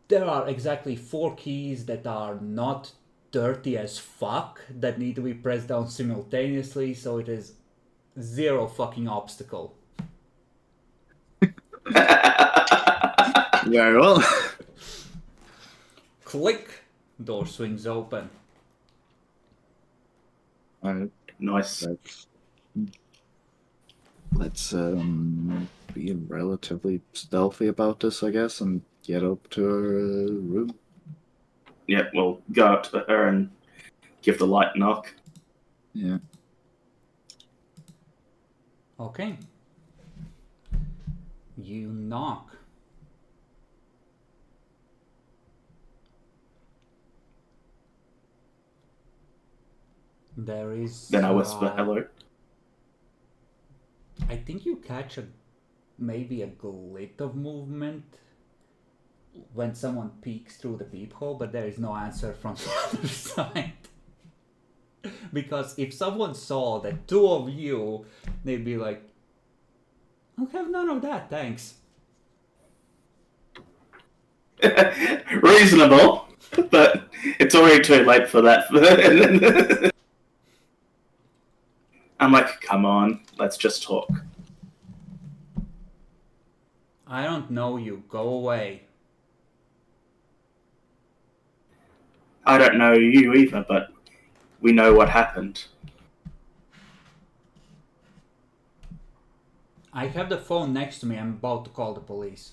there are exactly 4 keys that are not dirty as fuck that need to be pressed down simultaneously, so it is 0 fucking obstacle.
Very well.
Click! Door swings open.
All right,
Nice.
let's be relatively stealthy about this, I guess, and get up to her room.
Yeah, we'll go up to her and give the light knock.
Yeah.
Okay. You knock. There is.
Then I whisper hello.
I think you catch maybe a glint of movement when someone peeks through the peephole, but there is no answer from the other side. Because if someone saw the 2 of you, they'd be like, I'll have none of that, thanks.
Reasonable, but it's already too late for that. I'm like, come on, let's just talk.
I don't know you, go away.
I don't know you either, but we know what happened.
I have the phone next to me, I'm about to call the police.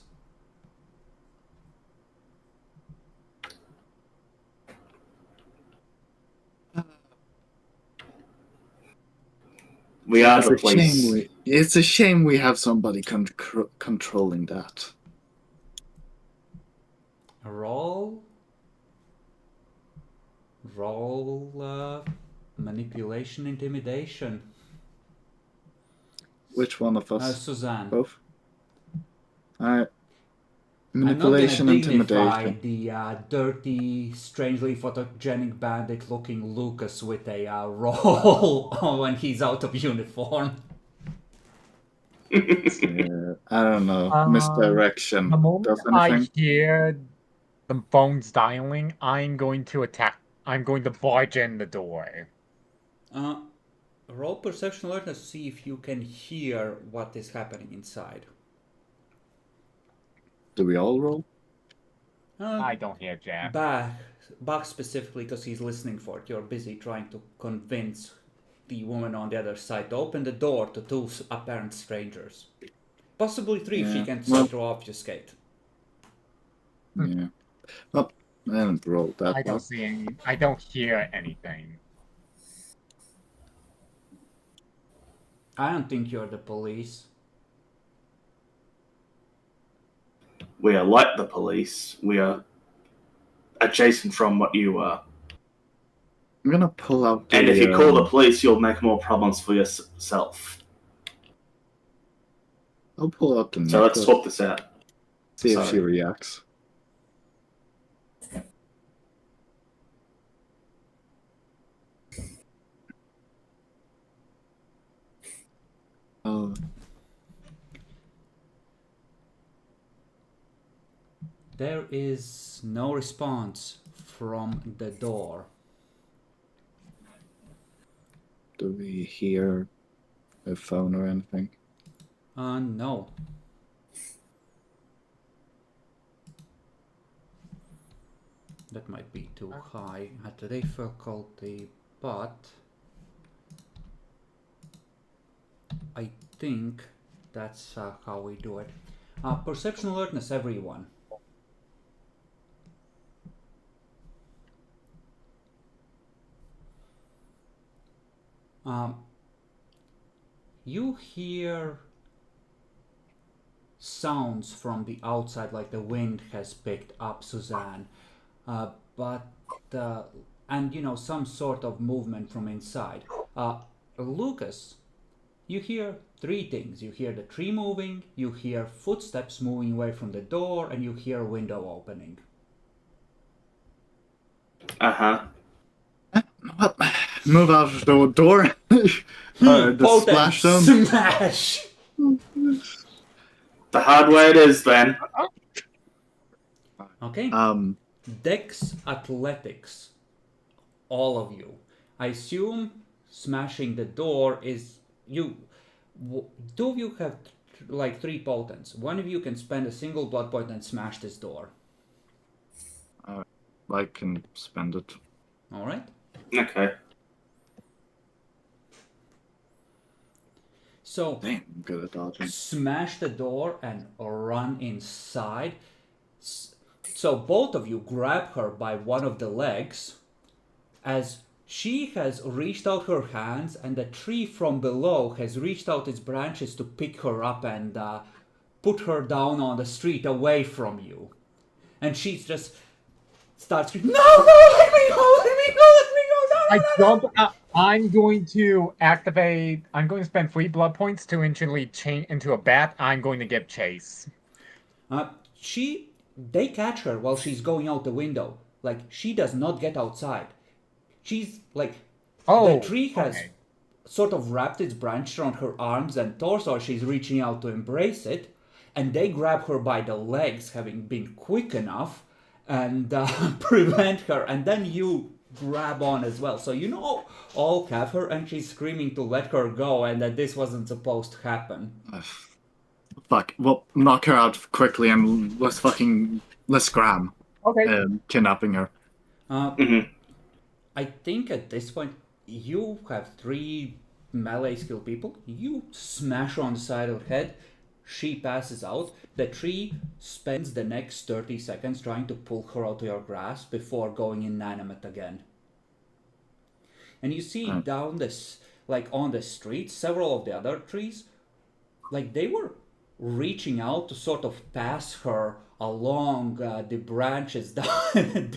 We are the police.
It's a shame we have somebody controlling that.
Roll manipulation, intimidation.
Which one of us?
Suzanne.
Both? Alright. Manipulation,
I'm not gonna dignify
intimidation.
the dirty, strangely photogenic bandit-looking Lucas with a roll when he's out of uniform.
Yeah, I don't know. Misdirection.
The moment
Does
I
anything?
hear the phones dialing, I'm going to barge in the door.
Roll perception alertness to see if you can hear what is happening inside.
Do we all roll?
I don't hear Jack.
Bach specifically, because he's listening for it. You're busy trying to convince the woman on the other side to open the door to 2 apparent strangers. Possibly 3 if she can try to obfuscate.
Yeah. Well, I haven't rolled that
I don't
well.
see any. I don't hear anything.
I don't think you're the police.
We are like the police. We are adjacent from what you are.
I'm gonna pull out the,
And if you call the police, you'll make more problems for yourself.
I'll pull out the
So let's
necklace,
talk this out.
see if she
Sorry.
reacts. Oh,
There is no response from the door.
do we hear a phone or anything?
No. That might be too high at the difficulty, but I think that's how we do it. Perception alertness, everyone. You hear sounds from the outside, like the wind has picked up, Suzanne. but and you know, some sort of movement from inside. Lucas, you hear three things. You hear the tree moving, you hear footsteps moving away from the door, and you hear a window opening.
Uh-huh.
What? Move out of the door. The
Potent
splash zone.
smash.
The hard way it is, then.
Okay. Dex Athletics. All of you. I assume smashing the door is you. Two of you have like 3 potents. One of you can spend a single blood point and smash this door.
I can spend it.
All right.
Okay.
So
Damn, I'm good at dodging.
smash the door and run inside. So both of you grab her by one of the legs as she has reached out her hands and the tree from below has reached out its branches to pick her up and put her down on the street away from you. And she just starts screaming, no, let me go, let me go, let me go, no,
I
no, no,
jump. I'm going to activate. I'm going to spend 3 blood points to instantly change into a bat. I'm going to get chase.
They catch her while she's going out the window. Like, she does not get outside. She's like, the tree has sort of wrapped its branch around her arms and torso. She's reaching out to embrace it, and they grab her by the legs, having been quick enough, and prevent her. And then you grab on as well. So you know all have her, and she's screaming to let her go, and that this wasn't supposed to happen.
Fuck. Well, knock her out quickly and let's scram.
Okay.
Kidnapping her.
I think at this point you have 3 melee skill people. You smash her on the side of her head. She passes out. The tree spends the next 30 seconds trying to pull her out of your grasp before going inanimate again. And you see down this, like on the street, several of the other trees, like they were reaching out to sort of pass her along the branches down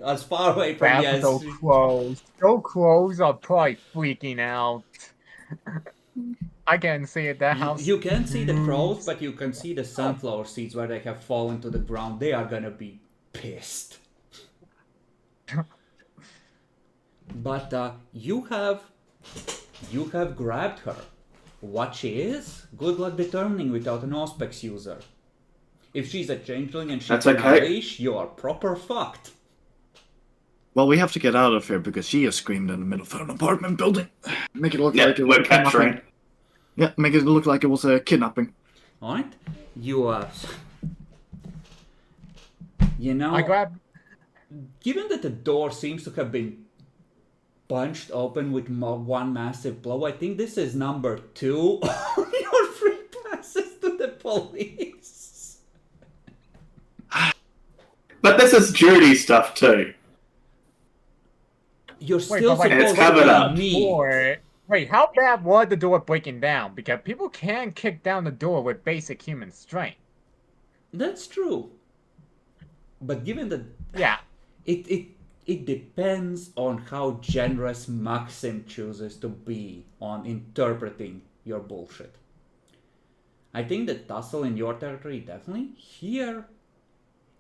as far away from you as
Those crows. Those crows are probably freaking out. I can see it. That house.
You can see the crows, but you can see the sunflower seeds where they have fallen to the ground. They are gonna be pissed. But you have grabbed her. What she is, good luck determining without an Auspex user. If she's a changeling and she
That's
can
okay.
unleash, you are proper fucked.
Well, we have to get out of here because she has screamed in the middle of an apartment building. Make it look
Yeah,
like it was
we're
a kidnapping.
capturing.
Yeah, make it look like it was a kidnapping.
Alright? You know,
I grab.
given that the door seems to have been punched open with one massive blow, I think this is number 2 on your free passes to the police.
But this is Judy stuff too.
You're
Wait,
still
but
supposed
it's
to
covered
be
up.
me.
Wait, how bad was the door breaking down? Because people can kick down the door with basic human strength.
That's true. But given that
Yeah.
it depends on how generous Maxim chooses to be on interpreting your bullshit. I think that Tussle in your territory definitely. Here,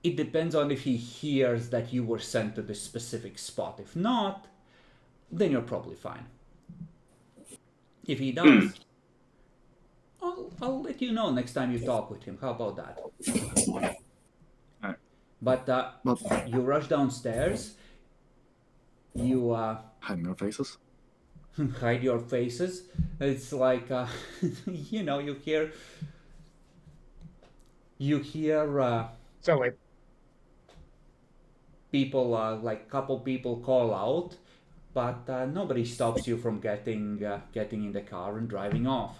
it depends on if he hears that you were sent to this specific spot. If not, then you're probably fine. If he does, I'll let you know next time you talk with him. How about that?
Alright.
But you rush downstairs. You
Hiding our faces.
hide your faces. It's like you know, you hear
So it.
people like couple people call out, but nobody stops you from getting in the car and driving off.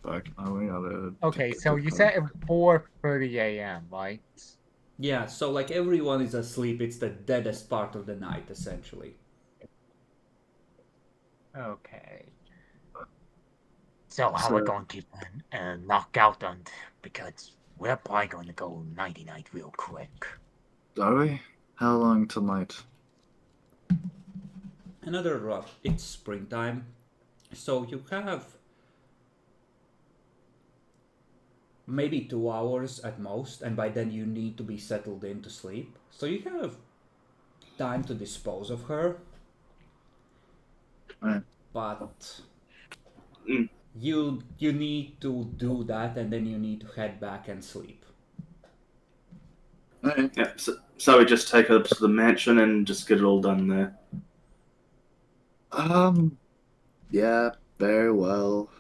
Fuck. Oh, we gotta.
Okay, so you said it was 4:30 a.m., right?
Yeah, so like everyone is asleep. It's the deadest part of the night, essentially.
Okay.
So how are we going to knock out on? Because we're probably going to go nighty-night real quick.
Are we? How long tonight?
Another, it's springtime, so you have maybe 2 hours at most, and by then you need to be settled in to sleep. So you have time to dispose of her,
Right.
but
Mm.
you need to do that, and then you need to head back and sleep.
Right.
Yeah, so we just take her to the mansion and just get it all done there.
Yeah, very well.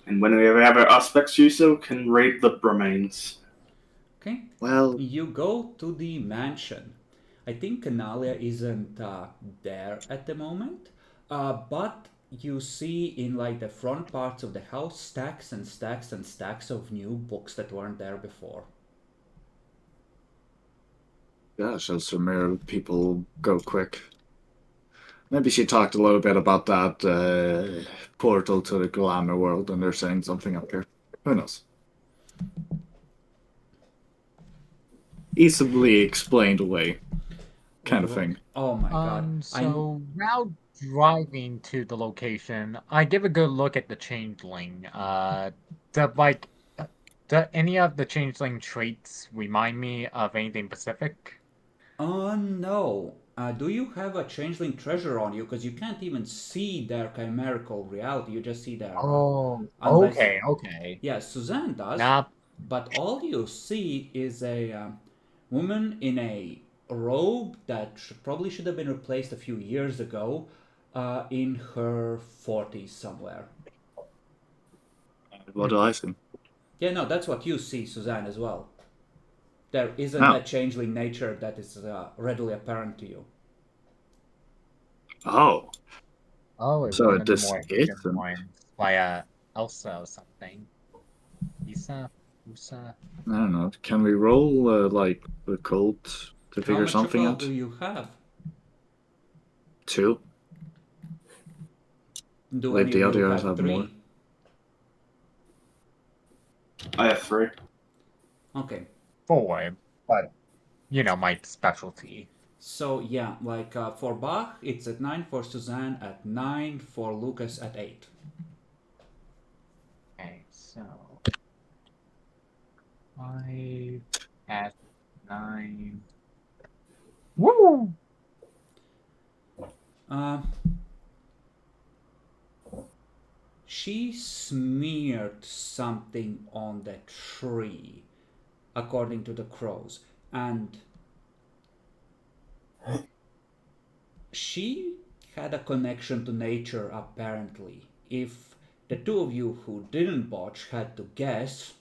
And when we have our aspects, Yuso can raid the remains.
Okay.
Well,
You go to the mansion. I think Canalia isn't there at the moment, but you see in like the front parts of the house stacks and stacks and stacks of new books that weren't there before.
gosh, those Tremere people go quick. Maybe she talked a little bit about that portal to the glamour world, and they're saying something up here. Who knows? Easily explained away, kind of thing.
Oh my god.
So now driving to the location, I give a good look at the changeling. Do any of the changeling traits remind me of anything specific?
No. Do you have a changeling treasure on you? Because you can't even see their chimerical reality. You just see their.
Oh,
Unless,
okay.
Yeah, Suzanne does.
Nah,
But all you see is a woman in a robe that probably should have been replaced a few years ago, in her 40s somewhere.
What do I see?
Yeah, no, that's what you see, Suzanne, as well. There isn't
Oh.
a changeling nature that is readily apparent to you.
Oh,
it
So
one
it
of the
just
more
is
ancient
them.
ones by Elsa or something. Usa.
I don't know. Can we roll like the cult to
How
figure
much
something
occult
out?
do you have?
2.
Do
Like
any
the
of you
others
have
have
3?
more.
I have 3.
Okay.
4, but my specialty.
So yeah, like for Bach, it's at 9, for Suzanne at 9, for Lucas at 8.
Okay, so 5 at 9. Woo!
She smeared something on the tree, according to the crows, and she had a connection to nature apparently. If the two of you who didn't botch had to guess,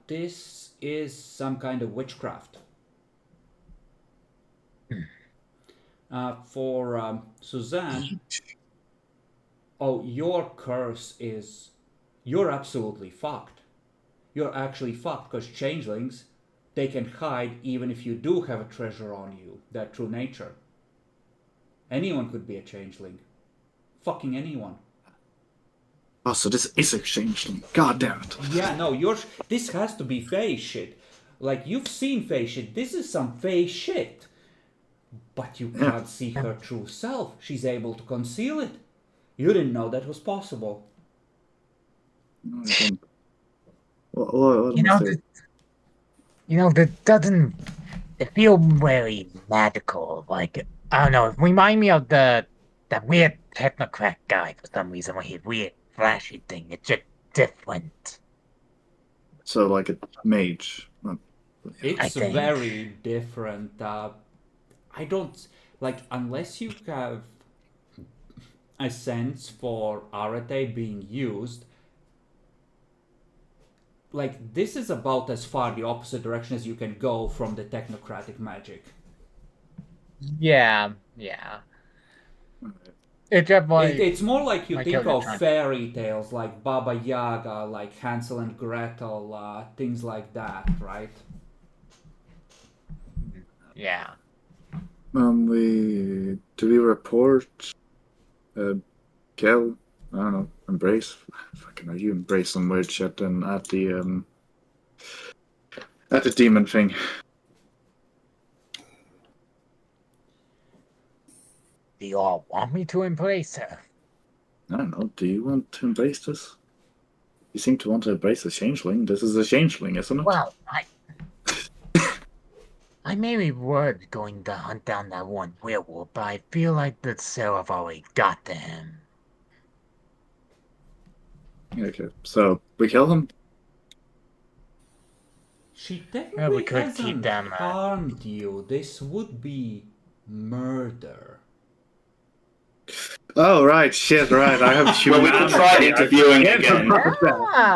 this is some kind of witchcraft. For Suzanne, your curse is, you're absolutely fucked. You're actually fucked because changelings, they can hide even if you do have a treasure on you, their true nature. Anyone could be a changeling. Fucking anyone.
Oh, so this is a changeling. God damn it.
Yeah, no, this has to be Fae shit. Like, you've seen Fae shit. This is some Fae shit. But you can't see her true self. She's able to conceal it. You didn't know that was possible.
What
That doesn't feel very magical. Like, I don't know, it remind me of that weird technocrat guy for some reason with his weird flashy thing. It's just different.
So like a mage.
It's
think.
very different. I don't like, unless you have a sense for arete being used. Like, this is about as far the opposite direction as you can go from the technocratic magic.
Yeah. It's just like
It's more like you
my
think
character
of
trying-
fairy tales like Baba Yaga, like Hansel and Gretel, things like that, right?
Yeah.
Do we report Kel? I don't know, embrace? Fucking are you embrace some weird shit and at the At the demon thing.
Do you all want me to embrace her?
I don't know. Do you want to embrace this? You seem to want to embrace a changeling. This is a changeling, isn't it?
Well, I maybe were going to hunt down that one werewolf, but I feel like the Seraph already got to him.
Okay, so we kill him?
She
we
technically
could
hasn't
keep them,
harmed you. This would be murder.
Oh, right, shit, right. I have
Well, we could try interviewing again.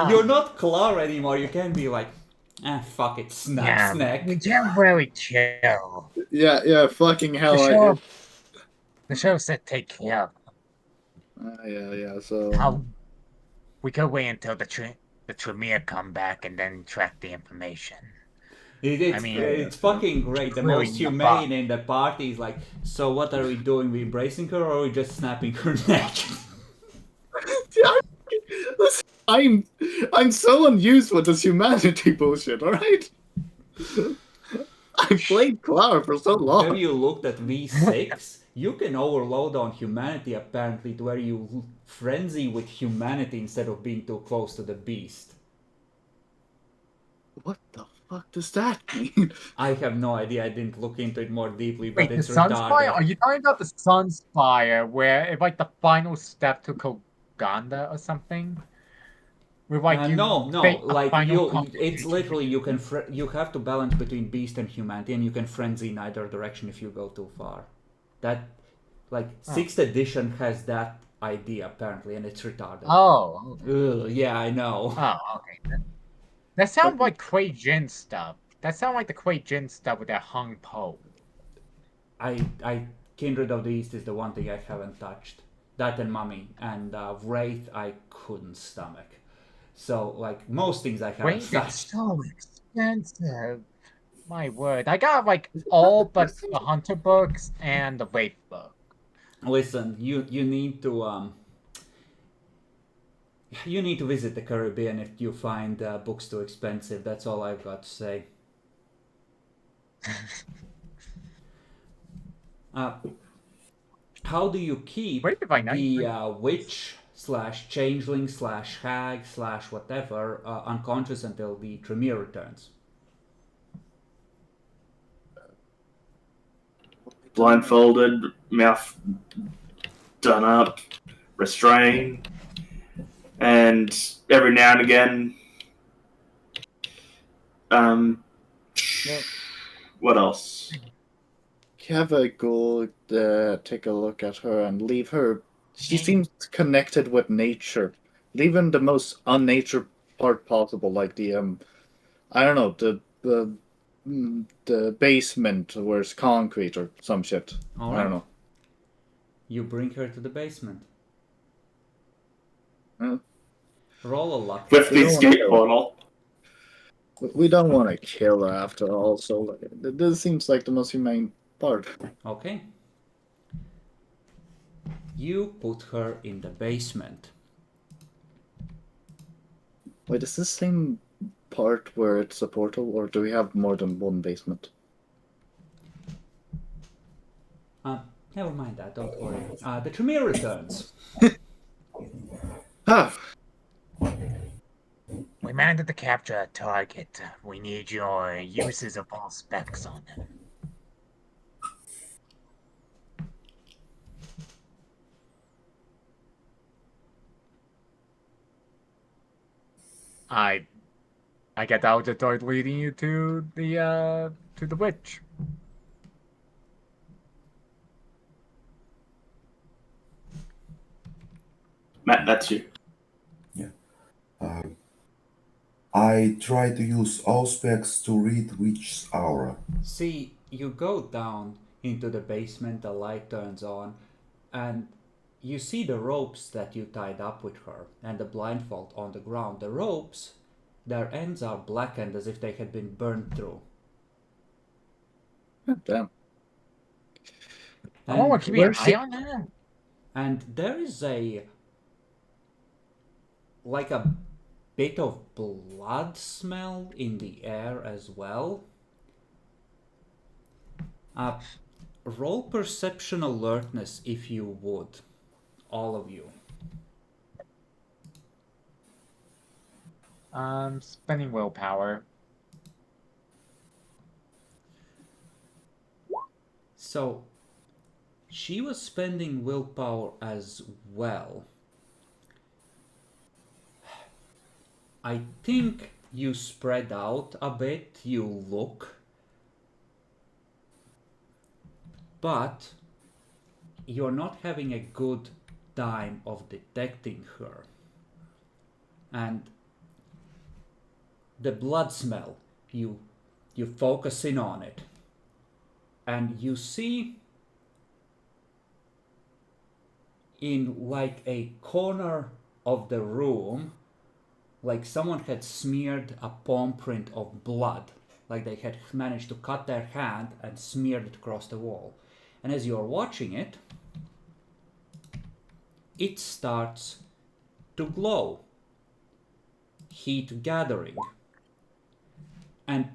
You're not Clar anymore. You can't be like, fuck it, snap, snack.
We can't really chill.
Yeah, fucking hell.
The show said take care of
Yeah, so...
how we could wait until the Tremere come back and then track the information.
It's fucking great. The
really
most humane in the party is like, so what are we doing? We embracing her or are we just snapping her neck?
Listen, I'm so unused with this humanity bullshit, alright? I played Clara for so long.
Have you looked at V6? You can overload on humanity apparently to where you frenzy with humanity instead of being too close to the beast.
What the fuck does that mean?
I have no idea. I didn't look into it more deeply, but
Wait,
it's
the
retarded.
Sunspire? Are you talking about the Sunspire, where it's like the final step to Koganda or something? With like
no,
fake a
like
final
it's literally you have to balance between beast and humanity, and you can frenzy in either direction if you go too far. That, like, 6th edition has that idea apparently, and it's retarded.
Oh.
Ugh, yeah, I know.
Oh, okay. That sounds like Kuei Jin stuff. That sounds like the Kuei Jin stuff with that Hung Po.
Kindred of the East is the one thing I haven't touched. That and Mummy and Wraith I couldn't stomach. So, like, most things I haven't
Wraith
touched.
is so expensive. My word. I got like all but the Hunter books and the Wraith book.
Listen, you need to visit the Caribbean if you find books too expensive. That's all I've got to say. How do you keep the witch / changeling / hag / whatever unconscious until the Tremere returns?
Blindfolded, mouth done up, restrained, and every now and again, what else?
Have a go take a look at her and leave her. She seems connected with nature. Leaving the most unnature part possible, like the I don't know, the basement where it's concrete or some shit.
All
I
right.
don't know.
You bring her to the basement.
Huh?
Roll a luck.
With the escape portal.
We don't want to kill her after all, so like, this seems like the most humane part.
Okay. You put her in the basement.
Wait, is this same part where it's a portal, or do we have more than one basement?
Never mind that, don't worry. The Tremere returns.
We managed to capture a target. We need your uses of all specs on him.
I guess I'll just start leading you to the witch.
Matt, that's you.
Yeah. I try to use all specs to read witch's aura.
See, you go down into the basement, the light turns on, and you see the ropes that you tied up with her and the blindfold on the ground. The ropes, their ends are blackened as if they had been burned through.
Damn.
I want to keep an eye on that.
And there is a bit of blood smell in the air as well. Roll perception alertness if you would, all of you.
Spending willpower.
So, she was spending willpower as well. I think you spread out a bit, you look, but you're not having a good time of detecting her. And the blood smell, you focus in on it, and you see in like a corner of the room, like someone had smeared a palm print of blood, like they had managed to cut their hand and smeared it across the wall. And as you're watching it, it starts to glow, heat gathering, and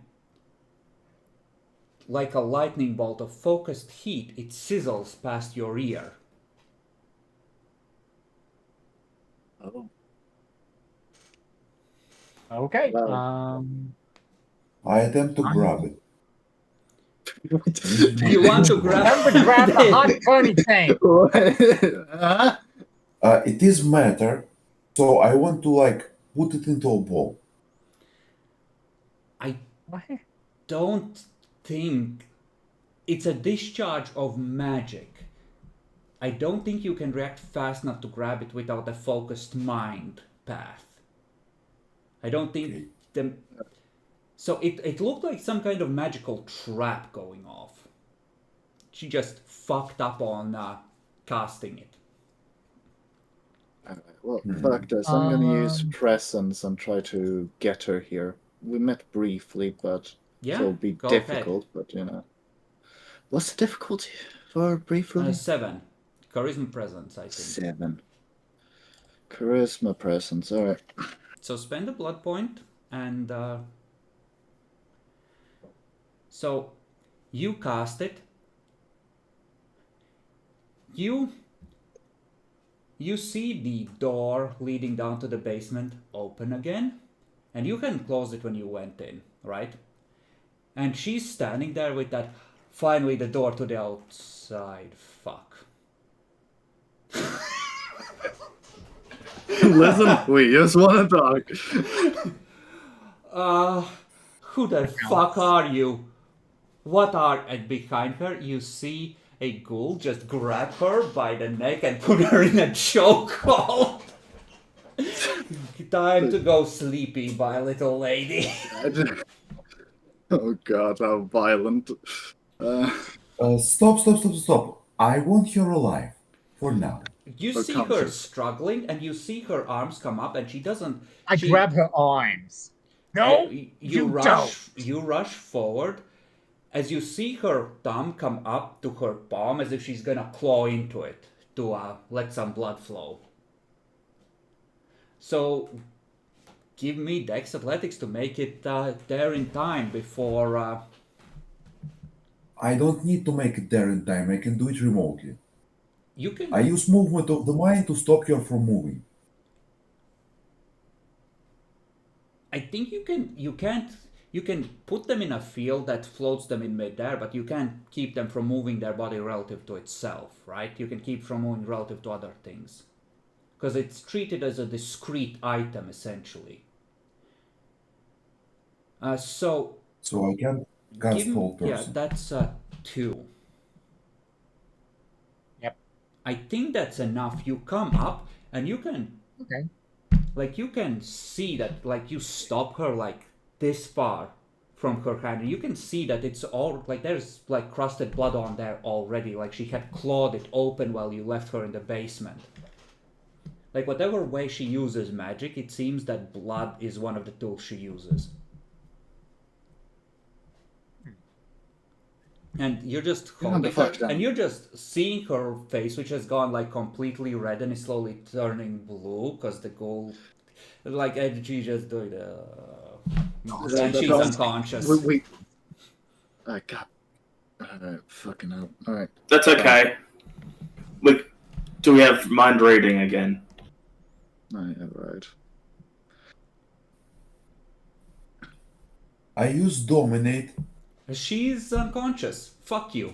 like a lightning bolt of focused heat, it sizzles past your ear.
Oh.
Okay.
Wow.
I attempt to grab it.
You want to grab
Time to grab the hot bunny thing.
Huh?
It is matter, so I want to like put it into a ball.
I
What?
don't think it's a discharge of magic. I don't think you can react fast enough to grab it without a focused mind path. I don't think the... So it looked like some kind of magical trap going off. She just fucked up on casting it.
Alright, well, fuck this. I'm gonna use
Um,
presence and try to get her here. We met briefly, but
Yeah,
it'll be
go
difficult, but you know. What's the difficulty for briefly?
ahead. 7. Charisma presence, I think.
7. Charisma presence, alright.
So spend a blood point, and so you cast it. You see the door leading down to the basement open again, and you hadn't closed it when you went in, right? And she's standing there with that, finally the door to the outside. Fuck.
Listen, we just want to talk.
Who the fuck are you? What are... And behind her, you see a ghoul just grab her by the neck and put her in a chokehold. Time to go sleepy, my little lady.
Oh god, how violent.
Stop. I want her alive. For now.
You
Or
see
comes
her
it.
struggling, and you see her arms come up, and she doesn't...
I
she-
grab her arms. No, you don't.
You rush forward. As you see her thumb come up to her palm, as if she's gonna claw into it to let some blood flow. So, give me Dex Athletics to make it there in time before...
I don't need to make it there in time. I can do it remotely.
You can...
I use movement of the mind to stop her from moving.
I think you can put them in a field that floats them in midair, but you can't keep them from moving their body relative to itself, right? You can keep from moving relative to other things. Because it's treated as a discrete item, essentially. So
I can cast
give me,
whole
yeah,
person.
that's 2.
Yep.
I think that's enough. You come up and you can...
Okay.
Like, you can see that, like, you stop her, like, this far from her hand. And you can see that it's all, like, there's, like, crusted blood on there already. Like, she had clawed it open while you left her in the basement. Like, whatever way she uses magic, it seems that blood is one of the tools she uses. And you're just holding her, and you're just seeing her face, which has gone like completely red and is slowly turning blue because the ghoul, Like, and she just doing the.
That-
And
that-
she's
that-
unconscious.
We God. Alright, fucking hell. Alright.
That's okay. Do we have mind reading again?
Right.
I use dominate.
She's unconscious. Fuck you.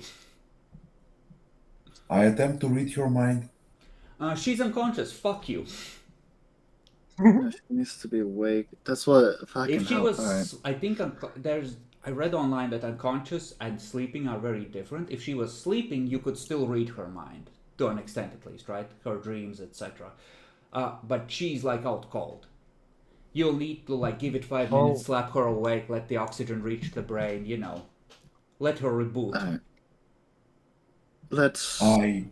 I attempt to read her mind.
She's unconscious. Fuck you.
Yeah, she needs to be awake. That's what fucking
If she
hell.
was,
Alright.
I think I read online that unconscious and sleeping are very different. If she was sleeping, you could still read her mind to an extent, at least, right? Her dreams, etc. But she's like out cold. You'll need to like give it 5 minutes, slap her awake, let the oxygen reach the brain, you know, let her reboot.
Alright. Let's.
I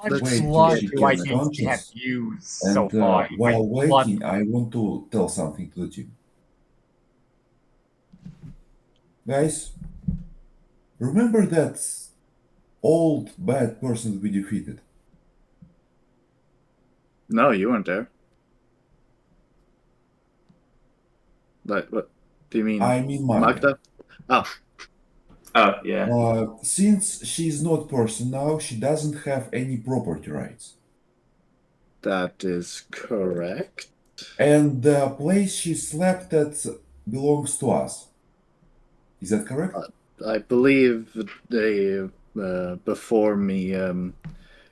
Let's
wait
blood
till she
do I
gets
think she has
conscious.
used
And
so far?
while
My blood-
waiting, I want to tell something to the team. Guys, remember that old bad person we defeated?
No, you weren't there. Like, what do you mean?
I mean Magda.
Oh,
Oh, yeah.
Since she's not person now, she doesn't have any property rights.
that is correct.
And the place she slept at belongs to us. Is that correct?
I believe they before me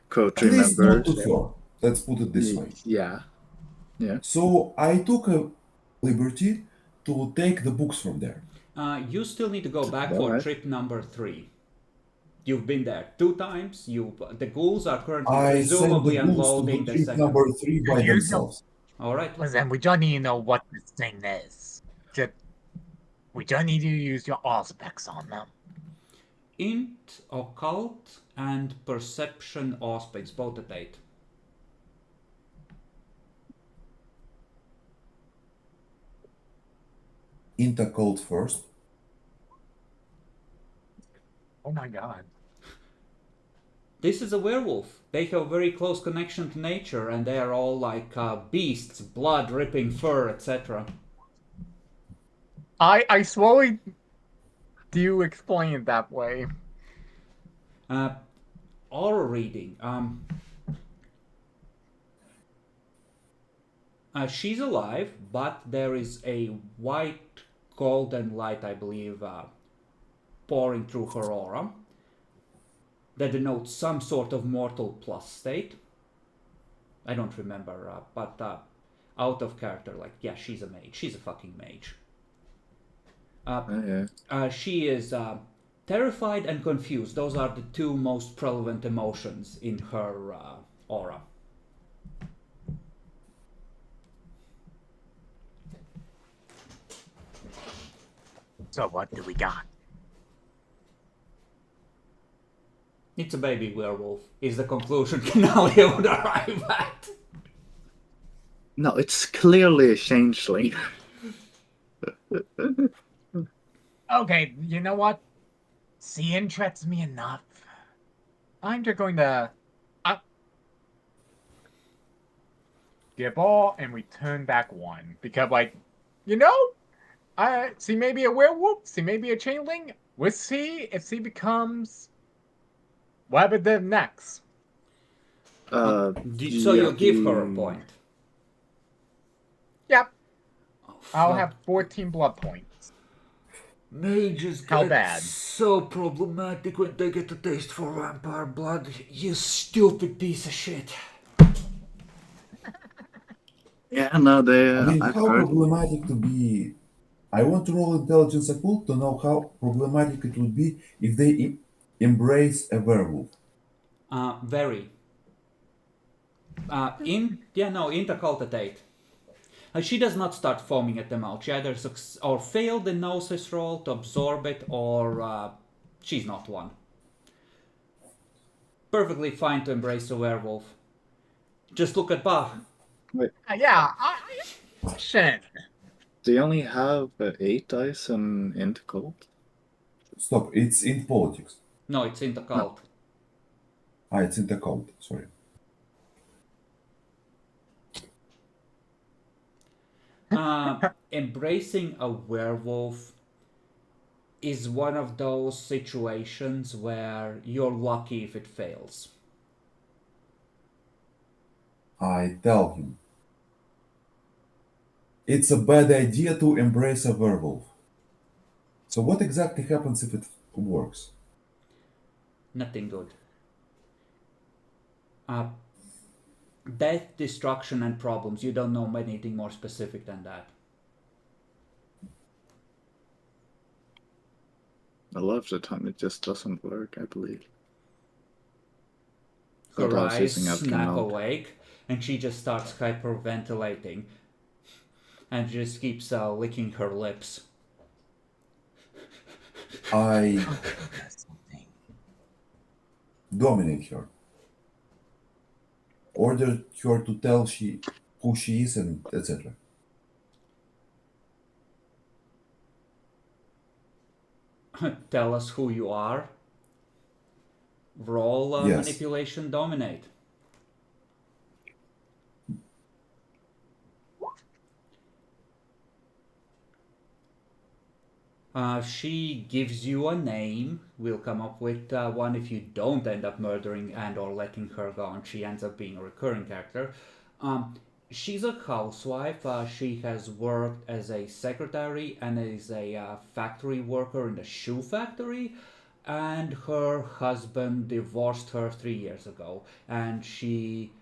quote
At least not
remembers.
to her. Let's put it this way.
Yeah.
So I took a liberty to take the books from there.
You still need to go back for
Alright.
trip number 3. You've been there 2 times. The ghouls are currently
I sent
presumably
the books to
unloading
the
the
trip
second.
number 3 by
You
themselves.
All right.
Listen, we don't need to know what this thing is. We don't need you to use your aspects on them.
Int, occult, and perception aspects, both at 8.
Intercode first.
Oh my god.
This is a werewolf. They have a very close connection to nature, and they are all like beasts, blood, ripping fur, etc.
I slowly do explain it that way.
Aura reading. She's alive, but there is a white golden light, I believe, pouring through her aura that denotes some sort of mortal plus state. I don't remember, but out of character, like, yeah, she's a mage. She's a fucking mage. She is terrified and confused. Those are the 2 most prevalent emotions in her aura.
So what do we got?
It's a baby werewolf, is the conclusion Canalia would arrive at.
No, it's clearly a changeling.
Okay, you know what? She interests me enough. I'm just going to give all and return back 1 because, like, you know, she may be a werewolf, she may be a changeling. We'll see if she becomes whatever the next.
So you give her a point.
Yep,
Oh,
I'll
fuck.
have 14 blood points.
Mages
How
get
bad?
so problematic when they get a taste for vampire blood. You stupid piece of shit.
Yeah, no, they.
I mean,
I've
how
heard.
problematic to be. I want to roll intelligence occult to know how problematic it would be if they embrace a werewolf.
Very. Intercult at 8. She does not start foaming at the mouth. She either or failed the gnosis roll to absorb it, or she's not one. Perfectly fine to embrace a werewolf. Just look at Bach.
Yeah, question.
Do you only have 8 dice in Intercult?
Stop, it's in politics.
No, it's intercult.
It's intercult, sorry.
Embracing a werewolf is one of those situations where you're lucky if it fails.
I tell him. It's a bad idea to embrace a werewolf. So what exactly happens if it works?
Nothing good. Death, destruction, and problems. You don't know anything more specific than that.
A lot of the time it just doesn't work, I believe.
Her
But I was
eyes
using up
snap
mode.
awake, and she just starts hyperventilating, and just keeps licking her lips.
I
That's something.
dominate her. Order her to tell who she is and etc.
Tell us who you are. Roll
Yes.
manipulation dominate. She gives you a name. We'll come up with one if you don't end up murdering and or letting her go, and she ends up being a recurring character. She's a housewife. She has worked as a secretary and as a factory worker in the shoe factory. And her husband divorced her 3 years ago. And she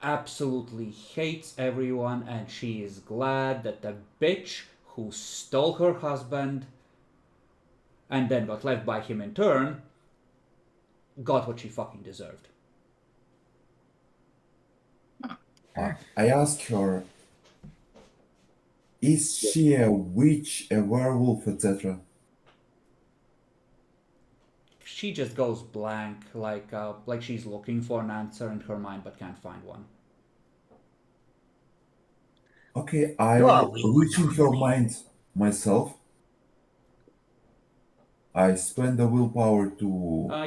absolutely hates everyone. And she is glad that the bitch who stole her husband and then got left by him in turn got what she fucking deserved.
I ask her, is she a witch, a werewolf, etc.?
She just goes blank, like she's looking for an answer in her mind but can't find one.
Okay, I
Well,
will reach in her mind myself. I spend the willpower to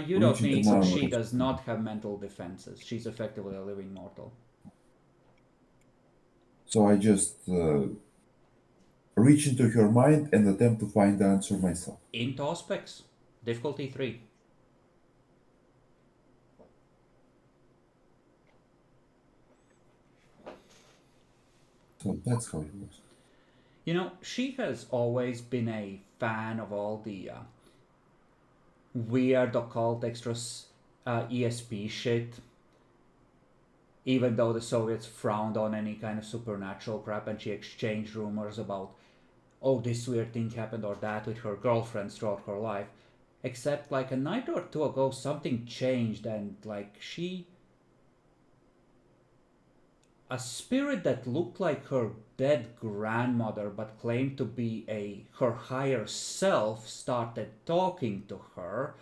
You
reach
don't
into
need
my
to. She
mind.
does not have mental defenses. She's effectively a living mortal.
So I just reach into her mind and attempt to find the answer myself.
Int Auspex, difficulty 3.
So that's how it works.
You know, she has always been a fan of all the weird occult extras ESP shit. Even though the Soviets frowned on any kind of supernatural crap, and she exchanged rumors about, oh, this weird thing happened or that with her girlfriends throughout her life. Except like a night or two ago, something changed, and like a spirit that looked like her dead grandmother but claimed to be her higher self started talking to her,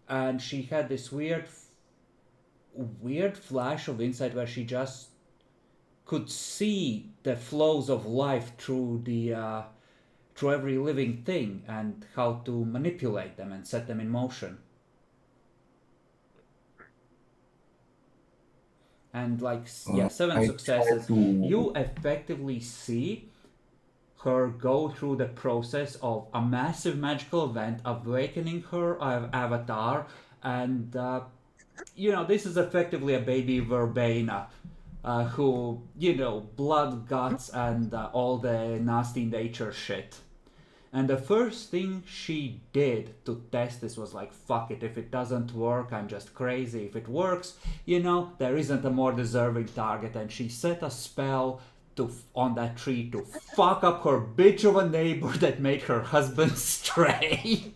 and she had this weird flash of insight where she just could see the flows of life through through every living thing and how to manipulate them and set them in motion. And like, yeah, 7
I
successes.
try to-
You effectively see her go through the process of a massive magical event, awakening her avatar, and this is effectively a baby Verbena, who, blood, guts, and all the nasty nature shit. And the first thing she did to test this was like, fuck it, if it doesn't work, I'm just crazy. If it works, there isn't a more deserving target. And she set a spell on that tree to fuck up her bitch of a neighbor that made her husband stray.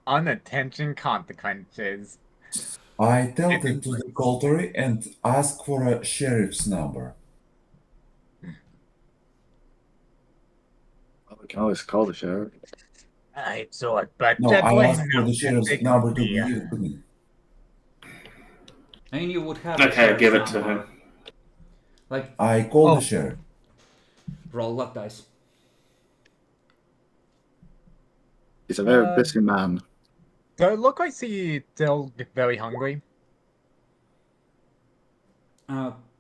Unattention consequences.
I tell it to the coterie and ask for a sheriff's number.
We can always call the sheriff.
I saw it, but
No, I
blame
ask for the sheriff's number to be given to me.
And you would have
Okay, I'll give it
sheriff's
to
number.
him.
Like,
I call
Oh.
the sheriff.
roll luck dice.
He's a very busy man.
Do it look like he's still very hungry?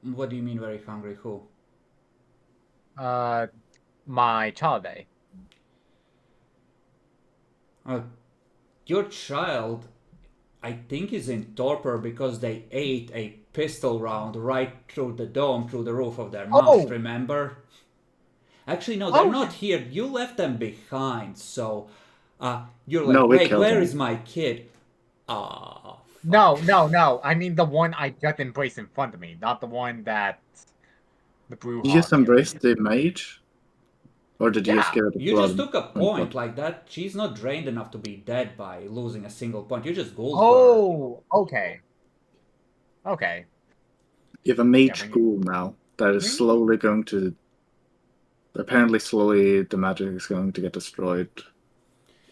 What do you mean very hungry? Who?
My child.
Your child, I think, is in torpor because they ate a pistol round right through the dome, through the roof of their mouth,
Oh!
remember? Actually, no, they're
Oh,
not here. You left them behind, so you're
No,
like,
we
wait,
killed
where
them.
is my kid? Ah,
No. I mean the one I just embraced in front of me, not the one that the
You just
Brewhog
embraced
killed.
the mage? Or did you just
Yeah.
give it a
you just
blood?
took a
Point
point
blood?
like that. She's not drained enough to be dead by losing a single point. You just ghouled her.
Oh, okay. Okay.
You have a
Yeah,
mage ghoul now that is slowly going to. Apparently, slowly the magic is going to get destroyed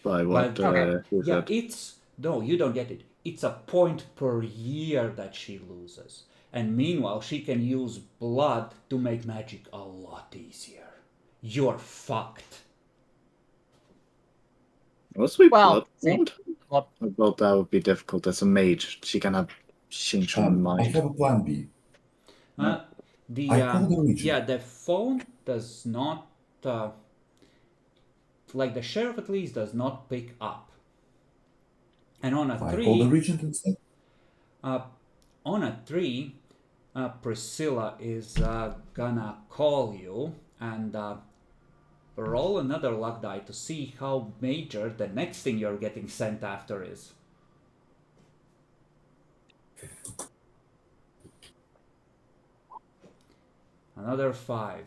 by what
But
Okay.
you
yeah,
said.
it's no, you don't get it. It's a point per year that she loses, and meanwhile she can use blood to make magic a lot easier. You're fucked.
Was we
Well,
blood?
well,
Well, that would be difficult as a mage. She can have change her
I
mind.
have a plan B.
Uh, the
I call the region.
yeah, the phone does not like the sheriff at least does not pick up. And on a
I call the
three,
regent instead.
on a three, Priscilla is gonna call you and roll another luck die to see how major the next thing you're getting sent after is. Another 5.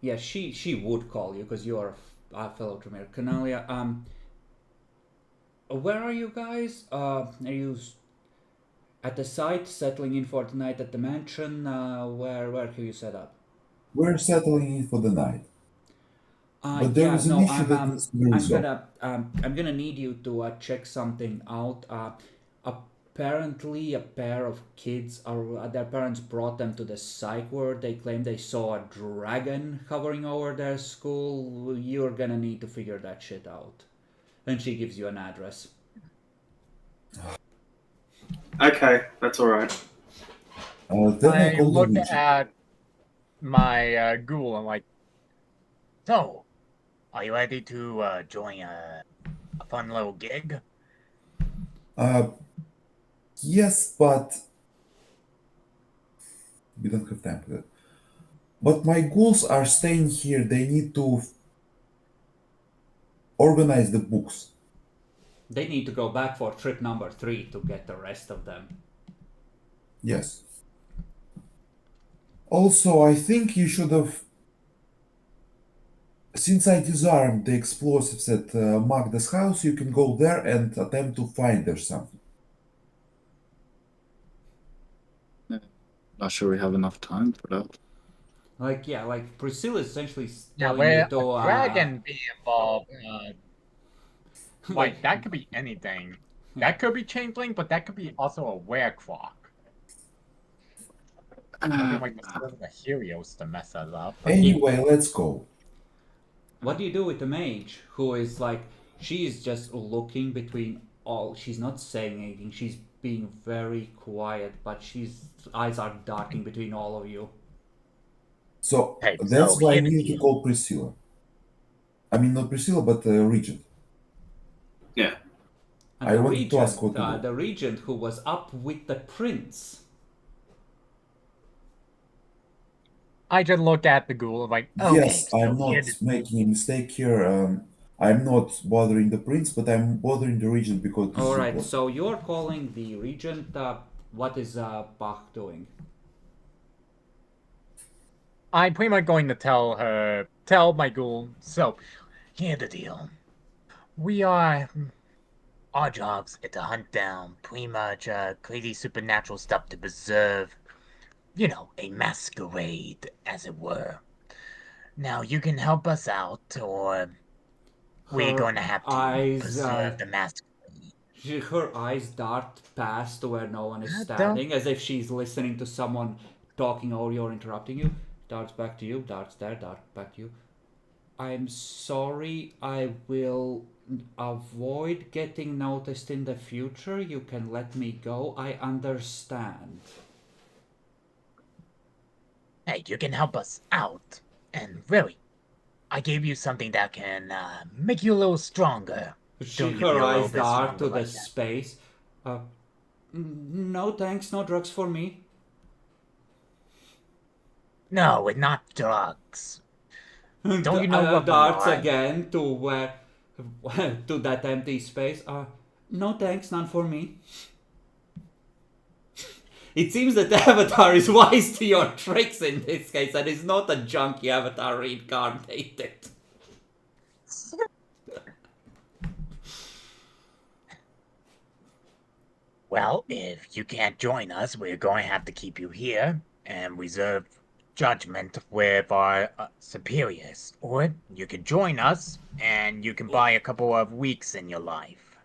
Yeah, she would call you because you are a fellow Tremere. Canalia, where are you guys? Are you at the site, settling in for the night at the mansion? Where have you set up?
We're settling in for the night. But there
Yeah,
is an
no,
issue that needs to be resolved.
I'm gonna need you to check something out. Apparently, a pair of kids are their parents brought them to the psych ward. They claim they saw a dragon hovering over their school. You're gonna need to figure that shit out. And she gives you an address.
Okay, that's all right.
Then I
I
call the
look
regent.
at my ghoul and like,
So, are you ready to join a fun little gig?
Yes, but we don't have time for that. But my ghouls are staying here. They need to organize the books.
They need to go back for trip number 3 to get the rest of them.
Yes. Also, I think you should have. Since I disarmed the explosives at Magda's house, you can go there and attempt to find there something.
Not sure we have enough time for that.
Like Priscilla is essentially
yeah,
telling
where
you
a
to
dragon be involved. Like that could be anything. That could be changeling, but that could be also a wereclock. Something like the Helios to mess that up.
Anyway, let's go.
What do you do with the mage who is like, she's just looking between all, she's not saying anything, she's being very quiet, but she's eyes are darting between all of you.
So
Hey,
that's
so
why I
here's the
needed to
deal.
call Priscilla. I mean, not Priscilla, but Regent.
Yeah.
And
I
the
wanted to ask
regent,
what to do.
the regent who was up with the prince.
I just look at the ghoul like,
Yes,
Okay,
I'm
so
not making a mistake here. I'm not bothering the prince, but I'm bothering the regent because this is
Alright,
important.
so you're calling the regent, what is Bach doing?
I'm pretty much going to tell my ghoul. So,
here's the deal. We are our jobs is to hunt down pretty much crazy supernatural stuff to preserve, a masquerade, as it were. Now you can help us out, or we're
Her
going to have to
eyes,
preserve the masquerade.
her eyes dart past where no one is
I don't-
standing, as if she's listening to someone talking over you or interrupting you. Darts back to you, darts there, dart back to you. I'm sorry, I will avoid getting noticed in the future, you can let me go. I understand.
Hey, you can help us out. And really, I gave you something that can make you a little stronger. Don't you
Her
feel a little
eyes
bit
dart
stronger
to the
like that?
space. No thanks, no drugs for me.
No, it's not drugs. Don't you know what
Darts
blood?
again to where, to that empty space. No thanks, none for me. It seems that the avatar is wise to your tricks in this case, and is not a junky avatar reincarnated.
Well, if you can't join us, we're going to have to keep you here and reserve judgment with our superiors. Or you can join us and you can buy a couple of weeks in your life.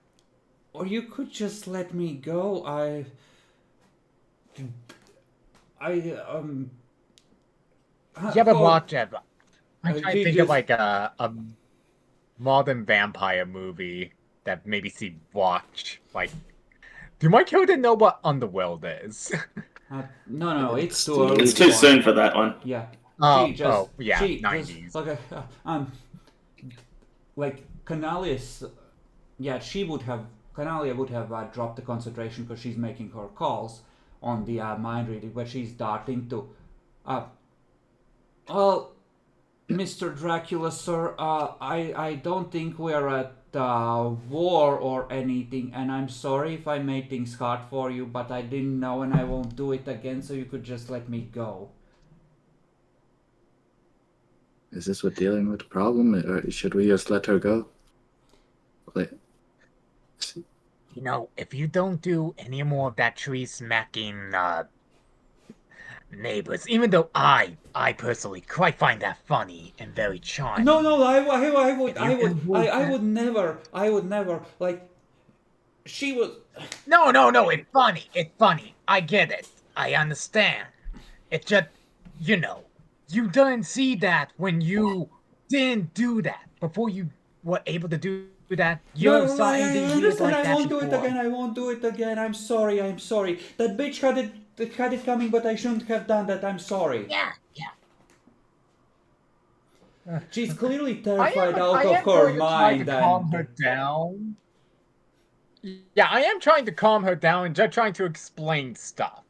Or you could just let me go.
You ever
for-
watch it? I'm trying to think of
just-
like a modern vampire movie that maybe see watch. Like, do my children know what Underworld is?
no, it's
It's
too early.
It's too soon for that one.
Yeah.
Oh,
She just,
yeah,
she
90s.
Just, okay, like Canalius, yeah, Canalia would have dropped the concentration because she's making her calls on the mind reading, but she's darting to, well, Mr. Dracula, sir, I don't think we're at war or anything, and I'm sorry if I made things hard for you, but I didn't know and I won't do it again, so you could just let me go.
Is this what dealing with the problem, or should we just let her go? Like,
You know, if you don't do any more of that tree smacking neighbors, even though I personally quite find that funny and very charming.
No, I would never, like, she was,
No, it's funny. It's funny. I get it. I understand. It's just, you know, you didn't see that when you didn't do that. Before you were able to do that, you're
no,
starting
I
to use
understand,
like
I
that
won't do it
before.
again, I won't do it again, I'm sorry. That bitch had it coming, but I shouldn't have done that, I'm sorry.
Yeah.
She's clearly
I
terrified out
am
of her
going to try
mind,
to calm
and
her down. Yeah, I am trying to calm her down and just trying to explain stuff.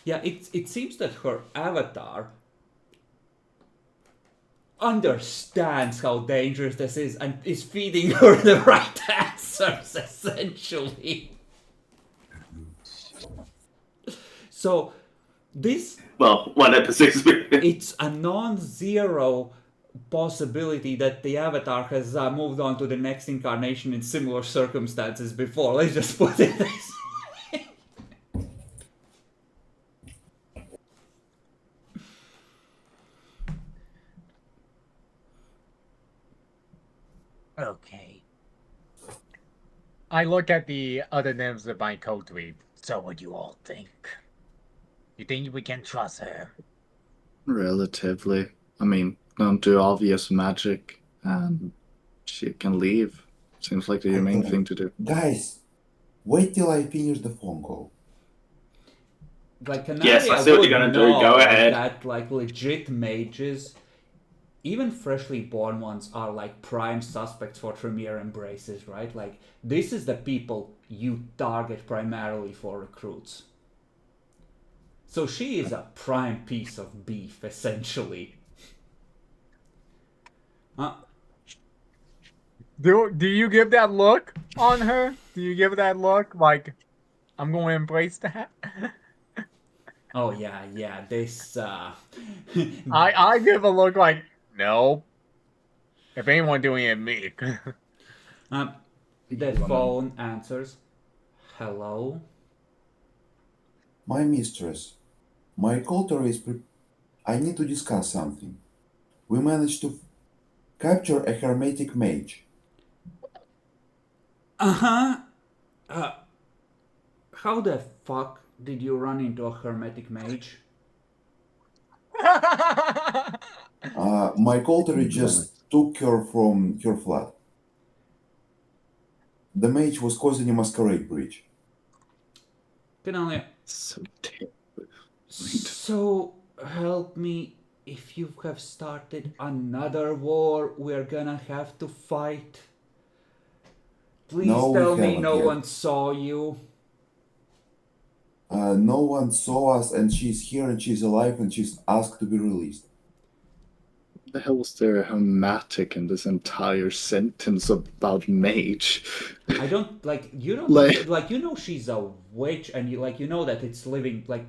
yeah, it seems that her avatar understands how dangerous this is and is feeding her the right answers, essentially. So, this,
Well, one episode.
it's a non-zero possibility that the avatar has moved on to the next incarnation in similar circumstances before. Let's just put it this way.
Okay. I look at the other names of my coterie. So what do you all think? You think we can trust her?
relatively. I mean, don't do obvious magic, and she can leave. Seems like the humane thing to do.
Guys, wait till I finish the phone call.
Like,
Yes, I see what you're gonna do. Go ahead.
That, like, legit mages, even freshly born ones, are like prime suspects for Tremere embraces, right? Like, this is the people you target primarily for recruits. So she is a prime piece of beef, essentially.
Do you give that look on her? Do you give that look like I'm going to embrace that?
Oh yeah, this
I give a look like no. If anyone doing it, me.
the phone answers. Hello?
My mistress, my coulter is I need to discuss something. We managed to capture a hermetic mage.
How the fuck did you run into a hermetic mage?
My coulter just took her from her flat. the mage was causing a masquerade breach.
Cornelia,
So terrible.
so help me. If you have started another war, we're gonna have to fight. Please
No, we
tell me
haven't
no
yet.
one saw you.
No one saw us, and she's here, and she's alive, and she's asked to be released.
What the hell was there dramatic in this entire sentence about mage?
I don't like you don't
Like-
like you know she's a witch and you know that it's living like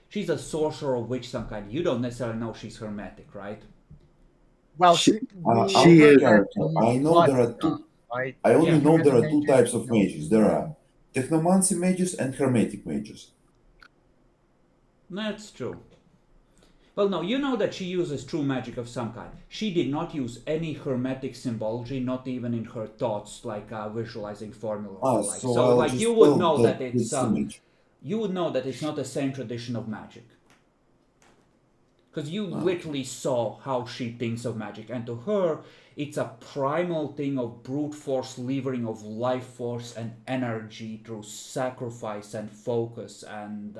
she's a sorcerer or witch some kind. You don't necessarily know she's hermetic, right?
Well,
She-
we
she
heard
is-
that
Character.
she's
I know
blood
there are two.
stuff, right?
I only
Yeah.
know there are two
Mages,
types of
no.
mages. There are technomancy mages and hermetic mages.
That's true. Well, no, you know that she uses true magic of some kind. She did not use any hermetic symbology, not even in her thoughts, like visualizing formula. Or like.
So
So,
I'll
like
just
you would
tell
know that it's
the mage.
you would know that it's not the same tradition of magic. Because you literally saw how she thinks of magic, and to her, it's a primal thing of brute force, levering of life force and energy through sacrifice and focus and,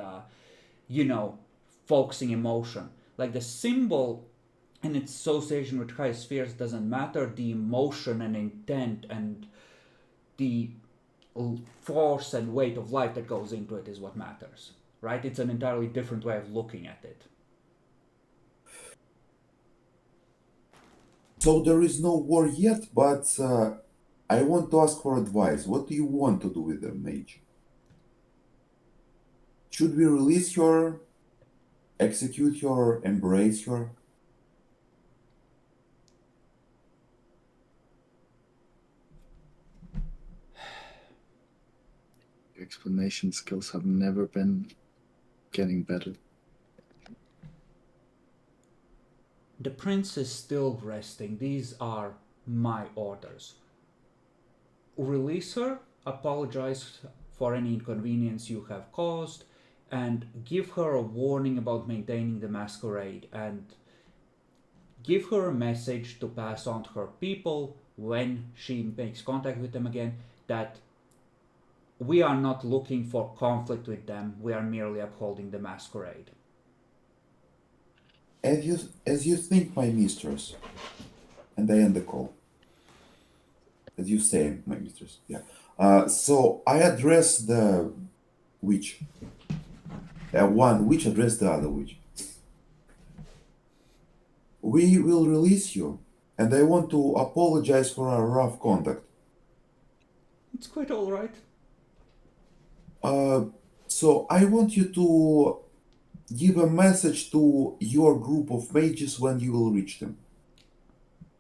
focusing emotion. Like the symbol and its association with high spheres doesn't matter, the emotion and intent and the force and weight of life that goes into it is what matters, right? It's an entirely different way of looking at it.
So there is no war yet, but I want to ask for advice. What do you want to do with the mage? Should we release her, execute her, embrace her?
Your explanation skills have never been getting better.
The prince is still resting. These are my orders. Release her, apologize for any inconvenience you have caused, and give her a warning about maintaining the masquerade, and give her a message to pass on to her people when she makes contact with them again that we are not looking for conflict with them, we are merely upholding the masquerade.
As you think, my mistress, and I end the call. As you say, my mistress, yeah. So I address the witch. One witch addressed the other witch. We will release you, and I want to apologize for our rough conduct.
It's quite alright.
So I want you to give a message to your group of mages when you will reach them.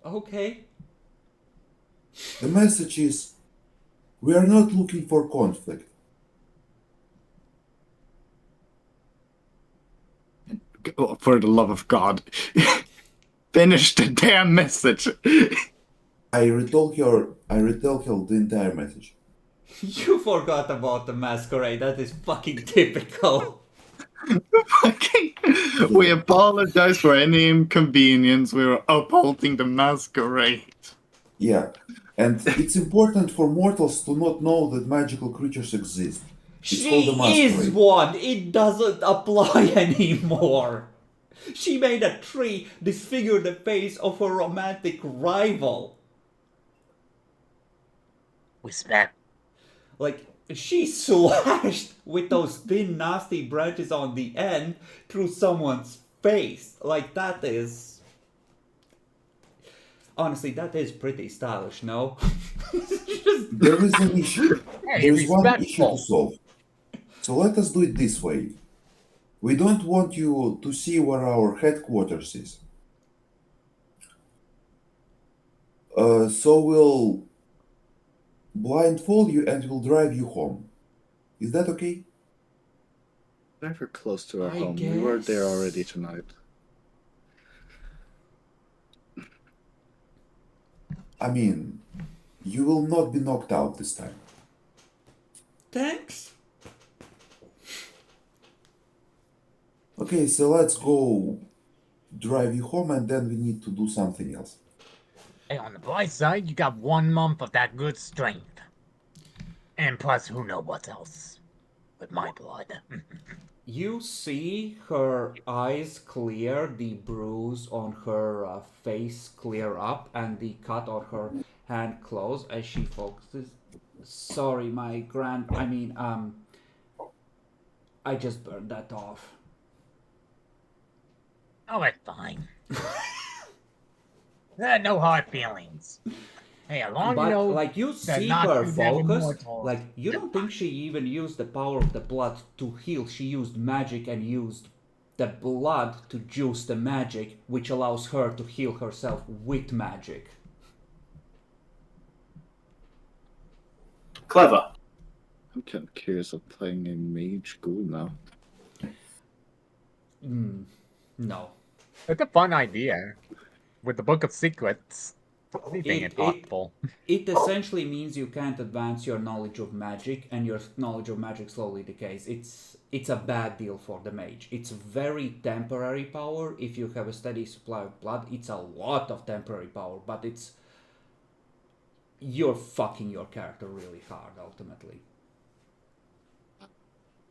Okay.
The message is, we are not looking for conflict.
Oh, for the love of God. Finish the damn message.
I retell her the entire message.
You forgot about the masquerade. That is fucking typical.
We apologize for any inconvenience. We were upholding the masquerade.
Yeah, and it's important for mortals to not know that magical creatures exist. It's called the
She is
masquerade.
one. It doesn't apply anymore. She made a tree disfigure the face of her romantic rival.
Respect.
Like, she slashed with those thin, nasty branches on the end through someone's face. Like, that is... Honestly, that is pretty stylish, no? Just...
There is an issue.
Hey,
There is one issue
respectful.
to solve. So let us do it this way. We don't want you to see where our headquarters is. So we'll blindfold you and we'll drive you home. Is that okay?
Never close to our
I
home. We were there
guess.
already tonight.
I mean, you will not be knocked out this time.
Thanks.
Okay, so let's go drive you home and then we need to do something else.
Hey, on the bright side, you got 1 month of that good strength. And plus, who knows what else with my blood.
You see her eyes clear, the bruise on her face clear up, and the cut on her hand close as she focuses. Sorry, I just burned that off.
Oh, it's fine. No hard feelings. Hey, as long as you
But
know
like you
that
see
not
her
too damn
focus,
immortal.
like you don't think she even used the power of the blood to heal. She used magic and used the blood to juice the magic, which allows her to heal herself with magic.
Clever.
I'm kind of curious of playing a mage ghoul now.
No.
It's a fun idea. With the Book of Secrets, anything is
It
possible.
it essentially means you can't advance your knowledge of magic, and your knowledge of magic slowly decays. It's a bad deal for the mage. It's very temporary power if you have a steady supply of blood. It's a lot of temporary power, but you're fucking your character really hard ultimately.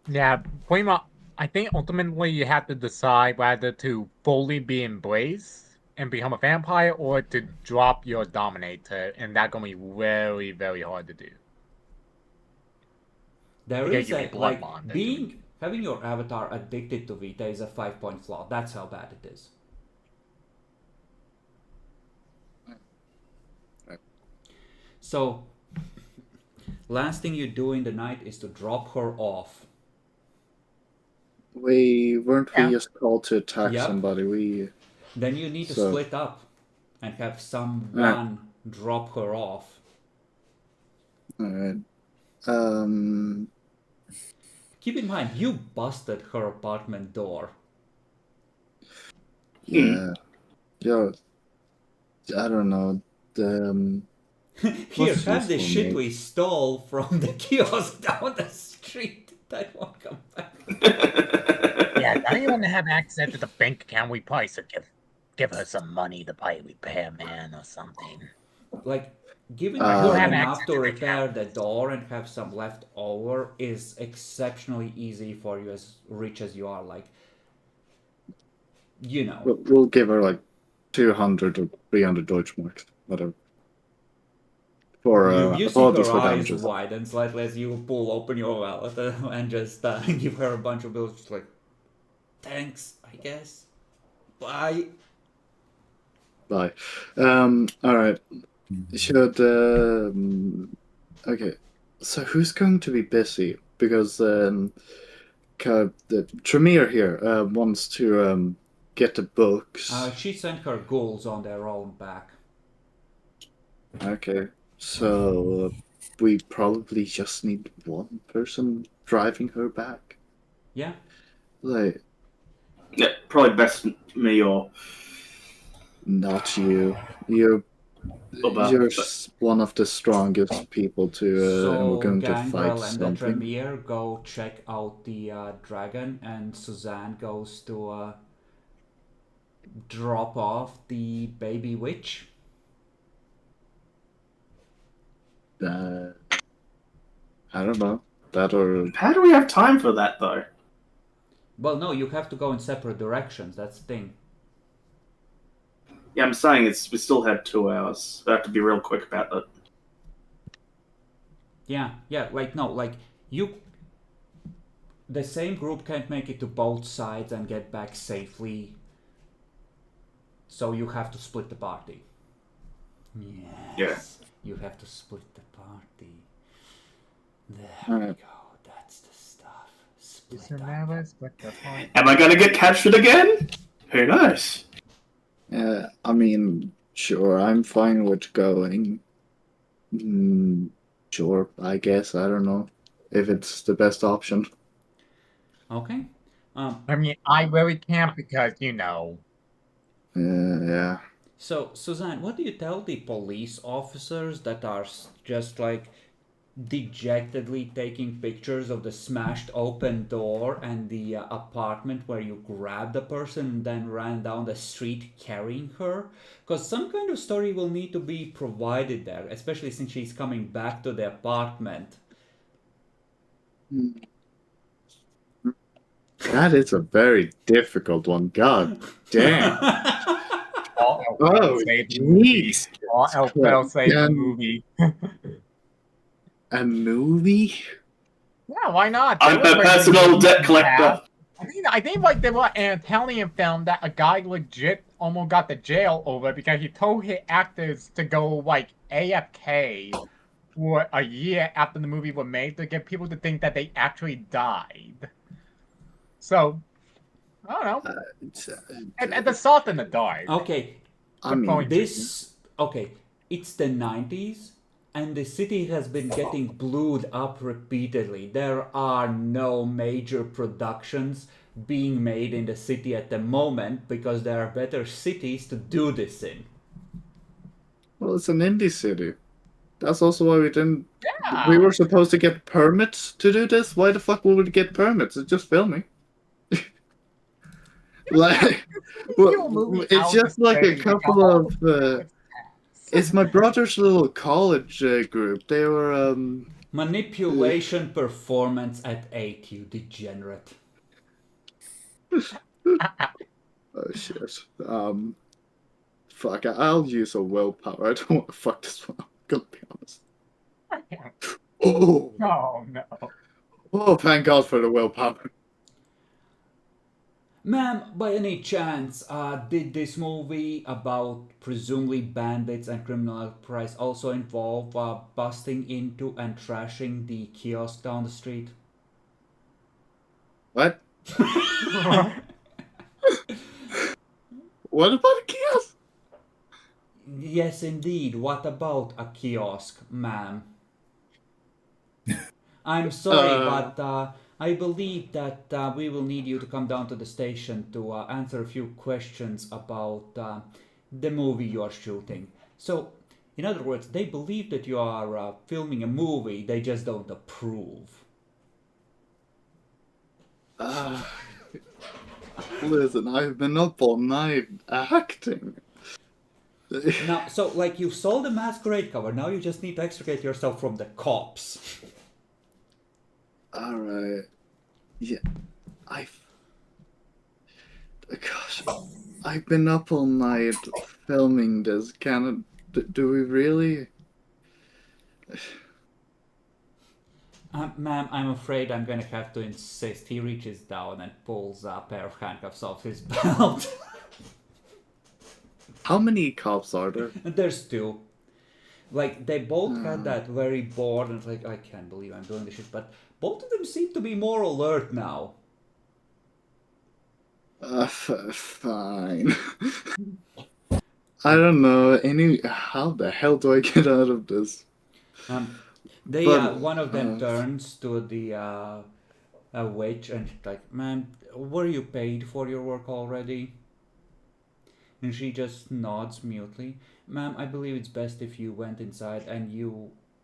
Yeah, pretty much. I think ultimately you have to decide whether to fully be embraced and become a vampire or to drop your dominator, and that's gonna be very, very hard to do.
There
Because
is
you
a
be blood
like
bonded.
having your avatar addicted to Vita is a 5-point flaw. That's how bad it is. So, last thing you do in the night is to drop her off.
Weren't we
Yeah.
just called to attack
Yep.
somebody?
Then you need to
So-
split up and have someone drop her off.
Alright.
Keep in mind, you busted her apartment door.
Yeah. Yo, I don't know.
Here,
What's
have the
useful,
shit
mate?
we stole from the kiosk down the street. That won't come back.
Yeah, now you want to have access to the bank account. We probably should give her some money to buy a repairman or something.
Like, giving
You'll
her
have
enough
access
to
to the
repair
account.
the door and have some left over is exceptionally easy for you, as rich as you are. Like, you know.
We'll give her like 200 or 300 Deutschmarks, whatever. For
You see
apologies
her
for
eyes
damages.
widen slightly as you pull open your wallet and just give her a bunch of bills. Just like, thanks, I guess. Bye.
Bye. Alright. Should okay. So who's going to be busy? Because the Tremere here wants to get the books.
She sent her ghouls on their own back.
Okay. So we probably just need one person driving her back.
Yeah.
Like,
Yeah, probably best me or
not you. You're
Uber.
one of the strongest people to, and we're
So
going to fight
Gangrel and the
something.
Tremere go check out the dragon, and Suzanne goes to drop off the baby witch.
I don't know. That or
How do we have time for that though?
Well, no, you have to go in separate directions. That's the thing.
Yeah, I'm saying we still have 2 hours. We have to be real quick about that.
Yeah, like no, like you. The same group can't make it to both sides and get back safely. So you have to split the party. Yes.
Yeah.
You have to split the party. There
Alright.
we go. That's the stuff. Split up.
Am I gonna get captured again? Who knows?
I mean, sure, I'm fine with going. Sure, I guess. I don't know if it's the best option.
Okay.
I mean, I really can't because, you know.
Yeah.
So, Suzanne, what do you tell the police officers that are just like dejectedly taking pictures of the smashed open door and the apartment where you grabbed the person and then ran down the street carrying her? Because some kind of story will need to be provided there, especially since she's coming back to the apartment.
That is a very difficult one. God damn.
All else
Oh,
failed, save the movie.
jeez.
All else failed, save the movie.
A movie?
Yeah, why not?
I'm
There
a
were
personal
movies
debt
in the
collector.
past. I think like there was an Italian film that a guy legit almost got to jail over because he told his actors to go like AFK for a year after the movie was made to get people to think that they actually died. So, I don't know. At the salt in the dark.
Okay,
I mean,
it's the 90s, and the city has been getting blued up repeatedly. There are no major productions being made in the city at the moment because there are better cities to do this in.
well, it's an indie city. That's also why we didn't.
Yeah.
We were supposed to get permits to do this. Why the fuck would we get permits? It's just filming. Like, it's just like a couple of. It's my brother's little college group. They were
Manipulation performance at 8, you degenerate.
Oh shit. Fuck. I'll use a willpower. I don't want to fuck this one up. I'm gonna be honest. Oh.
Oh no.
Oh, thank God for the willpower.
Ma'am, by any chance, did this movie about presumably bandits and criminal enterprise also involve busting into and trashing the kiosk down the street?
What? What about a kiosk?
Yes, indeed. What about a kiosk, ma'am? I'm sorry, but I believe that we will need you to come down to the station to answer a few questions about the movie you are shooting. So, in other words, they believe that you are filming a movie, they just don't approve.
Listen, I've been up all night acting.
Now, so, like, you sold the Masquerade cover, now you just need to extricate yourself from the cops.
Alright. Yeah. Gosh. I've been up all night filming this. Do we really?
Ma'am, I'm afraid I'm gonna have to insist. He reaches down and pulls a pair of handcuffs off his belt.
How many cops are there?
There's two. Like, they both had that very bored and like, I can't believe I'm doing this shit, but both of them seem to be more alert now.
Fine. I don't know. How the hell do I get out of this?
One of them turns to the a witch and she's like, "Ma'am, were you paid for your work already?" And she just nods mutely. "Ma'am, I believe it's best if you went inside and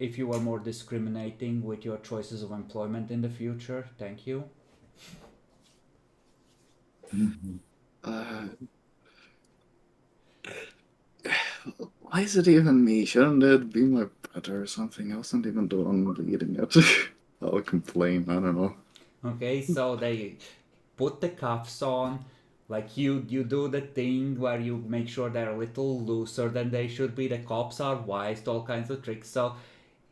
if you were more discriminating with your choices of employment in the future. Thank you."
Why is it even me? Shouldn't it be my brother or something? I wasn't even the one leading it. I'll complain. I don't know.
Okay, so they put the cuffs on. Like, you do the thing where you make sure they're a little looser than they should be. The cops are wise to all kinds of tricks, so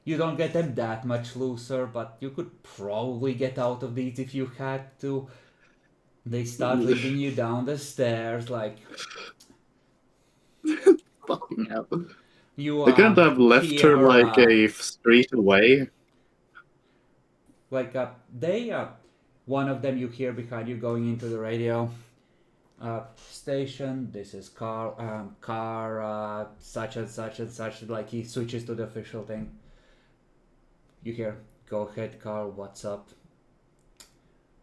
you don't get them that much looser, but you could probably get out of these if you had to. They start leading you down the stairs, like...
Fucking hell.
You
They couldn't have left her like a street away.
Like, one of them you hear behind you going into the radio. Station, this is car, such and such and such. Like, he switches to the official thing. You hear, "Go ahead, Carl, what's up?"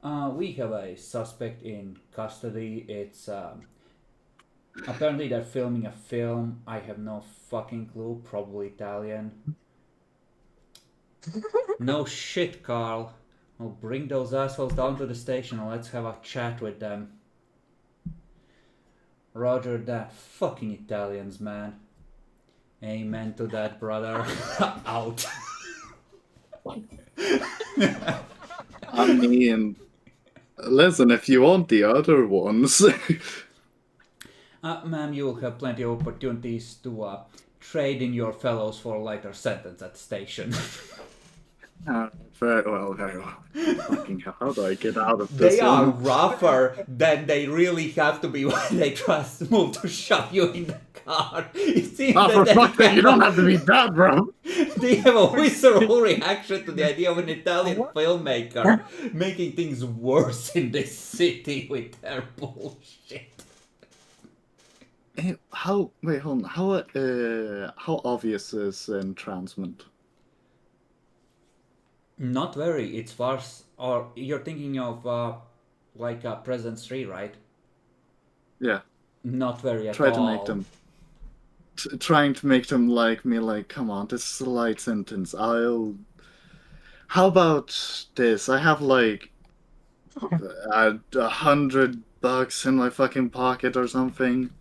We have a suspect in custody. It's, apparently they're filming a film. I have no fucking clue. Probably Italian. No shit, Carl. I'll bring those assholes down to the station and let's have a chat with them. Roger that. Fucking Italians, man. Amen to that, brother. Out.
I mean, listen, if you want the other ones.
Ma'am, you will have plenty of opportunities to trade in your fellows for a lighter sentence at the station.
Very well, very well. Fucking hell, how do I get out of this
They are
one?
rougher than they really have to be when they just move to shove you in the car. It seems
Oh, for
that
fuck's sake, you don't have to be that, bro!
they have a visceral reaction to the idea of an Italian
What?
filmmaker making things worse in this city with their bullshit.
Wait, hold on, how obvious is entrancement?
Not very. It's farce. Or you're thinking of Presence 3, right?
Yeah,
Not very at
try
all.
to make them... trying to make them like me, like, come on, this is a light sentence, How about this? I have, like, $100 in my fucking pocket or something.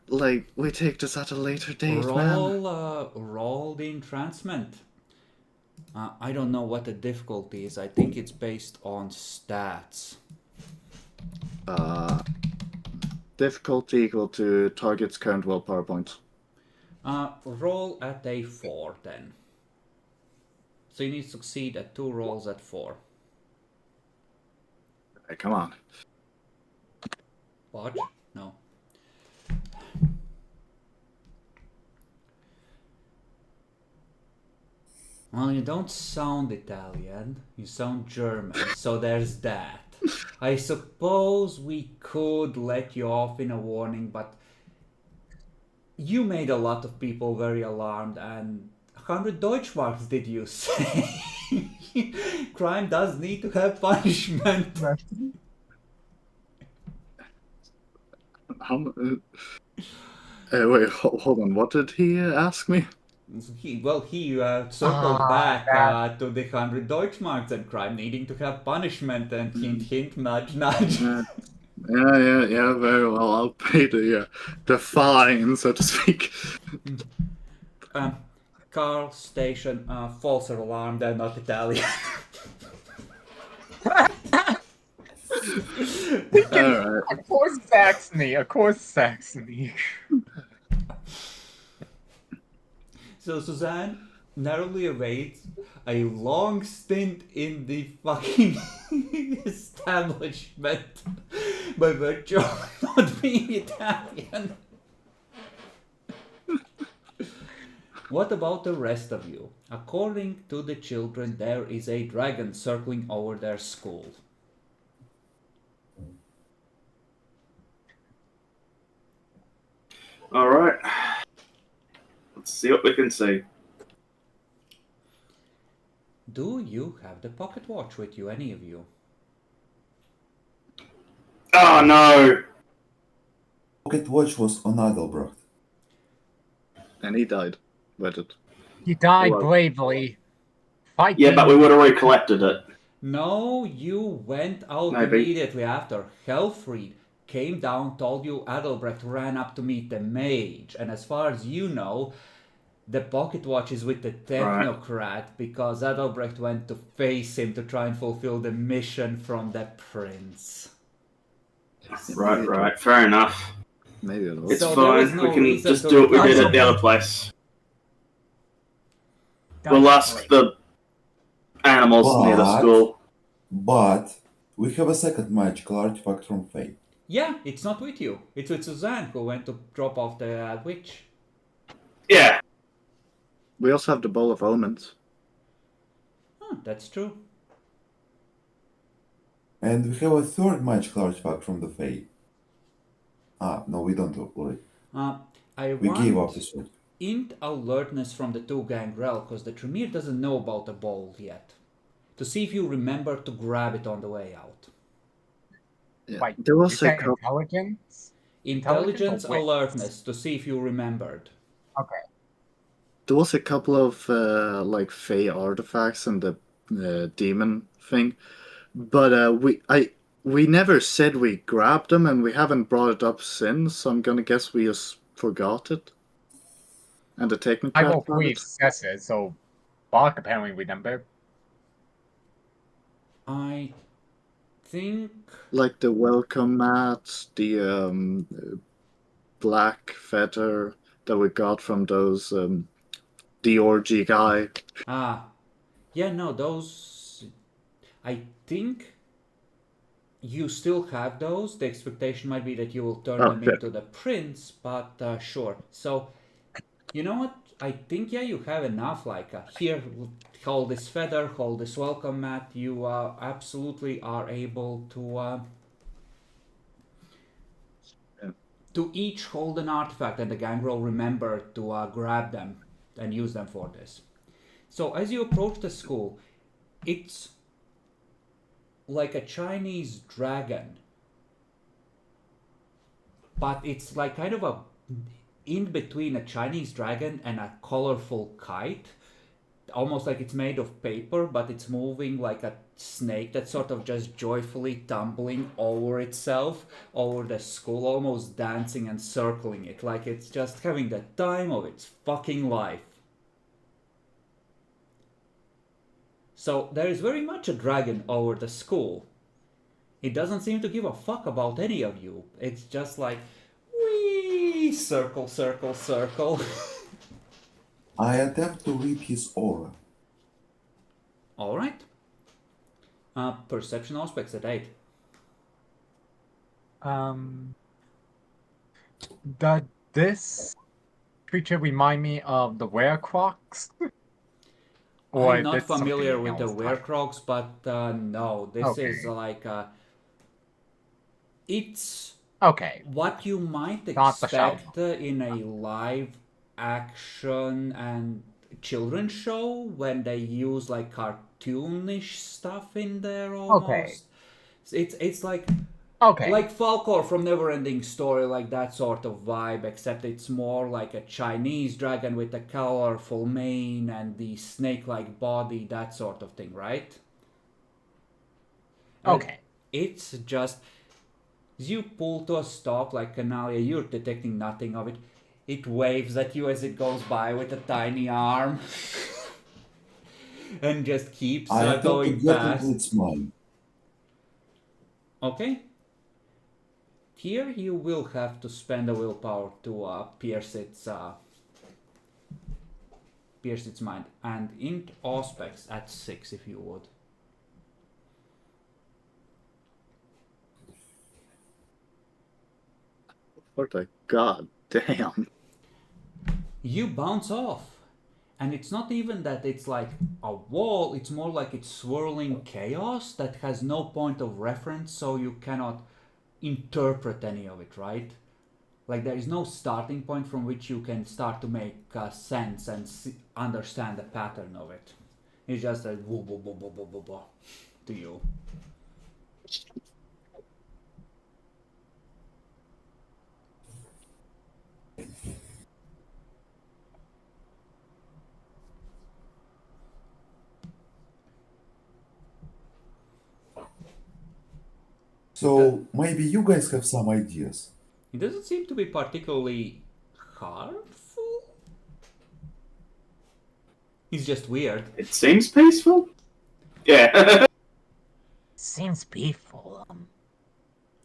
Like, we take this at a later date, man.
Roll the entrancement. I don't know what the difficulty is. I think it's based on stats.
Difficulty equal to target's current willpower points.
Roll at a 4 then. So you need to succeed at 2 rolls at 4.
Hey, come on.
Watch? No. Well, you don't sound Italian. You sound German. So there's that. I suppose we could let you off in a warning, but you made a lot of people very alarmed, and 100 Deutschmarks, did you say? Crime does need to have punishment.
Wait, hold on. What did he ask me?
He circled back to the 100 Deutschmarks and crime needing to have punishment, and hint, hint, nudge, nudge.
Yeah, very well. I'll pay the fine, so to speak.
Car station, false alarm, they're not Italian.
Alright.
Of course Saxony.
So Suzanne narrowly evades a long stint in the fucking establishment by virtue of not being Italian. What about the rest of you? According to the children, there is a dragon circling over their school.
Alright. Let's see what we can see.
Do you have the pocket watch with you, any of you?
Oh no!
Pocket watch was on Adelbrecht.
And he died with it.
He died
Well,
bravely. Fighting.
Yeah, but we would have recollected it.
No, you went out
Maybe.
immediately after. Helfried came down, told you Adelbrecht ran up to meet the mage, and as far as you know, the pocket watch is with the technocrat because Adelbrecht went to face him to try and fulfill the mission from the prince.
Right. Fair enough.
Maybe it was.
It's
So there was
fine.
no
We can
reason
just
to
do what we did
cancel
at the other place. We'll ask the animals near the
But-
school.
But we have a second magical artifact from Fate.
Yeah, it's not with you. It's with Suzanne, who went to drop off the witch.
Yeah.
We also have the Bowl of Omens.
That's true.
And we have a third magical artifact from the Fate. No, we don't do it.
I
We
want
gave up the sword.
int alertness from the two gangrel, because the Tremere doesn't know about the bowl yet. To see if you remember to grab it on the way out.
Yeah.
Wait,
There
you
was a
said
couple.
intelligence?
Intelligence
or wit?
alertness, to see if you remembered.
Okay.
There was a couple of like Fey artifacts in the demon thing, but we never said we grabbed them, and we haven't brought it up since. So I'm gonna guess we just forgot it. And the
I
technocrat
rolled
got
3
it.
successes, so Bach apparently remembered.
I think
Like the welcome mat, the black feather that we got from those the orgy guy.
yeah, no, those I think you still have those. The expectation might be that you will turn them
Okay.
into the prince, but sure. So, you know what? I think, yeah, you have enough. Like, here, hold this feather, hold this welcome mat. You absolutely are able to each hold an artifact, and the gang will remember to grab them and use them for this. So, as you approach the school, it's like a Chinese dragon, but it's like kind of a in between a Chinese dragon and a colorful kite, almost like it's made of paper, but it's moving like a snake that's sort of just joyfully tumbling over itself, over the school, almost dancing and circling it, like it's just having the time of its fucking life. So there is very much a dragon over the school. It doesn't seem to give a fuck about any of you. It's just like, wee, circle, circle, circle.
I attempt to read his aura.
All right. Perception aspects at 8.
Does this creature remind me of the Werecrocs? Or
I'm not
that's something
familiar with the
else entirely?
Werecrocs, but no, this is
Okay.
like it's
Okay,
what you might
not the show.
expect in a live action and children's show when they use like cartoonish stuff in there almost.
Okay.
It's like
Okay.
Falcor from Neverending Story, like that sort of vibe, except it's more like a Chinese dragon with a colorful mane and the snake-like body, that sort of thing, right?
Okay.
It's just, as you pull to a stop, like Canalia, you're detecting nothing of it. It waves at you as it goes by with a tiny arm. And just keeps
I attempt to
going
get
past.
into its mind.
Okay. Here you will have to spend a willpower to pierce its mind, and int aspects at 6 if you would.
For the god damn.
You bounce off, and it's not even that it's like a wall, it's more like it's swirling chaos that has no point of reference, so you cannot interpret any of it, right? Like there is no starting point from which you can start to make sense and understand the pattern of it. It's just a woo woo woo woo woo woo woo to you.
So maybe you guys have some ideas.
It doesn't seem to be particularly harmful. It's just weird.
It seems peaceful. Yeah.
Seems peaceful,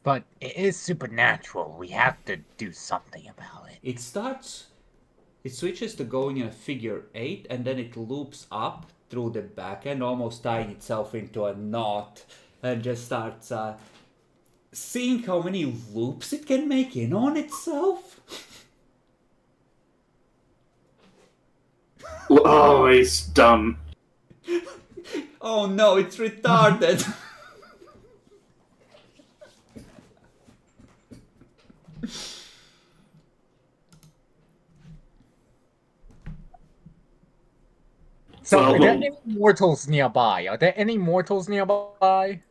but it is supernatural. We have to do something about it.
It switches to going in a figure 8, and then it loops up through the back end, almost tying itself into a knot, and just starts seeing how many loops it can make in on itself.
Oh, he's dumb.
Oh no, it's retarded.
So,
Well,
are there any mortals nearby? Are there any mortals nearby?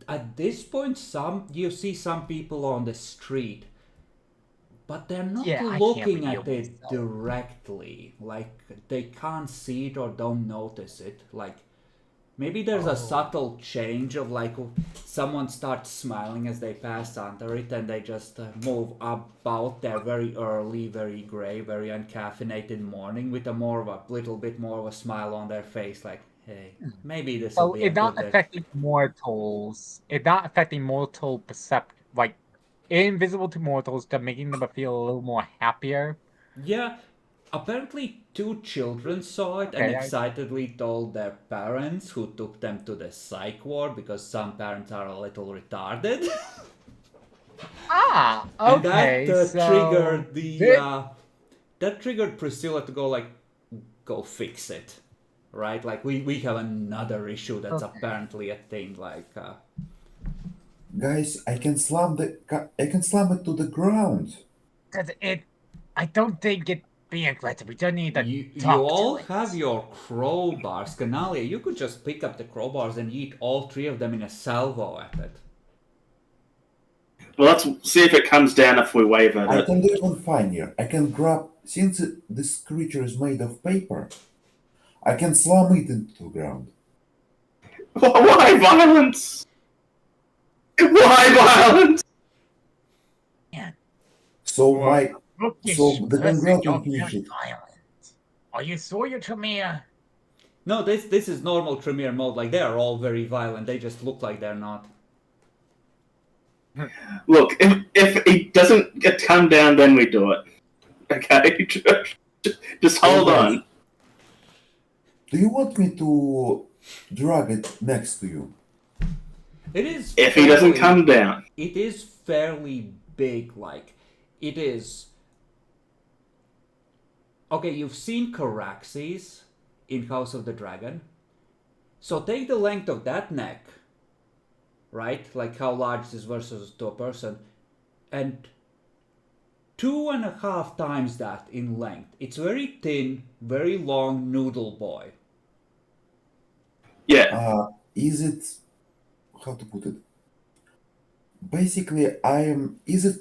At this point, you see some people on the street, but they're not
Yeah, I can't
looking at
reveal
it
myself.
directly. Like they can't see it or don't notice it. Like maybe there's a subtle change of like someone starts smiling as they pass under it, and they just move about their very early, very gray, very uncaffeinated morning with a little bit more of a smile on their face, like Hey, maybe this will
So
be a
it's not
good
affecting mortals. It's not affecting mortal percept like invisible to mortals, to making them feel a little more happier.
Yeah, apparently 2 children saw it and
Okay,
excitedly told their parents, who took them to the psych ward because some parents are a little retarded. And that
okay, so
triggered the
this,
that triggered Priscilla to go like, go fix it, right? Like we have another issue that's
okay.
apparently a thing. Like
Guys, I can slam it to the ground.
Cause I don't think it being aggressive. We just need to
you
talk
all
to it.
have your crowbars, Canalia. You could just pick up the crowbars and eat all 3 of them in a salvo at it.
Well, let's see if it comes down if we wave at
I
it.
can do even finer. I can grab, since this creature is made of paper, I can slam it into the ground.
Why violence? Why violence?
So the
Person,
Gangrel
you're
can finish
very
it.
violent. Are you sure you're Tremere?
No, this is normal Tremere mode. Like, they are all very violent. They just look like they're not.
Look, if it doesn't get come down, then we do it. Okay? Just hold on.
Do you want me to drag it next to you?
It is.
If he doesn't come down.
It is fairly big. Like, it is. Okay, you've seen Caraxes in House of the Dragon. So take the length of that neck, right? Like how large this versus to a person, and 2.5 times that in length. It's very thin, very long noodle boy.
Yeah.
Is it, how to put it? Basically, is it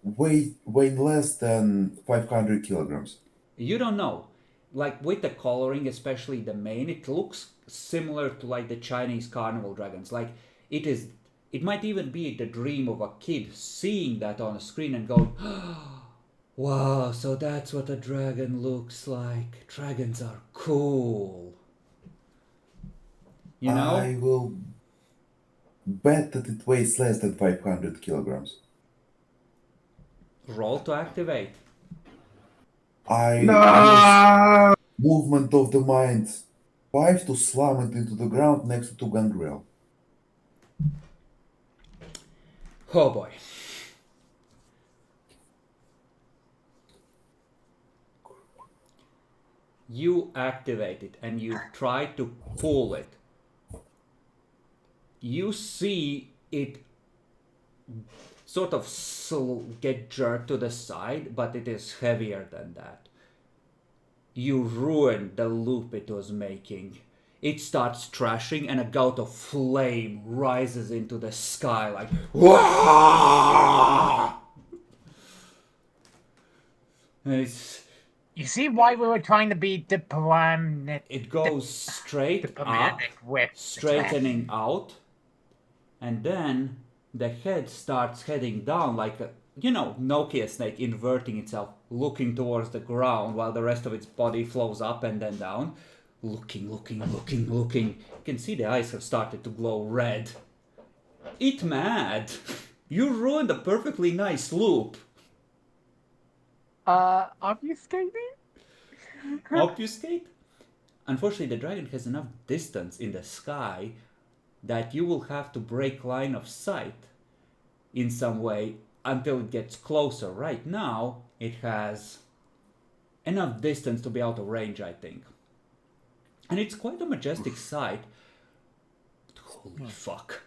weighing less than 500 kilograms?
You don't know. Like with the coloring, especially the mane, it looks similar to like the Chinese carnival dragons. Like it might even be the dream of a kid seeing that on a screen and going, wow, so that's what a dragon looks like. Dragons are cool. You know?
I will bet that it weighs less than 500 kilograms.
Roll to activate.
I
No!
use movement of the mind 5 to slam it into the ground next to Gangrel.
Oh boy. You activate it and you try to pull it. You see it sort of get jerked to the side, but it is heavier than that. You ruin the loop it was making. It starts trashing and a gout of flame rises into the sky like Wah!
You see why we were trying to be diplomatic?
It goes straight up,
Diplomatic with
straightening out, and then the head starts heading down like a, Nokia snake inverting itself, looking towards the ground while the rest of its body flows up and then down. Looking. You can see the eyes have started to glow red. It mad. You ruined a perfectly nice loop.
Obfuscating?
Obfuscate? Unfortunately, the dragon has enough distance in the sky that you will have to break line of sight in some way until it gets closer. Right now, it has enough distance to be out of range, I think. And it's quite a majestic sight. Holy fuck.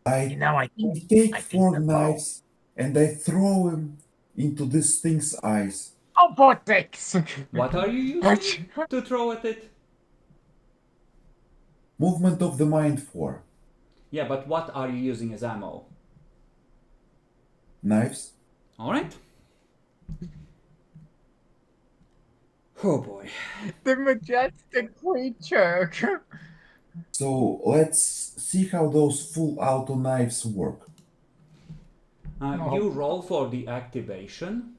I
think
take
I
4
think the
knives and I throw him into this thing's eyes.
Oh, vortex!
What are you using to throw at it?
Movement of the mind 4.
Yeah, but what are you using as ammo?
Knives.
Alright. Oh boy.
The majestic creature.
So let's see how those full auto knives work.
You roll for the activation.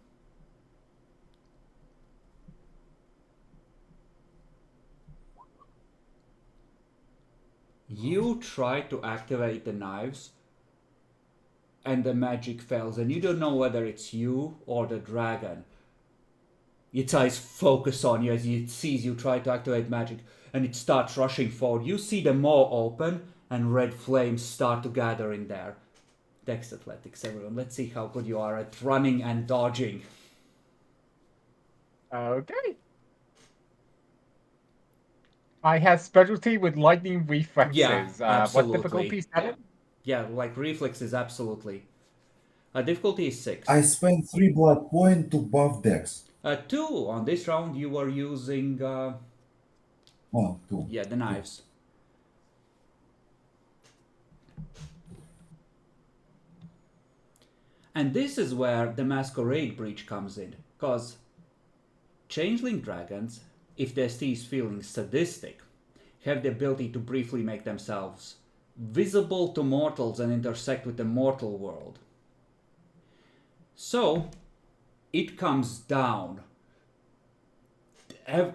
You try to activate the knives, and the magic fails, and you don't know whether it's you or the dragon. Its eyes focus on you as it sees you try to activate magic, and it starts rushing forward. You see the maw open, and red flames start to gather in there. Dex Athletics, everyone. Let's see how good you are at running and dodging.
Okay. I have specialty with lightning reflexes.
Yeah, absolutely.
What difficulty is that?
Yeah, like reflexes, absolutely. Difficulty is 6.
I spent 3 blood points to buff Dex.
2. On this round, you were using,
2.
yeah, the knives. And this is where the Masquerade breach comes in, because changeling dragons, if their ST is feeling sadistic, have the ability to briefly make themselves visible to mortals and intersect with the mortal world. So, it comes down.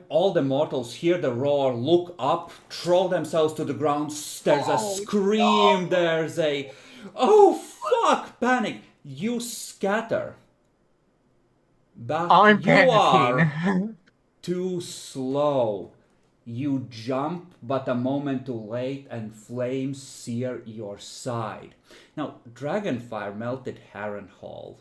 All the mortals hear the roar, look up, throw themselves to the ground. There's a scream, there's a, oh fuck, panic. You scatter. But
I'm
you are
panicking.
too slow. You jump, but a moment too late, and flames sear your side. Now, Dragonfire melted Harrenhal.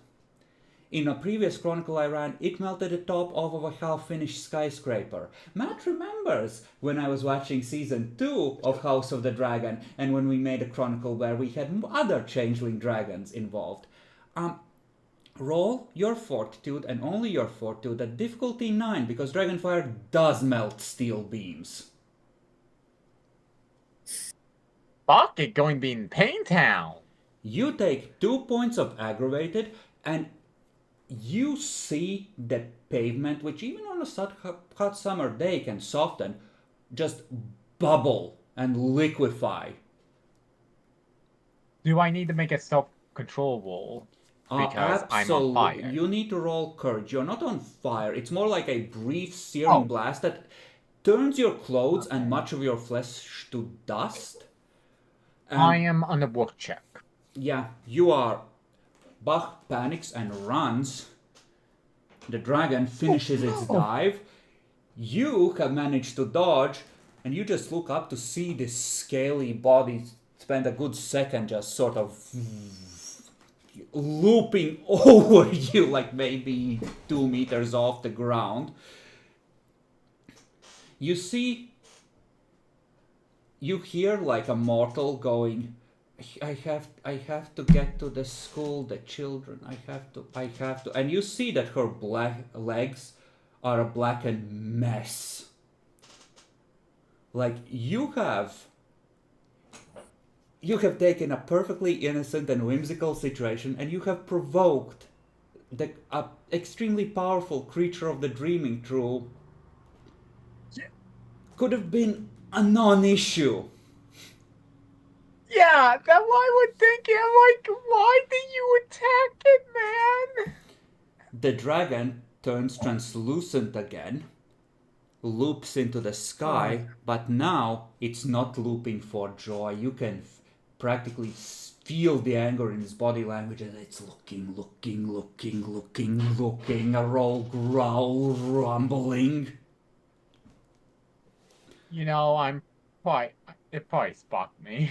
In a previous chronicle I ran, it melted the top off of a half-finished skyscraper. Matt remembers when I was watching season 2 of House of the Dragon, and when we made a chronicle where we had other changeling dragons involved. Roll your fortitude, and only your fortitude, at difficulty 9, because Dragonfire does melt steel beams.
Fuck it, going to be in Pain Town.
You take 2 points of aggravated, and you see the pavement, which even on a hot summer day can soften, just bubble and liquefy.
Do I need to make a self-control roll? Because I'm on fire.
You need to roll courage. You're not on fire. It's more like a brief searing blast that turns your clothes and much of your flesh to dust.
I am on a work check.
Yeah, you are. Bach panics and runs. The dragon finishes its dive. You have managed to dodge, and you just look up to see this scaly body spend a good second just sort of looping over you, like maybe 2 meters off the ground. You hear like a mortal going, I have to get to the school, the children, I have to, and you see that her black legs are a blackened mess. Like you have taken a perfectly innocent and whimsical situation, and you have provoked the extremely powerful creature of the dreaming through could have been a non-issue.
Yeah, that's why I would think. I'm like, why did you attack it, man?
The dragon turns translucent again, loops into the sky, but now it's not looping for joy. You can practically feel the anger in his body language, and it's looking, a roll, growl, rumbling.
You know, it probably spot me.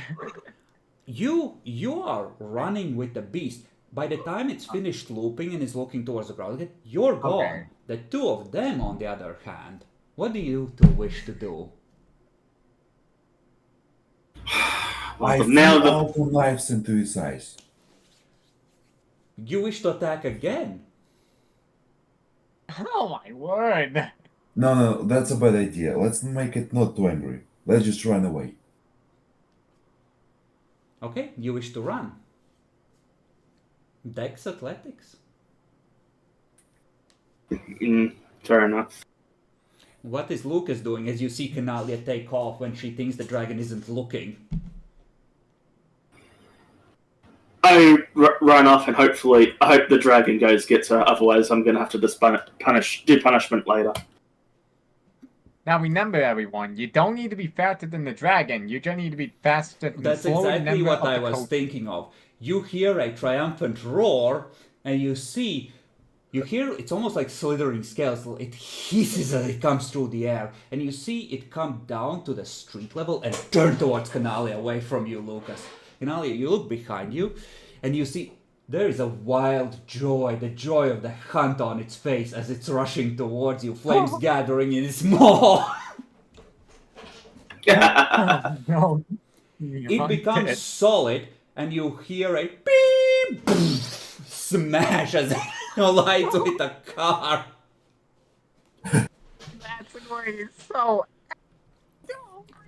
You are running with the beast. By the time it's finished looping and is looking towards the ground, you're gone.
Okay.
The two of them, on the other hand, what do you two wish to do?
I
now
threw all the knives into his eyes.
You wish to attack again?
Oh my word.
No, that's a bad idea. Let's make it not too angry. Let's just run away.
Okay, you wish to run. Dex Athletics.
Fair enough.
What is Lucas doing as you see Canalia take off when she thinks the dragon isn't looking?
I run off, and hopefully, I hope the dragon gets her. Otherwise, I'm going to have to do punishment later.
Now remember, everyone, you don't need to be faster than the dragon. You just need to be faster than the
That's
slower
exactly
member
what
of
I
the
was
coach.
thinking of. You hear a triumphant roar, and you hear it's almost like slithering scales. It hisses as it comes through the air, and you see it come down to the street level and turn towards Canalia, away from you, Lucas. Canalia, you look behind you, and you see there is a wild joy, the joy of the hunt on its face as it's rushing towards you, flames gathering in its maw.
Oh, no.
It becomes solid, and you hear a beep smash as it collides with a car.
That's annoying. So.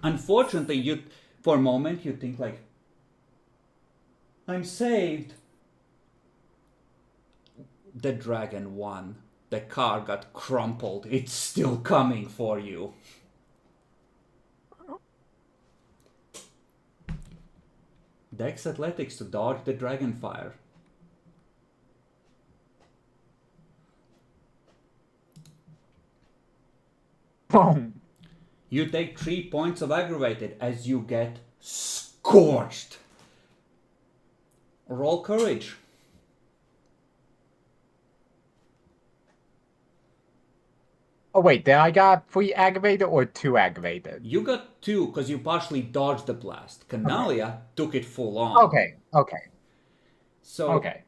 Unfortunately, for a moment you think like, I'm saved. The dragon won. The car got crumpled. It's still coming for you. Dex Athletics to dodge the dragon fire.
Boom.
You take 3 points of aggravated as you get scorched. Roll courage.
Oh wait, did I got 3 aggravated or 2 aggravated?
You got 2 because you partially dodged the blast. Canalia took it full on.
Okay.
So,
Okay.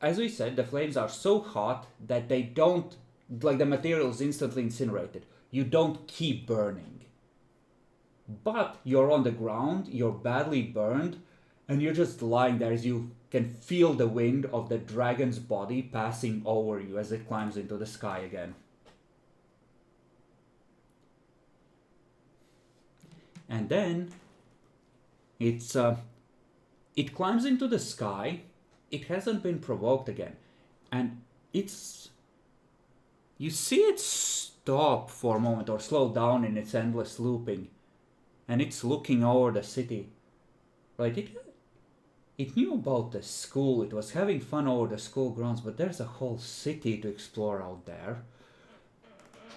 as we said, the flames are so hot that they don't, like the material is instantly incinerated. You don't keep burning. But you're on the ground, you're badly burned, and you're just lying there as you can feel the wind of the dragon's body passing over you as it climbs into the sky again. And then it climbs into the sky. It hasn't been provoked again, and you see it stop for a moment or slow down in its endless looping, and it's looking over the city. Like it knew about the school. It was having fun over the school grounds, but there's a whole city to explore out there.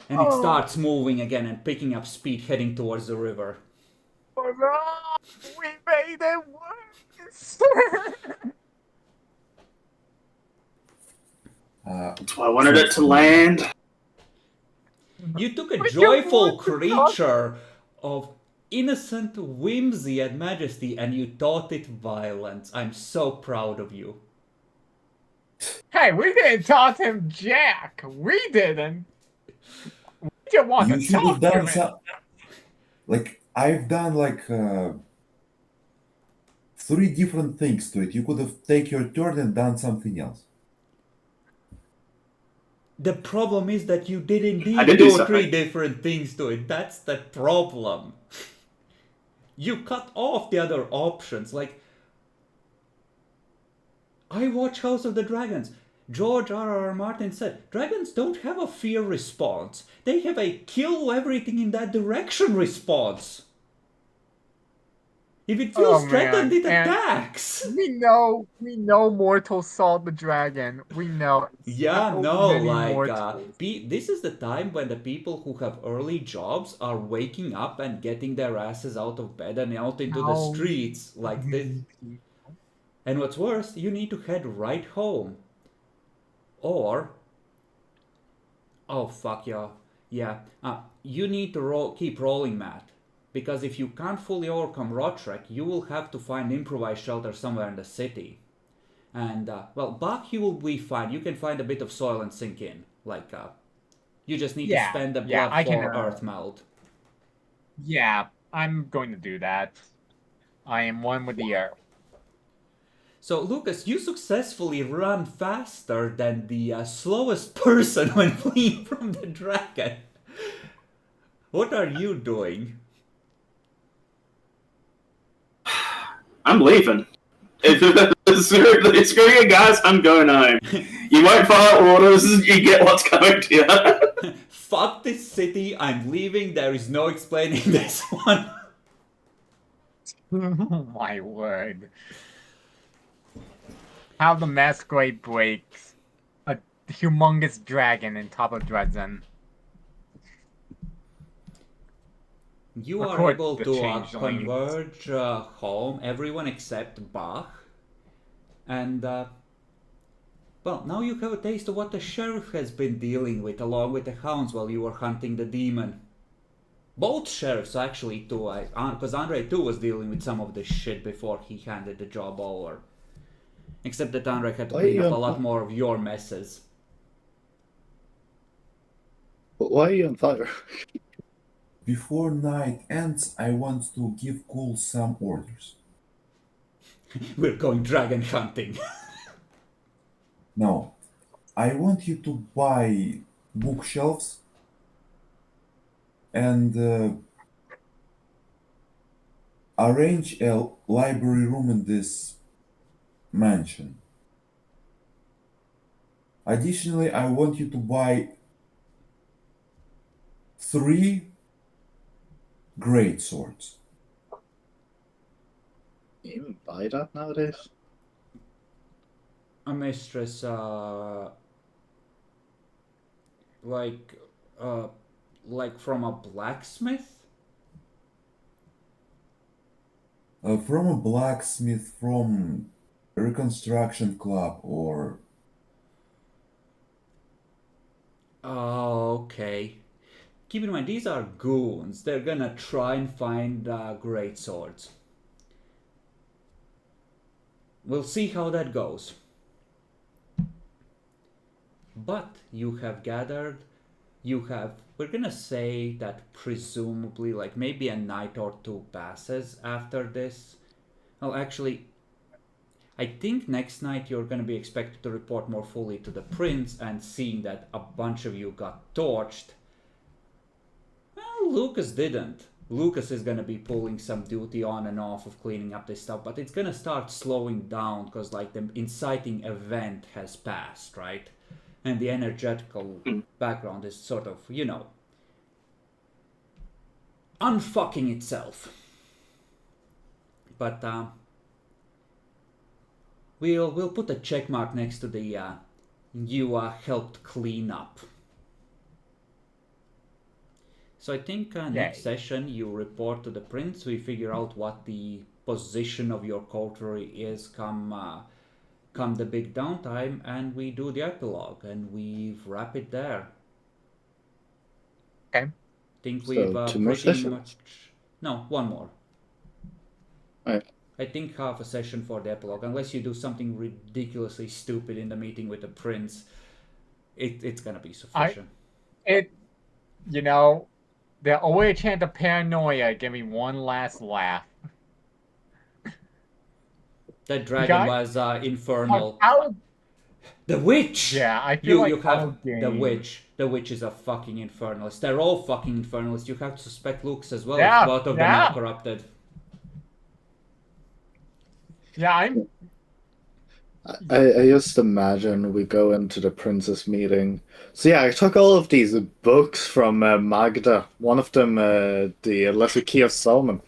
And it starts moving again and picking up speed, heading towards the river.
Hurrah! We made it worse!
That's why I wanted it to land.
You took a
But you
joyful
want to
creature of innocent whimsy and majesty and you taught it violence. I'm so proud of you.
Hey, we didn't taunt him jack. We didn't. We just want
You
to
should have
talk to
done
him.
some. Like, I've done like 3 different things to it. You could have taken your turn and done something else.
The problem is that you did indeed
I did do
do
something.
3 different things to it. That's the problem. You cut off the other options. Like, I watch House of the Dragons. George R.R. Martin said, dragons don't have a fear response. They have a kill everything in that direction response. If it feels
Oh,
threatened,
man.
it
And
attacks.
we know Mortal Saw the Dragon. We know.
Yeah,
So
no,
many
like,
mortals.
this is the time when the people who have early jobs are waking up and getting their asses out of bed and out into the
How
streets like this. And what's worse, you need to head right home. Or, oh fuck yeah, you need to keep rolling, Matt. Because if you can't fully overcome Rotrek, you will have to find improvised shelter somewhere in the city. And, well, Bach, you will be fine. You can find a bit of soil and sink in. Like, you just need to spend the blood
I can,
for earth meld.
Yeah, I'm going to do that. I am one with the earth.
So, Lucas, you successfully run faster than the slowest person when fleeing from the dragon. What are you doing?
I'm leaving. Screw you guys, I'm going home. You won't follow orders, you get what's coming to you.
Fuck this city, I'm leaving, there is no explaining this one.
My word. How the Masquerade breaks a humongous dragon in top of Dresden.
You are
Record
able
the
to
changelings.
converge home, everyone except Bach. And, well, now you have a taste of what the sheriff has been dealing with, along with the hounds while you were hunting the demon. Both sheriffs, actually, too, because Andre, too, was dealing with some of this shit before he handed the job over. Except that Andre had to clean up a lot more of your messes.
But why are you on fire?
Before night ends, I want to give Cool some orders.
We're going dragon hunting.
No, I want you to buy bookshelves and arrange a library room in this mansion. Additionally, I want you to buy 3 great swords.
You even buy that nowadays?
A mistress, like from a blacksmith?
From a blacksmith, from a reconstruction club, or
Oh, okay. Keep in mind, these are goons. They're gonna try and find great swords. We'll see how that goes. But you have gathered, we're gonna say that presumably, like maybe a night or two passes after this. Well, actually, I think next night you're gonna be expected to report more fully to the prince, and seeing that a bunch of you got torched. Well, Lucas didn't. Lucas is gonna be pulling some duty on and off of cleaning up this stuff, but it's gonna start slowing down because like the inciting event has passed, right? And the energetical background is sort of, unfucking itself. But we'll put a check mark next to the you helped clean up. So I think next session you report to the prince. We figure out what the position of your coterie is come the big downtime, and we do the epilogue, and we wrap it there.
Okay.
Think
So,
we've
2 more
pretty
sessions?
much... No, 1 more.
Alright.
I think half a session for the epilogue, unless you do something ridiculously stupid in the meeting with the prince. It's gonna be sufficient.
The only chance of paranoia give me one last laugh.
That dragon was infernal. The witch!
Yeah, I feel like
you have
game.
the witch. The witch is a fucking infernalist. They're all fucking infernalists. You have to suspect Lucas as well,
Yeah,
if both of them are corrupted.
Yeah,
I just imagine we go into the prince's meeting. So yeah, I took all of these books from Magda. One of them, the Lesser Key of Solomon,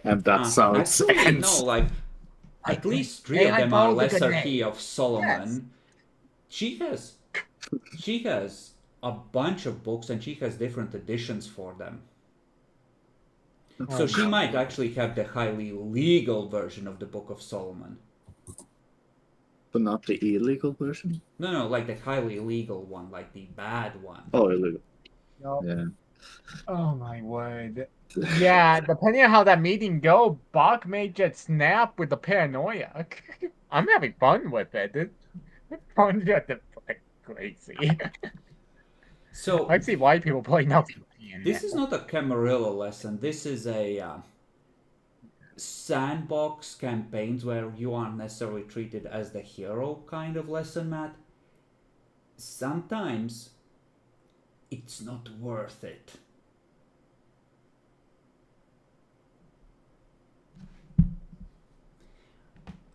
and that sounds
actually no, like at least 3 of them are Lesser Key of Solomon. Yes. She has a bunch of books, and she has different editions for them. So she might actually have the highly legal version of the Book of Solomon.
But not the illegal version?
No, like the highly legal one, like the bad one.
Oh, illegal.
Nope.
Yeah.
Oh my word. Yeah, depending on how that meeting go, Bach may just snap with the paranoia. I'm having fun with it. It's fun just like crazy.
So
I see why people play now.
This is not a Camarilla lesson. This is a sandbox campaigns where you aren't necessarily treated as the hero kind of lesson, Matt. Sometimes it's not worth it.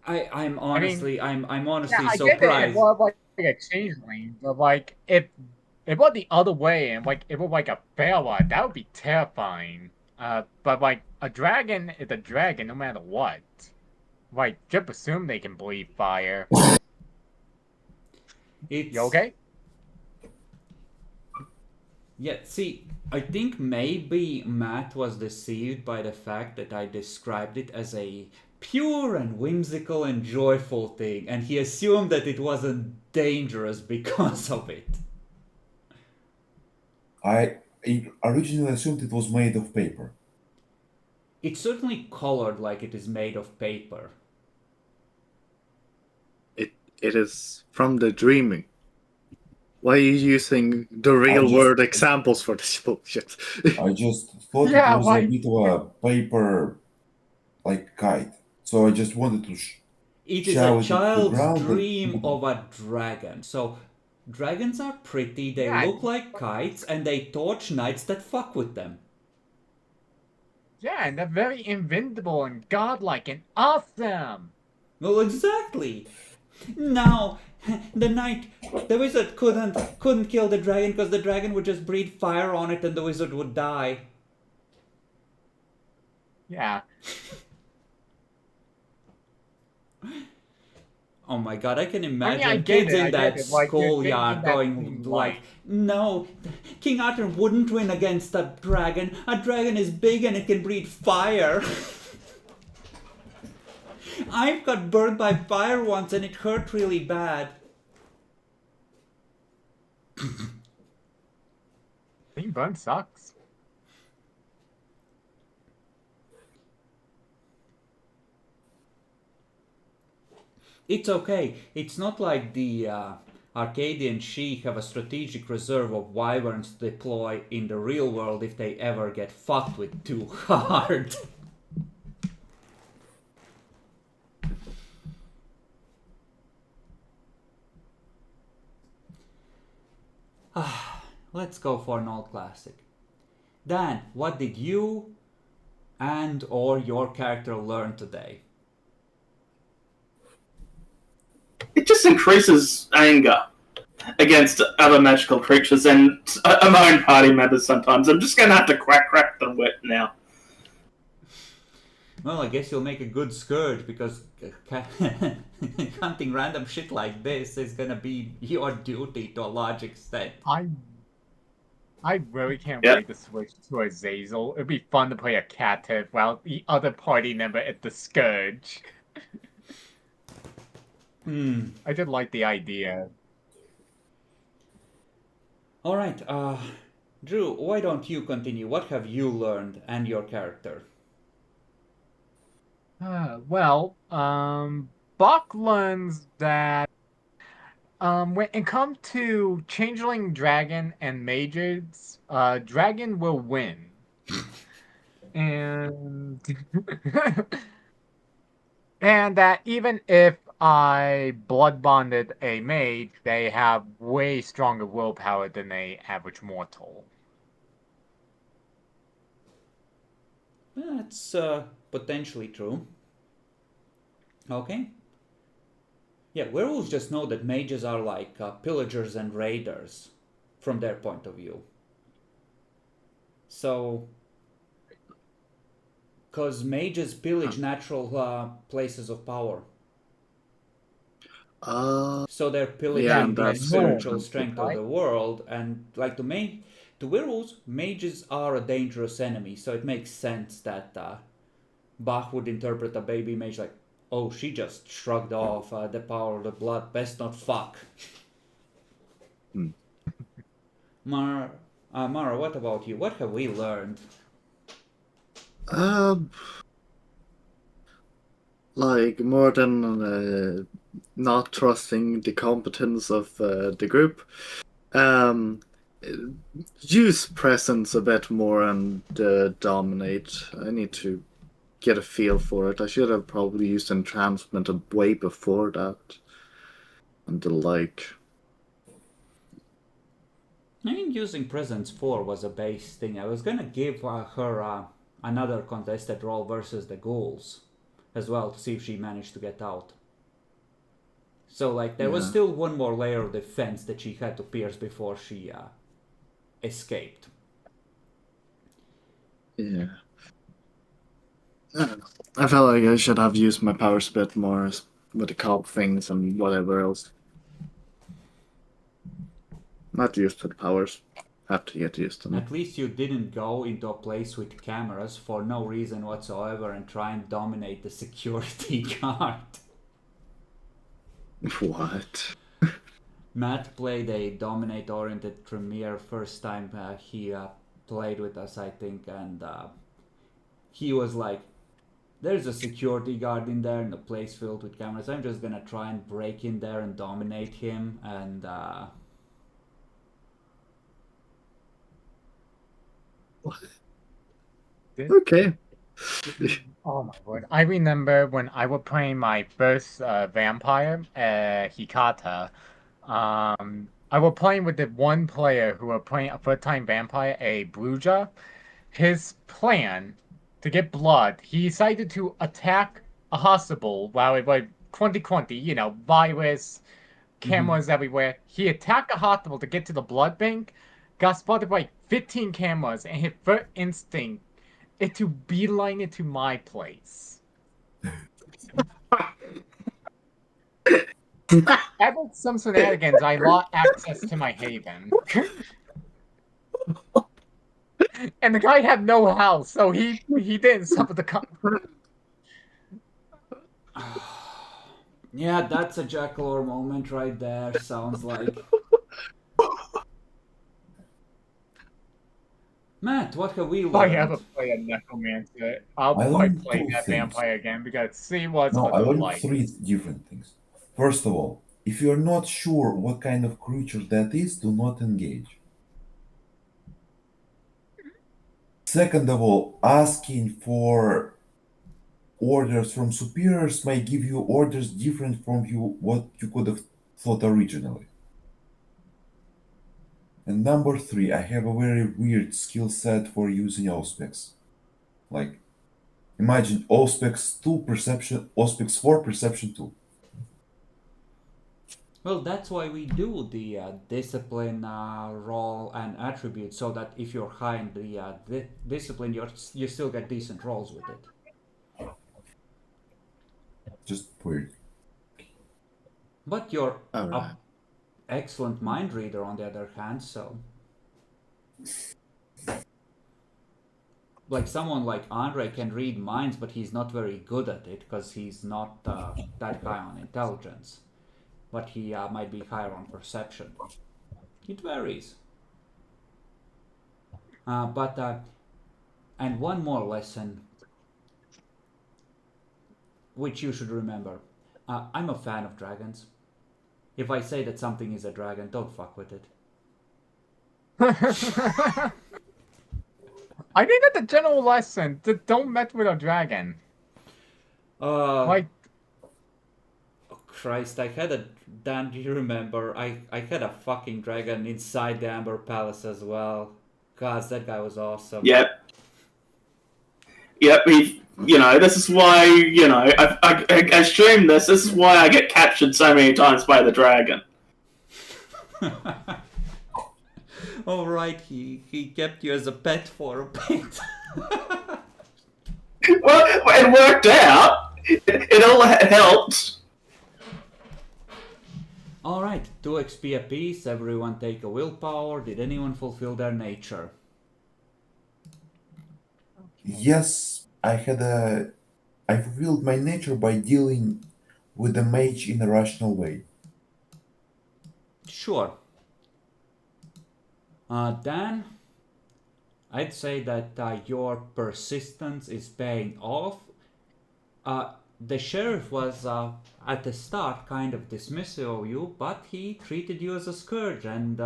I'm honestly surprised.
It was like a changeling, but like if it was the other way and like it was like a Bella, that would be terrifying. But like a dragon is a dragon no matter what. Like just assume they can breathe fire. You okay?
Yeah, see, I think maybe Matt was deceived by the fact that I described it as a pure and whimsical and joyful thing, and he assumed that it wasn't dangerous because of it.
I originally assumed it was made of paper.
It's certainly colored like it is made of paper.
It is from the dreaming. Why are you using the real
just-
world examples for this bullshit?
I just thought
Yeah,
it was
why-
a bit of a paper, like kite. So I just wanted to.
It is
Shall
a
we to the
child's
ground and
dream
put-
of a dragon. So, dragons are pretty, they
Yeah,
look like kites, and they torch knights that fuck with them.
Yeah, and they're very invincible and godlike and awesome.
Well, exactly. Now, the wizard couldn't kill the dragon because the dragon would just breathe fire on it and the wizard would die.
Yeah.
Oh my god, I can imagine
I get
kids
it,
in
I
that
get it, like, you're
schoolyard
thinking that
going
thing,
like,
like-
no, King Arthur wouldn't win against a dragon. A dragon is big and it can breathe fire. I've got burned by fire once and it hurt really bad.
Being burned sucks.
It's okay. It's not like the Arcadian Sheik have a strategic reserve of wyverns to deploy in the real world if they ever get fucked with too hard. Let's go for an old classic. Dan, what did you and or your character learn today?
It just increases anger against other magical creatures and my own party members sometimes. I'm just going to have to crack the whip now.
Well, I guess you'll make a good scourge because hunting random shit like this is gonna be your duty to a large extent.
I really can't
Yep.
wait to switch to Azazel. It'd be fun to play a captive while the other party member is the Scourge. I did like the idea.
Alright, Drew, why don't you continue? What have you learned and your character?
Buck learns that when it comes to Changeling Dragon and Mages, Dragon will win. And and that even if I blood bonded a mage, they have way stronger willpower than a average mortal.
That's potentially true. Okay. Yeah, werewolves just know that mages are like pillagers and raiders from their point of view. So, because mages pillage natural places of power. So they're pillaging the
that's
spiritual
true.
strength
Right.
of the world, and like to werewolves, mages are a dangerous enemy. So it makes sense that Bach would interpret a baby mage like, "Oh, she just shrugged off the power of the blood. Best not fuck." Mara, what about you? What have we learned?
Like more than not trusting the competence of the group. Use presence a bit more and dominate. I need to get a feel for it. I should have probably used entrancement way before that. And the like.
I think using presence 4 was a base thing. I was gonna give her another contested roll versus the ghouls as well to see if she managed to get out. So like there was still one more layer of defense that she had to pierce before she escaped.
Yeah. I don't know. I felt like I should have used my powers a bit more with the cop things and whatever else. Not used to the powers. have to get used to them.
At least you didn't go into a place with cameras for no reason whatsoever and try and dominate the security guard.
What?
Matt played a dominate-oriented Tremere first time he played with us, I think, and he was like, there's a security guard in there in a place filled with cameras. I'm just gonna try and break in there and dominate him, and
Okay.
Oh my word. I remember when I was playing my first vampire, Hikata. I was playing with the one player who was playing a first-time vampire, a Bruja. His plan to get blood, he decided to attack a hospital while it was 2020, you know, virus, cameras everywhere. He attacked a hospital to get to the blood bank, got spotted by 15 cameras, and his first instinct is to beeline it to my place. After some shenanigans, I lost access to my haven. And the guy had no house, so he didn't suffer the
yeah, that's a Jackalore moment right there, sounds like. Matt, what have we
If I
learned?
ever play a necromancer, I'll
I
probably
learned
play
two
that
things.
vampire again because see what's
No, I
other
learned
like.
3 different things. First of all, if you're not sure what kind of creature that is, do not engage. Second of all, asking for orders from superiors might give you orders different from what you could have thought originally. And number 3, I have a very weird skill set for using Auspex. Like, imagine Auspex 2 perception, Auspex 4 perception 2.
Well, that's why we do the discipline roll and attribute, so that if you're high in the discipline, you still get decent rolls with it.
Just weird.
But you're
Alright.
an excellent mind reader, on the other hand, so... Like, someone like Andre can read minds, but he's not very good at it, because he's not that high on intelligence. But he might be higher on perception. It varies. And one more lesson, which you should remember. I'm a fan of dragons. If I say that something is a dragon, don't fuck with it.
I think that's a general lesson. Don't mess with a dragon. Like,
Oh Christ, I had a... Dan, do you remember? I had a fucking dragon inside the Amber Palace as well. God, that guy was awesome.
Yep. This is why, I stream this. This is why I get captured so many times by the dragon.
Oh right, he kept you as a pet for a bit.
Well, it worked out. It all helped.
Alright, 2 XP apiece, everyone take a willpower. Did anyone fulfill their nature?
Yes, I fulfilled my nature by dealing with the mage in a rational way.
Sure. Dan, I'd say that your persistence is paying off. The sheriff was at the start kind of dismissive of you, but he treated you as a scourge and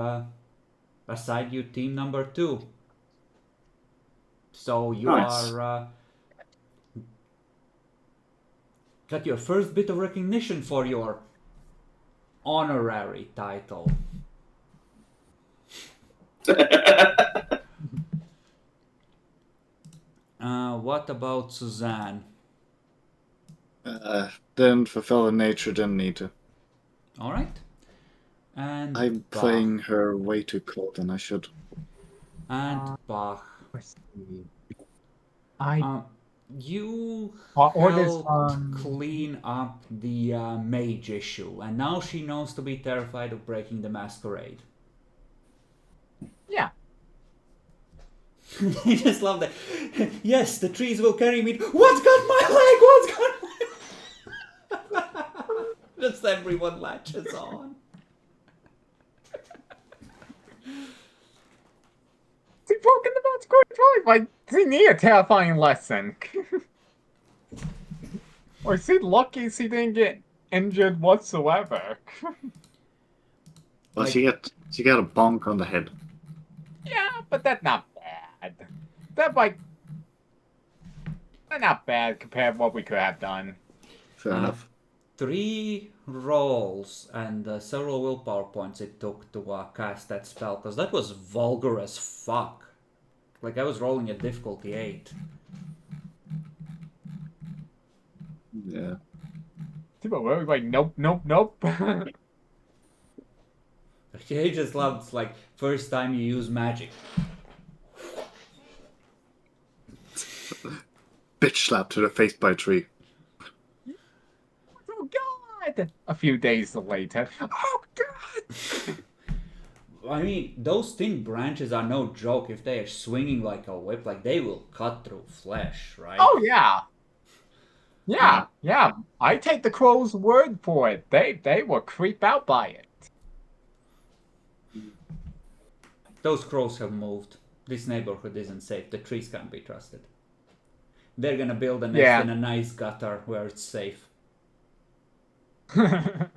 assigned you team number 2. So you
Nice.
are got your first bit of recognition for your honorary title. What about Suzanne?
Didn't fulfill the nature, didn't need to.
Alright. And
I'm
Bach.
playing her way too cold than I should.
And Bach.
let's see. I
You
orders
helped clean up the mage issue, and now she knows to be terrified of breaking the Masquerade.
yeah.
I just love that. Yes, the trees will carry me. What's got my leg? What's got my... Just everyone latches on.
See, broken the Masquerade probably like they need a terrifying lesson. Or is he lucky he didn't get injured whatsoever?
Well,
Like-
she got a bonk on the head.
Yeah, but that's not bad. That's like that's not bad compared to what we could have done.
Fair enough.
3 rolls and several willpower points it took to cast that spell, because that was vulgar as fuck. Like, I was rolling a difficulty 8.
Yeah.
People were like, nope, nope, nope.
I just loved, like, first time you use magic.
Bitch slap to the face by a tree.
Oh God! A few days later, oh God!
I mean, those thin branches are no joke. If they are swinging like a whip, like, they will cut through flesh, right?
Oh yeah, yeah. I take the crow's word for it. They will creep out by it.
Those crows have moved. This neighborhood isn't safe. The trees can't be trusted. They're gonna build a nest
Yeah.
in a nice gutter where it's safe.
I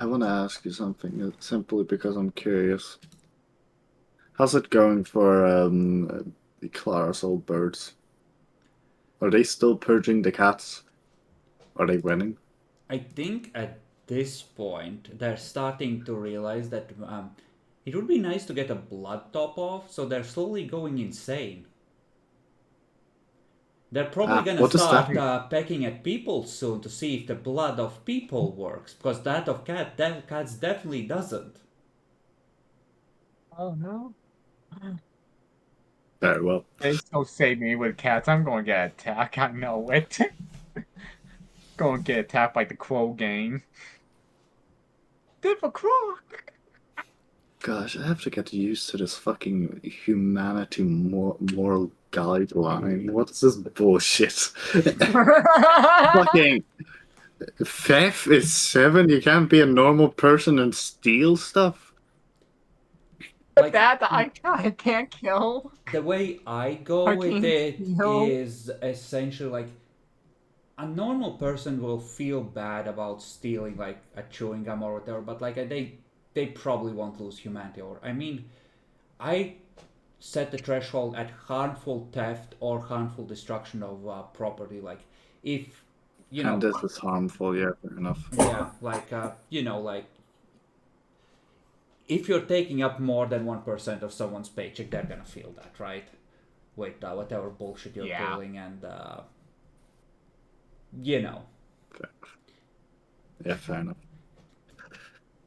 want to ask you something simply because I'm curious. How's it going for the Clara's old birds? Are they still purging the cats? Are they winning?
I think at this point they're starting to realize that it would be nice to get a blood top off, so they're slowly going insane. They're probably gonna
what does that
start pecking at people soon to see if the blood of people works, because that of cats definitely doesn't.
Oh no!
Very well.
They still save me with cats. I'm gonna get attacked. I know it. Gonna get attacked by the crow gang. Different croc.
Gosh, I have to get used to this fucking humanity moral guideline. What is this bullshit? Fucking theft is 7. You can't be a normal person and steal stuff.
Like,
That I can't kill.
the way I go
I
with
can't
it
feel.
is essentially like a normal person will feel bad about stealing like a chewing gum or whatever, but like they probably won't lose humanity. Or I mean, I set the threshold at harmful theft or harmful destruction of property. Like if you know,
And this is harmful, yeah, fair enough.
yeah, like like if you're taking up more than 1% of someone's paycheck, they're gonna feel that, right? With whatever bullshit you're
Yeah.
pulling, and
Yeah, fair enough.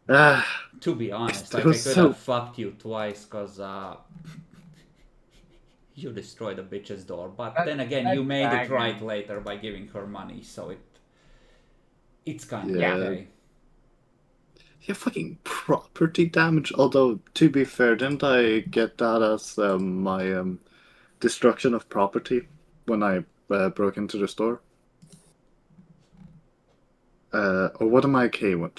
Ah,
to be honest,
It
like I
was
could
so-
have fucked you twice because you destroyed a bitch's door. But then again, you made it
dragon.
right later by giving her money, so it's kind of
Yeah.
okay.
yeah, fucking property damage. Although, to be fair, didn't I get that as my destruction of property when I broke into the store? Or what am I okay with?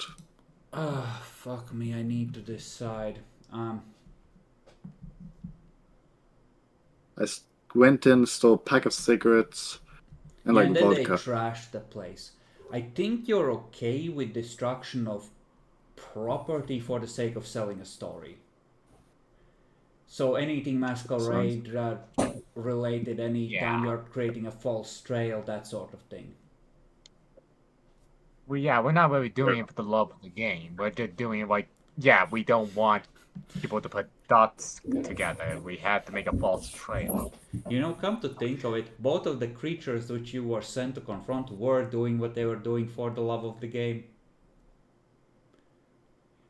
Ah, fuck me, I need to decide.
Went in, stole a pack of cigarettes, and
Yeah,
like
and then they
vodka.
trashed the place. I think you're okay with destruction of property for the sake of selling a story. So anything Masquerade related, anytime you're creating a false trail, that sort of thing.
We're not really doing it for the love of the game. We're just doing it like, we don't want people to put dots together. We have to make a false trail.
You know, come to think of it, both of the creatures which you were sent to confront were doing what they were doing for the love of the game.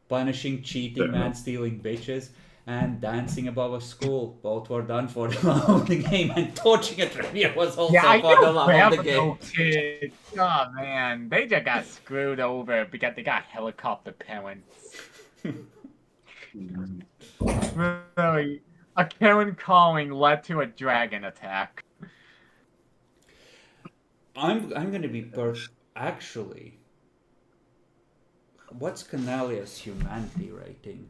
Punishing, cheating, man stealing bitches, and dancing above a school. Both were done for the love of the game, and torching a Tremere was also
I
for the
know
love of the
Bravo
game.
kids. Oh man, they just got screwed over because they got helicopter parents. Really, a Karen calling led to a dragon attack.
I'm gonna be actually. What's Canalia's humanity rating?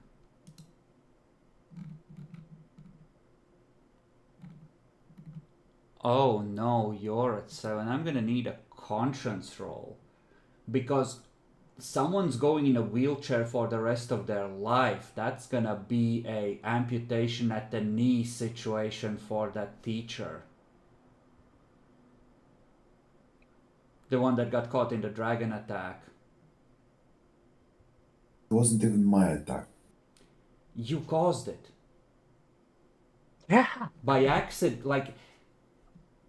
Oh no, you're at 7. I'm gonna need a conscience roll. Because someone's going in a wheelchair for the rest of their life. That's gonna be a amputation at the knee situation for that teacher. The one that got caught in the dragon attack.
It wasn't even my attack.
You caused it.
Yeah.
By accident, like,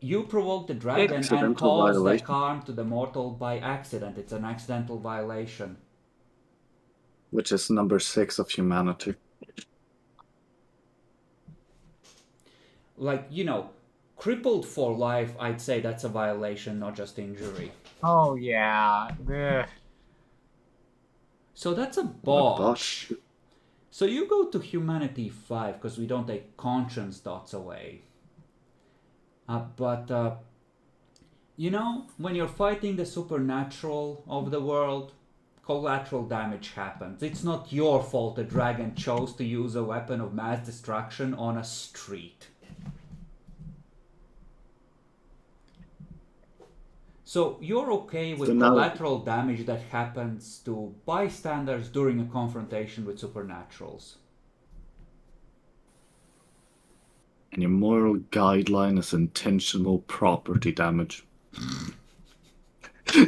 you provoked the dragon and
Accidental
caused the
violation.
harm to the mortal by accident. It's an accidental violation.
Which is number 6 of humanity.
Like, crippled for life, I'd say that's a violation, not just injury.
Oh yeah. Ugh.
So that's a
What
botch. So you go to humanity 5 because we don't take conscience dots away. But when you're fighting the supernatural of the world, collateral damage happens. It's not your fault the dragon chose to use a weapon of mass destruction on a street. So you're okay with
So now-
collateral damage that happens to bystanders during a confrontation with supernaturals.
And your moral guideline is intentional property damage.
Come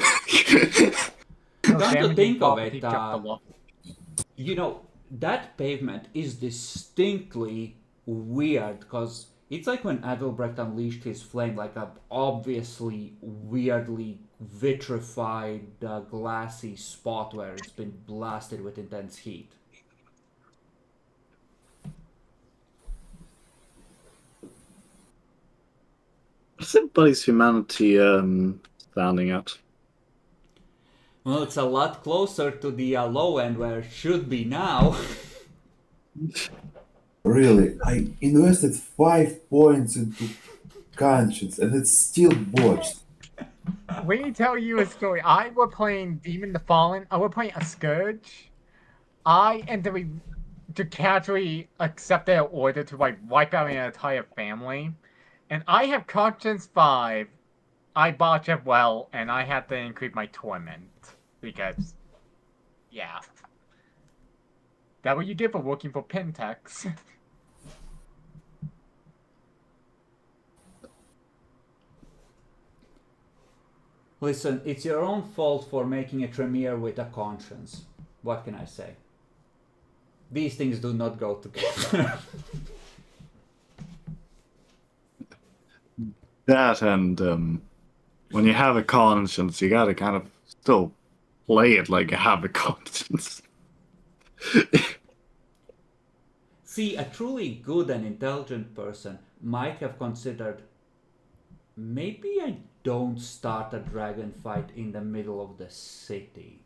to
Damaging
think of
property
it,
kept the law.
that pavement is distinctly weird because it's like when Adalbrecht unleashed his flame, like a obviously weirdly vitrified, glassy spot where it's been blasted with intense heat.
What's everybody's humanity standing at?
Well, it's a lot closer to the low end where it should be now.
Really, I invested 5 points into conscience and it's still botched.
Let me tell you a story. I were playing Demon the Fallen. I were playing a Scourge. I entered to casually accept their order to wipe out an entire family. And I have Conscience 5. I botch it well, and I had to increase my torment. Because, yeah. That what you get for working for Pentex.
Listen, it's your own fault for making a Tremere with a conscience. What can I say? These things do not go together.
That and when you have a conscience, you gotta kind of still play it like you have a conscience.
See, a truly good and intelligent person might have considered, maybe I don't start a dragon fight in the middle of the city.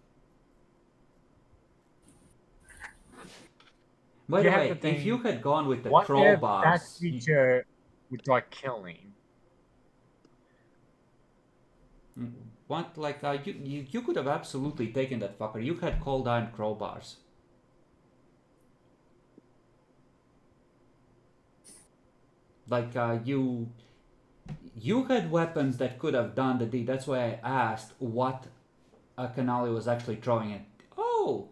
By the
You have
way,
to think,
if you had gone with the
What if that
crowbars,
creature would like killing?
what like you could have absolutely taken that fucker. You had cold iron crowbars. Like you had weapons that could have done the deed. That's why I asked what Canali was actually throwing at. Oh,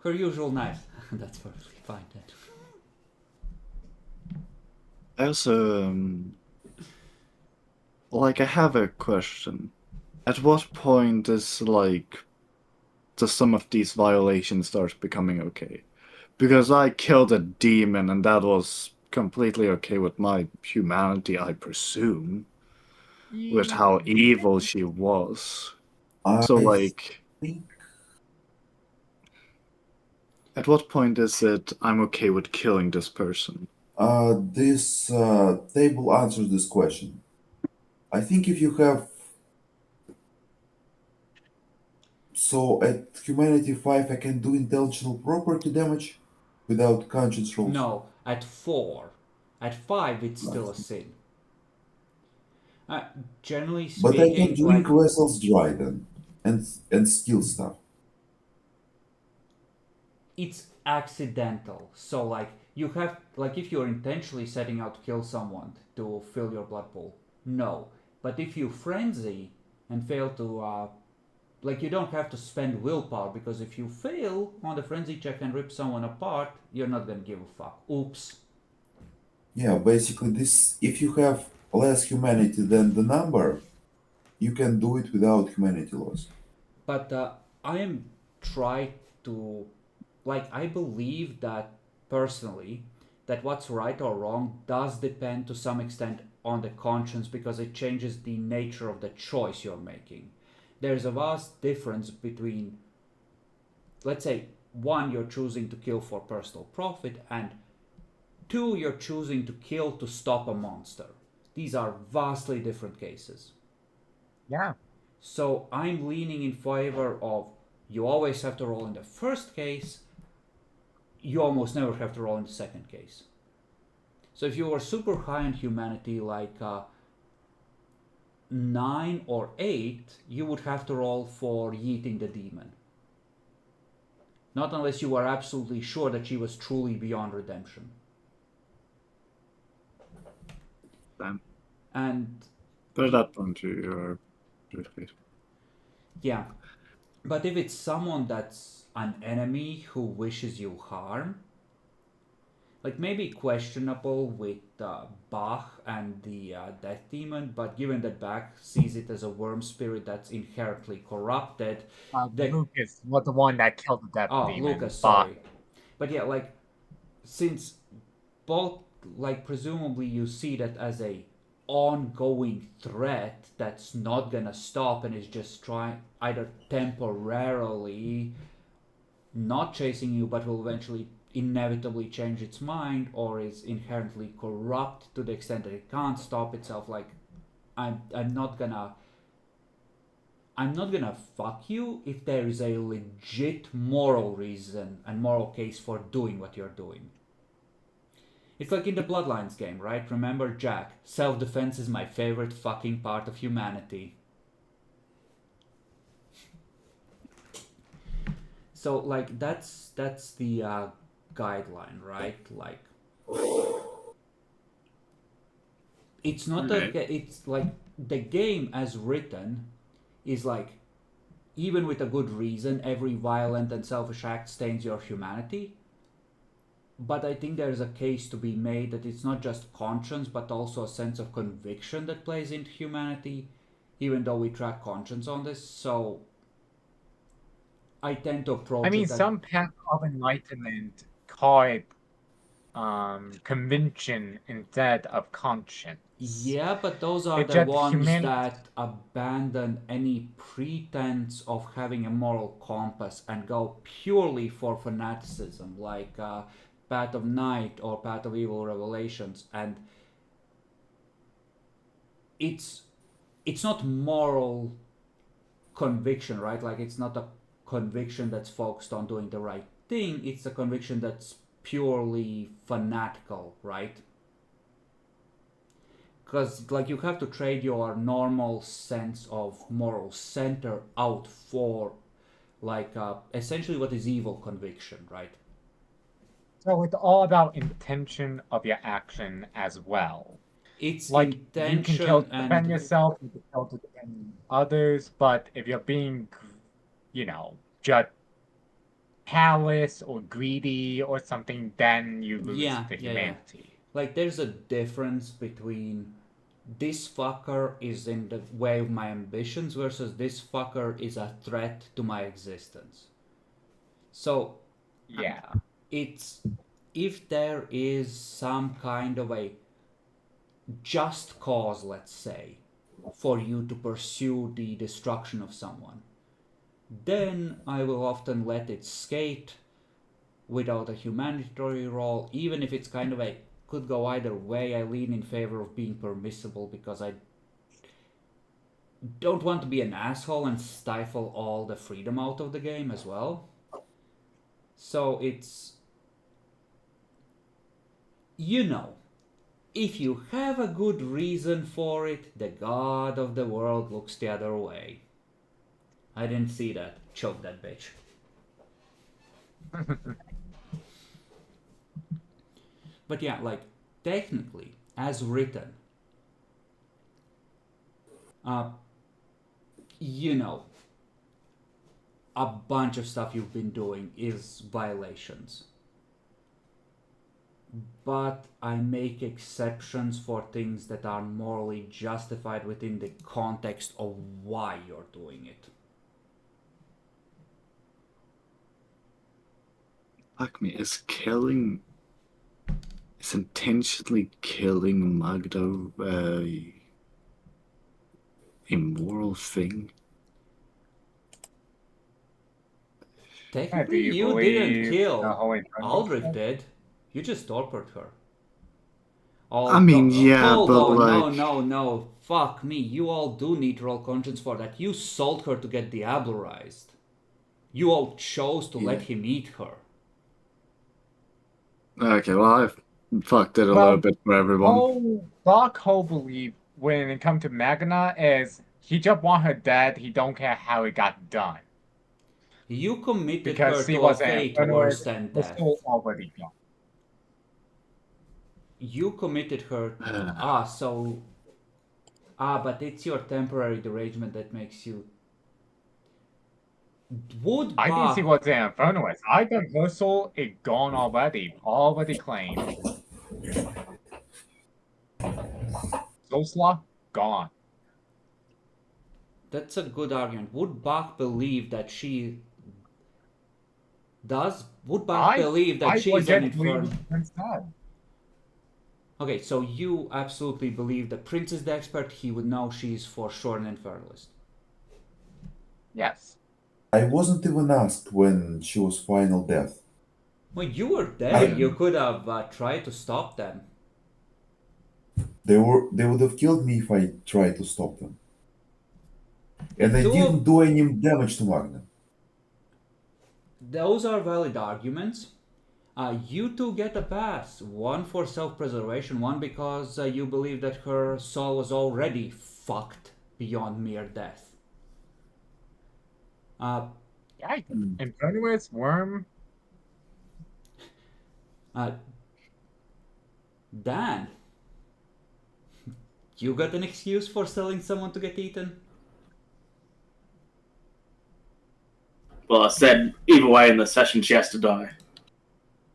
her usual knife. That's perfectly fine then.
I also, I have a question. At what point does some of these violations start becoming okay? Because I killed a demon and that was completely okay with my humanity, I presume, with how evil she was. So,
think
at what point is it I'm okay with killing this person?
this table answers this question. I think if you have so at humanity 5 I can do intentional property damage. without conscience rules?
No, at 4. At 5, it's still a sin. Uh, Generally
But I can
speaking,
drink vessels dry then, and steal stuff.
it's accidental. So if you're intentionally setting out to kill someone to fill your blood pool, no. But if you frenzy and fail to you don't have to spend willpower, because if you fail on the frenzy check and rip someone apart, you're not gonna give a fuck. Oops.
Yeah, basically this. If you have less humanity than the number, you can do it without humanity loss.
But I am trying to, I believe that personally, that what's right or wrong does depend to some extent on the conscience, because it changes the nature of the choice you're making. There's a vast difference between, let's say, one, you're choosing to kill for personal profit, and two, you're choosing to kill to stop a monster. These are vastly different cases.
Yeah.
So I'm leaning in favor of, you always have to roll in the first case, you almost never have to roll in the second case. So if you were super high on humanity, 9 or 8, you would have to roll for yeeting the demon. Not unless you were absolutely sure that she was truly beyond redemption.
Damn.
And
At that point, you are really.
yeah, but if it's someone that's an enemy who wishes you harm, maybe questionable with Bach and the Death Demon, but given that Bach sees it as a worm spirit that's inherently corrupted,
Lucas was the one that killed the Death Demon.
Lucas, sorry. But yeah, since both, presumably you see that as a ongoing threat that's not gonna stop and is just trying either temporarily not chasing you but will eventually inevitably change its mind, or is inherently corrupt to the extent that it can't stop itself, I'm not gonna fuck you if there is a legit moral reason and moral case for doing what you're doing. It's like in the Bloodlines game, right? Remember Jack, self-defense is my favorite fucking part of humanity. So that's the guideline, right? It's not it's the game as written is even with a good reason, every violent and selfish act stains your humanity. But I think there's a case to be made that it's not just conscience, but also a sense of conviction that plays into humanity, even though we track conscience on this. So I tend to approach it.
Some path of enlightenment call it convention instead of conscience.
Yeah, but those are the ones that abandon any pretense of having a moral compass and go purely for fanaticism, like Path of Night or Path of Evil Revelations. And it's not moral conviction, right? It's not a conviction that's focused on doing the right thing. It's a conviction that's purely fanatical, right? Because you have to trade your normal sense of moral center out for essentially what is evil conviction, right?
So it's all about intention of your action as well.
It's
intention, you can kill to defend yourself, you can kill to defend others, but if you're being, just callous or greedy or something, then you lose the humanity.
There's a difference between this fucker is in the way of my ambitions versus this fucker is a threat to my existence. So
yeah,
it's if there is some kind of a just cause, let's say, for you to pursue the destruction of someone, then I will often let it skate without a humanitarian role, even if it's kind of could go either way. I lean in favor of being permissible because I don't want to be an asshole and stifle all the freedom out of the game as well. So it's you know, if you have a good reason for it, the god of the world looks the other way. I didn't see that. Choke that bitch. But yeah, like, technically, as written, you know, a bunch of stuff you've been doing is violations. But I make exceptions for things that are morally justified within the context of why you're doing it.
Fuck me, is intentionally killing Magda a moral thing?
Do
Technically,
you
you didn't
believe the
kill.
Holy Trinity?
Aldrich did. You just tortured her.
I mean, yeah,
hold
but
on,
like...
no. Fuck me. You all do need roll conscience for that. You sold her to get diablerized. You all chose to let him eat her.
Okay, well, I've fucked it a
Well,
little bit for everyone.
Bach's whole belief when it comes to Magna is he just want her dead. He don't care how it got done
You committed
because
her
he
to a
was an
fate
infernalist.
worse than
Was
death.
still already gone.
You committed her. But it's your temporary derangement that makes you. Would
I didn't see
Bach.
what's an infernalist. I thought her soul is gone already claimed. Soul Sloth gone.
That's a good argument. Would Bach believe that she does? Would Bach believe that she's an infernal? Okay, so you absolutely believe that Prince is the expert. He would know she's for sure an infernalist.
Yes.
I wasn't even asked when she was final death.
Well, you were there. You could have tried to stop them.
They would have killed me if I tried to stop them. And I didn't do any damage to Magna.
Those are valid arguments. You two get a pass. One for self-preservation, one because you believe that her soul was already fucked beyond mere death.
Infernalist, worm.
Dan, you got an excuse for selling someone to get eaten?
Well, I said either way in the session she has to die.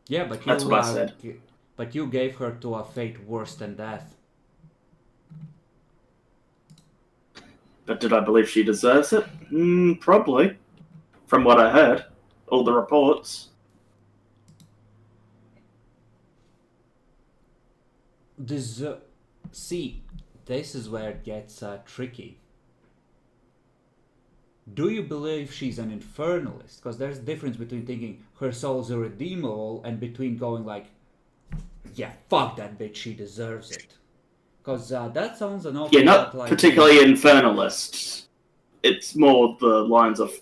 Yeah, but
that's what I said.
But you gave her to a fate worse than death.
But did I believe she deserves it? Probably. From what I heard, all the reports.
See, this is where it gets tricky. Do you believe she's an infernalist? Because there's a difference between thinking her soul's irredeemable and between going like, yeah, fuck that bitch, she deserves it. Because that sounds an awful lot like...
Yeah, not particularly infernalist. It's more the lines of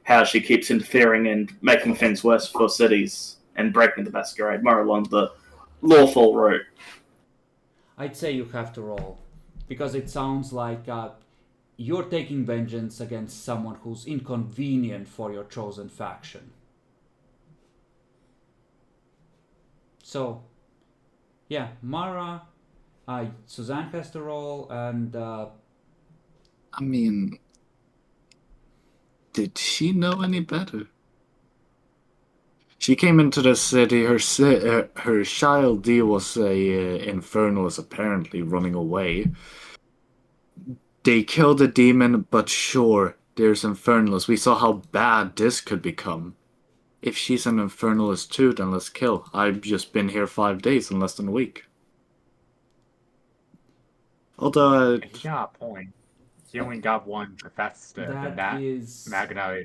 how she keeps interfering and making things worse for cities and breaking the Masquerade, more along the lawful route.
I'd say you have to roll. Because it sounds like you're taking vengeance against someone who's inconvenient for your chosen faction. So, yeah, Mara, Suzanne has to roll, and...
I mean... Did she know any better? She came into the city, her child D was a infernalist apparently running away. They killed the demon, but sure, there's infernalists. We saw how bad this could become. If she's an infernalist too, then let's kill. I've just been here 5 days in less than a week. Although
He got a point. He only got one professor than that. Magna.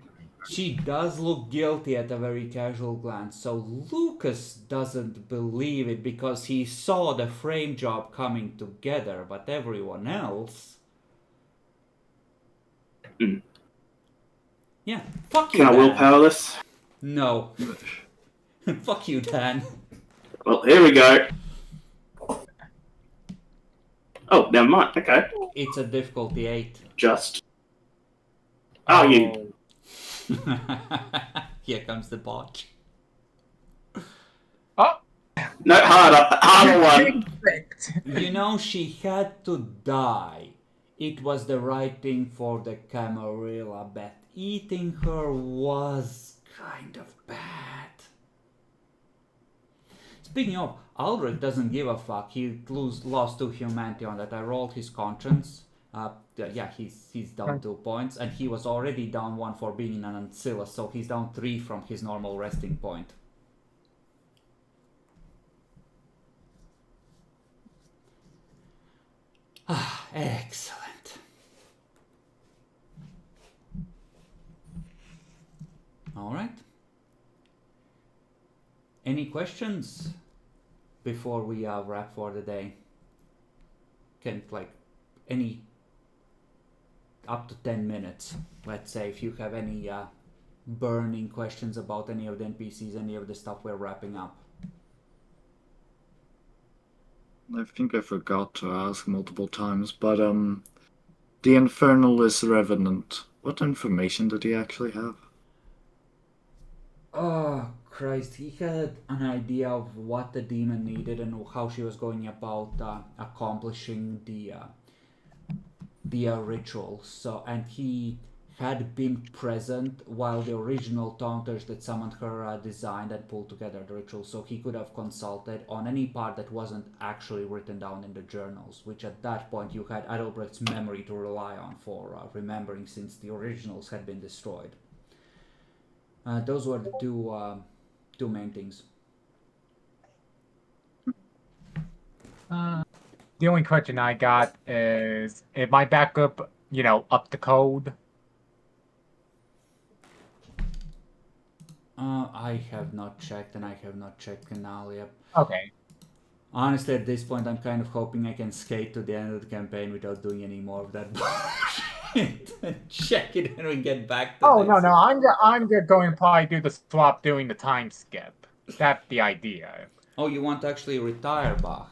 She does look guilty at a very casual glance, so Lucas doesn't believe it because he saw the frame job coming together, but everyone else... Yeah, fuck you,
Can I
Dan.
willpower this?
No. Fuck you, Dan.
Well, here we go. Oh, never mind. Okay.
It's a difficulty 8.
Just. Oh, you.
Here comes the botch.
Oh!
No, harder one.
Perfect.
You know, she had to die. It was the right thing for the Camarilla, but eating her was kind of bad. Speaking of, Ulrich doesn't give a fuck. He lost 2 humanity on that. I rolled his conscience. Yeah, he's down 2 points, and he was already down 1 for being in an ancilla, so he's down 3 from his normal resting point. Ah, excellent. All right. Any questions before we wrap for the day? Any up to 10 minutes, let's say, if you have any burning questions about any of the NPCs, any of the stuff we're wrapping up.
I think I forgot to ask multiple times, but the Infernalist Revenant, what information did he actually have?
Oh, Christ, he had an idea of what the demon needed and how she was going about accomplishing the ritual. So, and he had been present while the original taunters that summoned her designed and pulled together the ritual, so he could have consulted on any part that wasn't actually written down in the journals, which at that point you had Adelbrecht's memory to rely on for remembering, since the originals had been destroyed. Those were the two main things.
The only question I got is my backup, up to code?
I have not checked, and I have not checked Canalia.
Okay.
Honestly, at this point, I'm kind of hoping I can skate to the end of the campaign without doing any more of that bullshit and check it when we get back to
Oh,
this.
no, I'm just going to probably do the swap doing the time skip. That's the idea.
Oh, you want to actually retire, Bach?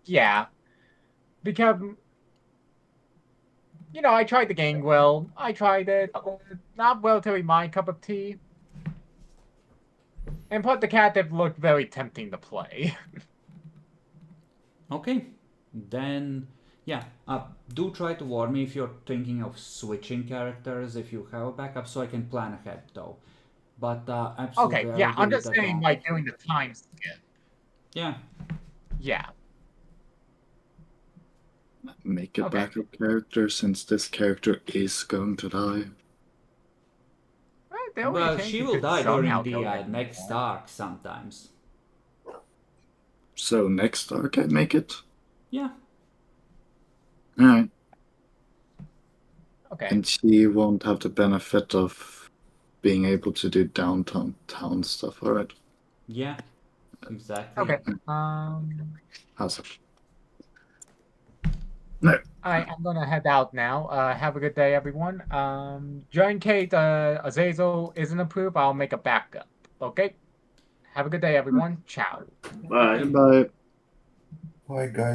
Yeah. Because, I tried the game well. I tried it. Not relatively my cup of tea. And plus the captive looked very tempting to play.
Okay. Then, yeah. Do try to warn me if you're thinking of switching characters, if you have a backup, so I can plan ahead, though. But, absolutely.
Okay,
I
yeah,
will
I'm
give
just
it a
saying,
thought.
doing the time skip.
Yeah.
Yeah.
Make a
Okay.
backup character, since this character is going to die.
The only
Well,
chance
she
you
will
could
die during
somehow
the
go there.
next arc sometimes.
So next arc I make it?
Yeah.
Alright.
Okay.
And she won't have the benefit of being able to do downtown town stuff, alright?
Yeah. Exactly.
Okay.
How's it? No.
Alright, I'm gonna head out now. Have a good day, everyone. Just in case Azazel isn't approved, I'll make a backup. Okay? Have a good day, everyone. Ciao.
Bye.
Goodbye.
Bye, guys.